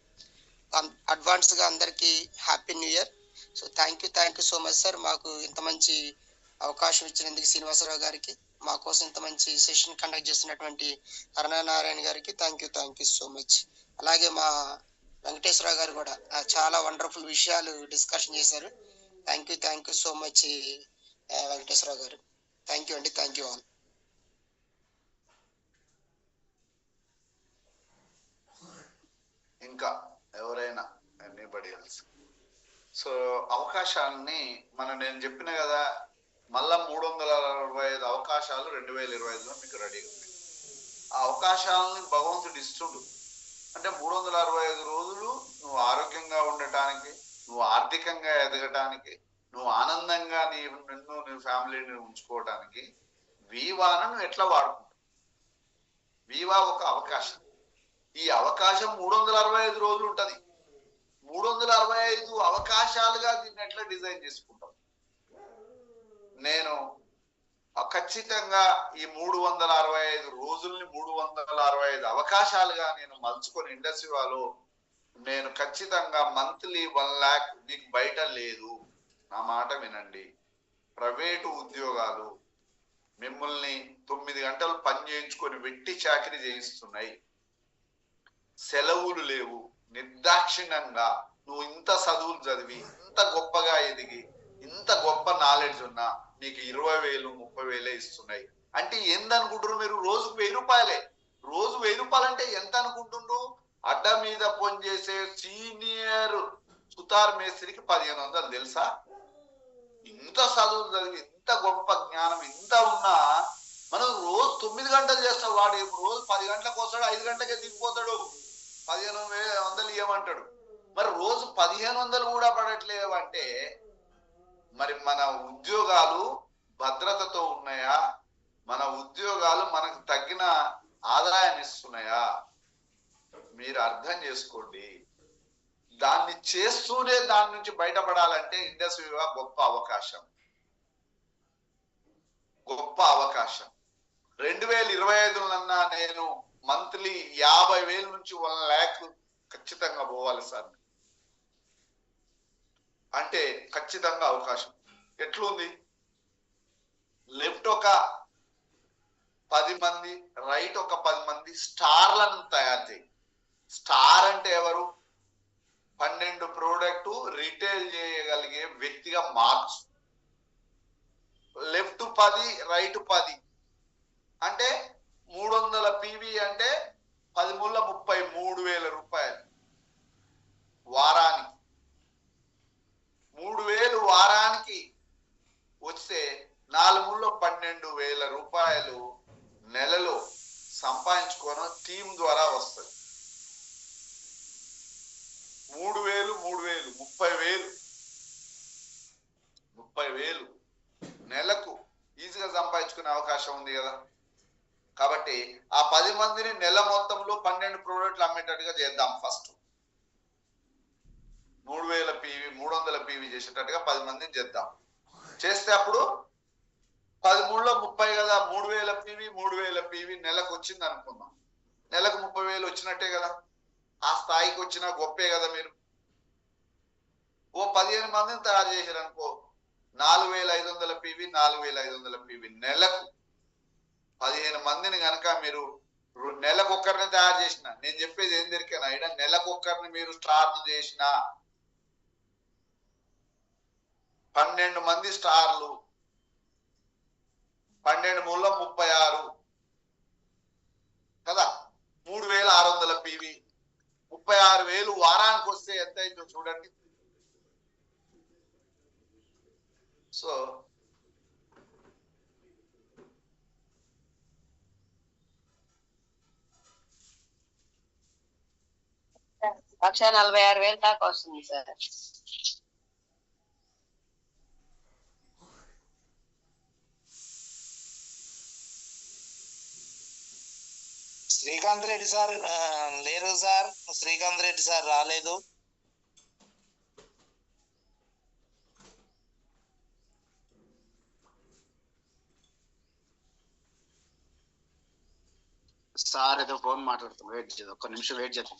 అడ్వాన్స్గా అందరికీ happy new year. So thank you so much sir. మాకు ఇంత మంచి అవకాశం ఇచ్చినందుకు శ్రీనివాసరావు గారికి, మా కోసం ఇంత మంచి సెషన్ కండక్ట్ చేస్తున్నటువంటి అరుణానారాయణ గారికి థ్యాంక్ యూ సో మచ్. అలాగే మా వెంకటేశ్వరరావు గారు కూడా చాలా వండర్ఫుల్ విషయాలు డిస్కషన్ చేశారు. Thank you so much Venkateswararao గారు. Thank you all. ఇంకా ఎవరైనా ఎనీబడి ఎల్స్? సో అవకాశాలని నేను చెప్పిన కదా, మళ్ళా 365 అవకాశాలు 2025లో మీకు రెడీగా ఉన్నాయి. ఆ అవకాశాలని భగవంతుడు ఇస్తుండు. అంటే 365 రోజులు నువ్వు ఆరోగ్యంగా ఉండటానికి, నువ్వు ఆర్థికంగా ఎదగటానికి, నువ్వు ఆనందంగా నీ ఫ్యామిలీని ఉంచుకోవటానికి వీవాను నువ్వు ఎట్లా వాడుకుంటావు? వీవా ఒక అవకాశం. ఈ అవకాశం 365 రోజులు ఉంటది. 365 అవకాశాలుగా దీన్ని ఎట్లా డిజైన్ చేసుకుంటాం? నేను ఖచ్చితంగా ఈ 365 రోజుల్ని 365 అవకాశాలుగా నేను మలుచుకొని ఇండస్ట్రీలో నేను ఖచ్చితంగా మంత్లీ 1 lakh మీకు బయట లేదు. నా మాట వినండి. ప్రైవేటు ఉద్యోగాలు మిమ్మల్ని 9 గంటలు పని చేయించుకొని వెట్టి చాకిరీ చేయిస్తున్నాయి. సెలవులు లేవు. నిర్దాక్షిణ్యంగా నువ్వు ఇంత చదువులు చదివి, ఇంత గొప్పగా ఎదిగి, ఇంత గొప్ప నాలెడ్జ్ ఉన్నా నీకు 20,000 30,000 ఇస్తున్నాయి. అంటే ఏందనుకుంటున్నారు మీరు? రోజుకు 1000 రూపాయలే. రోజు 1000 రూపాయలు అంటే ఎంత అనుకుంటుండ్రు? అడ్డ మీద పనిచేసే సీనియర్ సుతార్ మేస్త్రికి 1500 తెలుసా? ఇంత చదువులు చదివి, ఇంత గొప్ప జ్ఞానం ఇంత ఉన్నా మనం రోజు 9 గంటలు చేస్తాం. వాడు రోజు 10 గంటలకు వస్తాడు, 5 గంటలకే దిగిపోతాడు. 1500 ఇవ్వమంటాడు. మరి రోజు 1500 కూడా పడట్లేవు అంటే మరి మన ఉద్యోగాలు భద్రతతో ఉన్నాయా? మన ఉద్యోగాలు మనకు తగిన ఆదాయాన్ని ఇస్తున్నాయా? మీరు అర్థం చేసుకోండి. దాన్ని చేస్తూనే దాని నుంచి బయటపడాలంటే ఇండస్ట్రీ గొప్ప అవకాశం. 2025 నేను మంత్లీ 50,000 నుంచి 1 lakh ఖచ్చితంగా పోవాలి సార్. అంటే ఖచ్చితంగా అవకాశం. ఎట్లుంది? లెఫ్ట్ ఒక 10 మంది, రైట్ ఒక 10 మంది స్టార్లను తయారు చేయి. స్టార్ అంటే ఎవరు? 12 ప్రోడక్ట్ రిటైల్ చేయగలిగే వ్యక్తిగా మార్చు. లెఫ్ట్ 10 రైట్ 10 అంటే 300 PV అంటే 10 ముళ్ళ 33,000 రూపాయలు వారానికి. 3,000 వారానికి వస్తే 4 ముళ్ళ 12,000 రూపాయలు నెలలో సంపాదించుకోవడం టీం ద్వారా వస్తుంది. 3,000 30,000 నెలకు ఈజీగా సంపాదించుకునే అవకాశం ఉంది కదా. కాబట్టి ఆ 10 మందిని నెల మొత్తంలో 12 ప్రోడక్ట్లు అమ్మేటట్టుగా చేద్దాం. ఫస్ట్ 3,000 PV 300 PV చేసేటట్టుగా 10 మందిని చేద్దాం. చేస్తే అప్పుడు 10 3లో 30 కదా. 3,000 PV నెలకు వచ్చింది అనుకుందాం. నెలకు 30,000 వచ్చినట్టే కదా. ఆ స్థాయికి వచ్చిన గొప్పే కదా. మీరు ఓ 15 మందిని తయారు చేశారు అనుకో, 4,500 PV 4,500 PV నెలకు 15 మందిని కనుక మీరు నెలకు ఒక్కరిని తయారు చేసిన, నేను చెప్పేది ఏం దొరికినా ఇక్కడ నెలకు ఒక్కరిని మీరు స్టార్ చేసిన 12 మంది స్టార్లు 12 మూల 36 కదా. 3,600 PV 36,000 వారానికి వస్తే ఎంత అయిందో చూడండి. సో 1,46,000 దాకా వస్తుంది సార్. శ్రీకాంత్ రెడ్డి సార్ లేరు సార్. శ్రీకాంత్ రెడ్డి సార్ రాలేదు. సార్ ఏదో ఫోన్ మాట్లాడుతాం, వెయిట్ చేద్దాం, ఒక్క నిమిషం వెయిట్ చేద్దాం.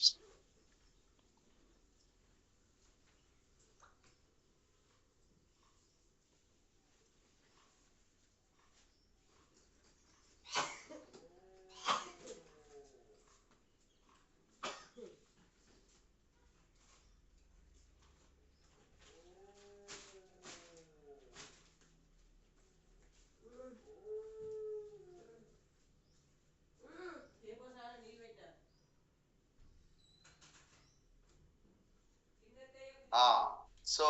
సో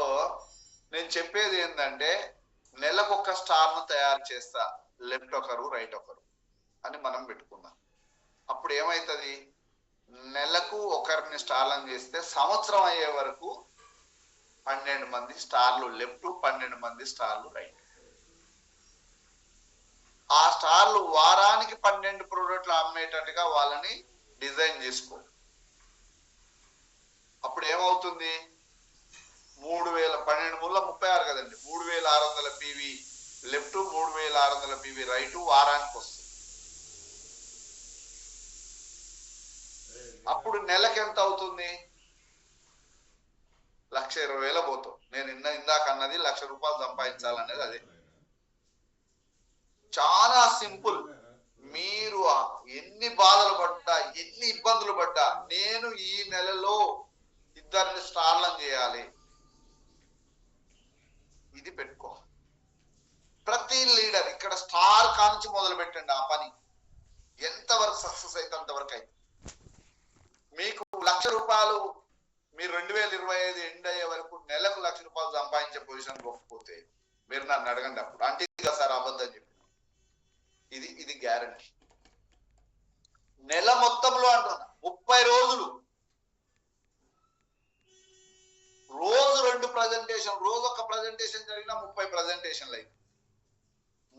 నేను చెప్పేది ఏంటంటే, నెలకొక స్టార్ ను తయారు చేస్తా, లెఫ్ట్ ఒకరు రైట్ ఒకరు అని మనం పెట్టుకుందాం. అప్పుడు ఏమైతుంది, నెలకు ఒకరిని స్టార్లను చేస్తే సంవత్సరం అయ్యే వరకు 12 మంది స్టార్లు లెఫ్ట్, 12 మంది స్టార్లు రైట్. ఆ స్టార్లు వారానికి 12 ప్రోడక్ట్లు అమ్మేటట్టుగా వాళ్ళని డిజైన్ చేసుకో. అప్పుడు ఏమవుతుంది, 12 కదండి, 3,600 పీవీ లెఫ్ట్, 3,600 పీవీ రైట్ వారానికి వస్తుంది. అప్పుడు నెలకి ఎంత అవుతుంది, 1,20,000 పోతాం. నేను ఇందాక అన్నది 1,00,000 రూపాయలు సంపాదించాలనేది అదే. చాలా సింపుల్. మీరు ఎన్ని బాధలు పడ్డా, ఎన్ని ఇబ్బందులు పడ్డా, నేను ఈ నెలలో 2 స్టార్లను చేయాలి, ఇది పెట్టుకో. ప్రతి లీడర్ ఇక్కడ స్టార్ కాంచి మొదలు పెట్టండి. ఆ పని ఎంతవరకు సక్సెస్ అయితే అంతవరకు అయితే. మీకు 1,00,000 రూపాయలు మీరు 2025 ఎండ్ అయ్యే వరకు నెలకు 1,00,000 రూపాయలు సంపాదించే పొజిషన్ పోకపోతే మీరు నన్ను అడగండి. అప్పుడు అంటే కదా సార్ అబద్ధం చెప్పి, ఇది గ్యారంటీ. నెల మొత్తంలో అంటున్నా 30 రోజులు, రోజు 2 ప్రజెంటేషన్, రోజు ఒక ప్రజెంటేషన్ జరిగిన 30 ప్రజెంటేషన్లు అయితే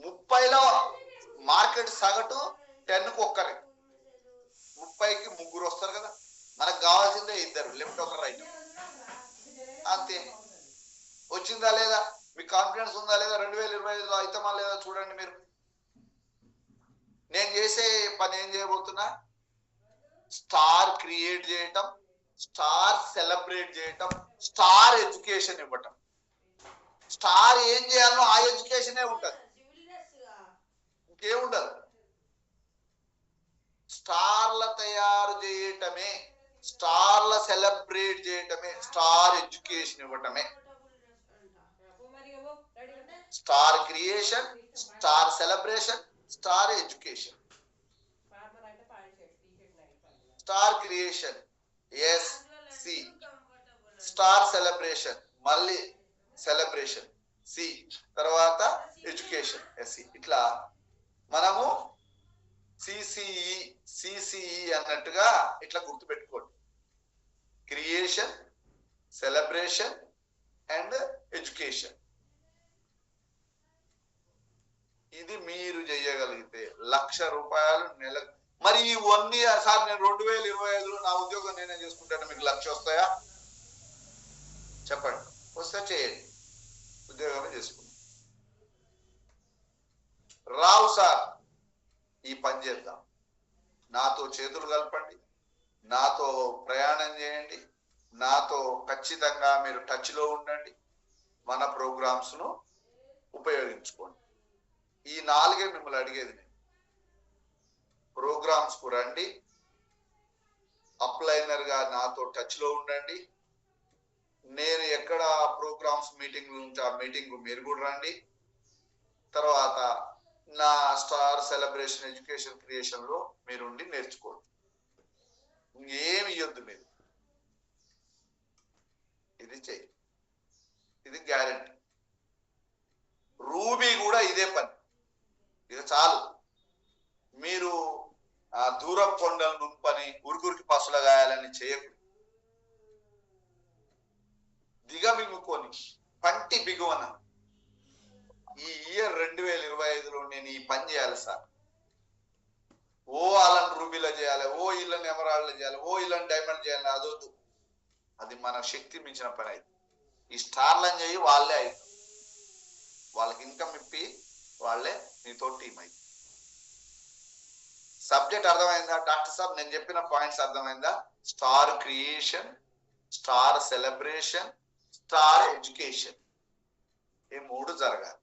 30లో మార్కెట్ సగటు 10కు ఒక్కరే, 30కి 3 వస్తారు కదా. మనకు కావాల్సిందే 2, లెఫ్ట్ ఒకరు రైట్, అంతే. వచ్చిందా లేదా, మీకు కాన్ఫిడెన్స్ ఉందా లేదా, 2025లో అవుతామా లేదా చూడండి. మీరు నేను చేసే పని ఏం చేయబోతున్నా, స్టార్ క్రియేట్ చేయటం, స్టార్ సెలబ్రేట్ చేయటం, స్టార్ ఎడ్యుకేషన్ ఇవ్వటం. స్టార్ ఏం చేయాలో ఆ ఎడ్యుకేషనే ఉంటది, ఇంకేముండదు. స్టార్ల తయారు చేయటమే, స్టార్ల సెలబ్రేట్ చేయటమే, స్టార్ ఎడ్యుకేషన్ ఇవ్వటమే. Star creation, star celebration, star education. Star creation SC, star celebration మళ్ళీ సెలబ్రేషన్ C, తర్వాత ఎడ్యుకేషన్ SC. ఇట్లా మనము CCE అన్నట్టుగా ఇట్లా గుర్తుపెట్టుకోండి. Creation, celebration and education. ఇది మీరు చేయగలిగితే 1,00,000 రూపాయలు నెలకు. మరి ఈ 1 year సార్ నేను 2025లో నా ఉద్యోగం నేనే చేసుకుంటాను, మీకు 1,00,000 వస్తాయా చెప్పండి. వస్తే చేయండి, ఉద్యోగమే చేసుకుంటాం. రావు సార్, ఈ పని చేద్దాం. నాతో చేతులు కలపండి, నాతో ప్రయాణం చేయండి, నాతో ఖచ్చితంగా మీరు టచ్ లో ఉండండి, మన ప్రోగ్రామ్స్ ను ఉపయోగించుకోండి. ఈ 4 మిమ్మల్ని అడిగేది. నేను ప్రోగ్రామ్స్ కు రండి, అప్లైనర్ గా నాతో టచ్ లో ఉండండి. నేను ఎక్కడ ప్రోగ్రామ్స్ మీటింగ్ ఉంటే ఆ మీటింగ్ మీరు కూడా రండి. తర్వాత నా స్టార్ సెలబ్రేషన్, ఎడ్యుకేషన్, క్రియేషన్ లో మీరు ఉండి నేర్చుకోండి. ఏమి ఇవ్వద్దు మీరు, ఇది చెయ్యి, ఇది గ్యారెంటీ. రూబీ కూడా ఇదే పని. ఇక చాలు. మీరు ఆ దూరం కొండలు నుంపని ఉరుగురికి పసుల గాయాలని చేయకూడదు. దిగమింగుకొని పంటి బిగువన ఈ ఇయర్ 2025లో నేను ఈ పని చేయాలి సార్, ఓ వాళ్ళని రూబీలో చేయాలి, ఓ వీళ్ళని ఎమరాల్డ్లో చేయాలి, ఓ వీళ్ళని డైమండ్ చేయాలి, అదొద్దు. అది మన శక్తి మించిన పని అయితే ఈ స్టార్లను చేయి వాళ్ళే అవుతారు, వాళ్ళకి ఇన్కమ్ ఇప్పి వాళ్ళే నీతో టీం అయింది. సబ్జెక్ట్ అర్థమైందా డాక్టర్ సాబ్? నేను చెప్పిన పాయింట్స్ అర్థమైందా? Star creation, star celebration, star education, ఈ 3 జరగాలి.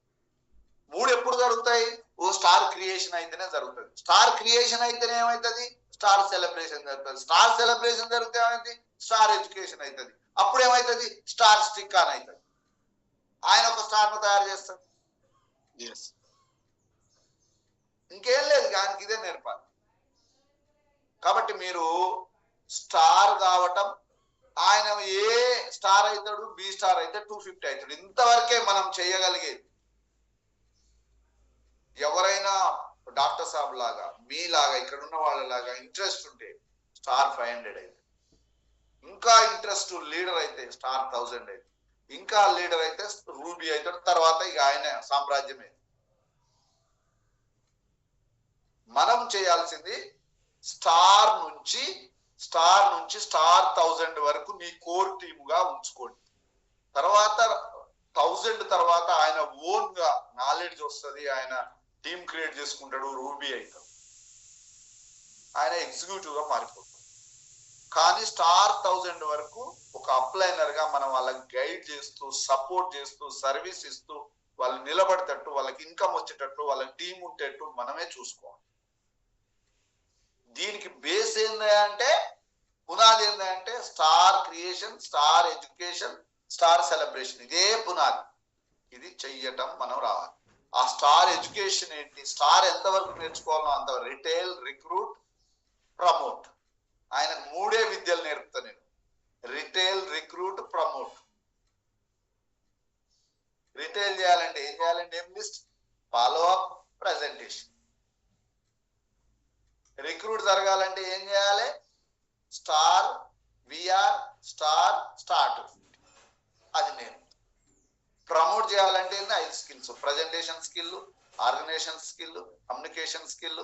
3 ఎప్పుడు జరుగుతాయి? ఓ స్టార్ క్రియేషన్ అయితేనే జరుగుతుంది. స్టార్ క్రియేషన్ అయితేనే ఏమవుతుంది? స్టార్ సెలబ్రేషన్ జరుగుతుంది. స్టార్ సెలబ్రేషన్ జరిగితే ఏమైంది? స్టార్ ఎడ్యుకేషన్ అవుతుంది. అప్పుడు ఏమవుతుంది? స్టార్ స్టిక్ ఆన్ అవుతుంది. ఆయన ఒక స్టార్ ను తయారు చేస్తాడు. ఇంకేం లేదు, ఆయనకి ఇదే నేర్పాలి. కాబట్టి మీరు స్టార్ కావటం, ఆయన ఏ స్టార్ అవుతాడు, బి స్టార్ అయితే 250 అవుతాడు. ఇంతవరకే మనం చేయగలిగేది. ఎవరైనా డాక్టర్ సాబ్ లాగా, మీలాగా, ఇక్కడ ఉన్న వాళ్ళలాగా ఇంట్రెస్ట్ ఉంటే స్టార్ 500 అయితే, ఇంకా ఇంట్రెస్ట్ లీడర్ అయితే స్టార్ 1000 అయితే, ఇంకా లీడర్ అయితే రూబీ అవుతాడు. తర్వాత ఇక ఆయన సామ్రాజ్యమే. మనం చేయాల్సింది స్టార్ నుంచి స్టార్ 1000 వరకు నీ కోర్ టీముగా ఉంచుకోండి. తర్వాత 1000 తర్వాత ఆయన ఓన్ గా నాలెడ్జ్ వస్తుంది, ఆయన టీమ్ క్రియేట్ చేసుకుంటాడు, రూబీ అవుతాడు, ఆయన ఎగ్జిక్యూటివ్ గా మారిపోతాడు. కానీ స్టార్ 1000 వరకు ఒక అప్లైనర్ గా మనం వాళ్ళకి గైడ్ చేస్తూ, సపోర్ట్ చేస్తూ, సర్వీస్ ఇస్తూ, వాళ్ళు నిలబడేటట్టు, వాళ్ళకి ఇన్కమ్ వచ్చేటట్టు, వాళ్ళకి టీం ఉండేటట్టు మనమే చూసుకోవాలి. దీనికి బేస్ ఏంటంటే, పునాది ఏంటంటే star creation, star education, star celebration. ఇదే పునాది. ఇది చెయ్యటం మనం రావాలి. ఆ స్టార్ ఎడ్యుకేషన్ ఏంటి? స్టార్ ఎంతవరకు నేర్చుకోవాలో అంత. Retail, recruit, promote. ఆయన 3 విద్యలు నేర్పుతా నేను. Retail, recruit, promote. రిటైల్ చేయాలంటే ఏం చేయాలంటే ఏం list? Follow up, presentation. Recruit జరగాలంటే ఏం చేయాలి? Star, VR, star, start. అది నేను. ప్రమోట్ చేయాలంటే 5 skills: presentation skill, organization skill, communication skill,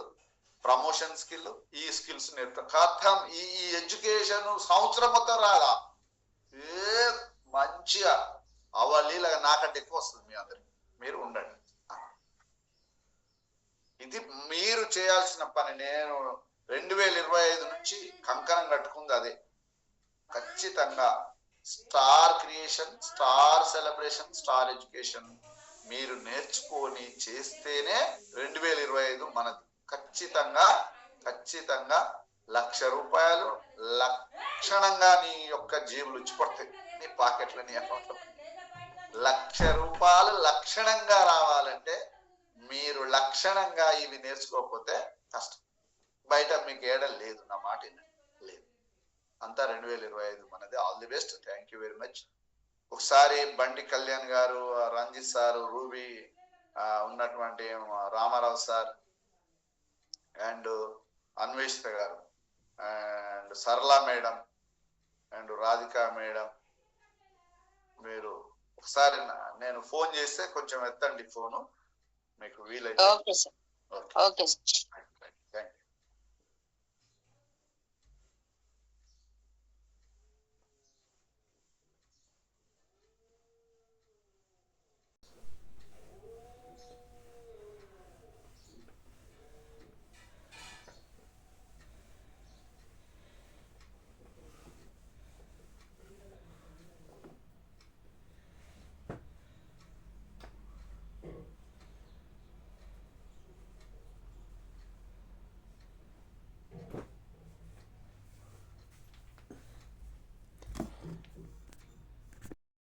promotion skill. ఈ స్కిల్స్ నేర్పుతా. కథం ఈ ఎడ్యుకేషన్ సంవత్సరం మొత్తం రాదా? మంచిగా అవలీలాగా నాకంటే ఎక్కువ వస్తుంది మీ అందరికి. మీరు ఉండండి. ఇది మీరు చేయాల్సిన పని. నేను 2025 నుంచి కంకణం కట్టుకుంది అదే. ఖచ్చితంగా star creation, star celebration, star education మీరు నేర్చుకొని చేస్తేనే 2025 మనది. ఖచ్చితంగా 1,00,000 రూపాయలు లక్షణంగా నీ యొక్క జేబులు ఉచ్చిపడతాయి, నీ పాకెట్ల, నీ అకౌంట్లో. 1,00,000 రూపాయలు లక్షణంగా రావాలంటే మీరు లక్షణంగా ఇవి నేర్చుకోకపోతే కష్టం. బయట మీకు ఏడ లేదు, నా మాట లేదు. అంతా 2025 మనది. All the best. Thank you very much. ఒకసారి బండి కళ్యాణ్ గారు, రంజిత్ సార్, రూబీ ఉన్నటువంటి రామారావు సార్ అండ్ అన్వేషిత గారు అండ్ సరళ మేడం అండ్ రాధిక మేడం, మీరు ఒకసారి నేను ఫోన్ చేస్తే కొంచెం ఎత్తండి ఫోను, మీకు వీలైతే. Okay sir. Okay sir.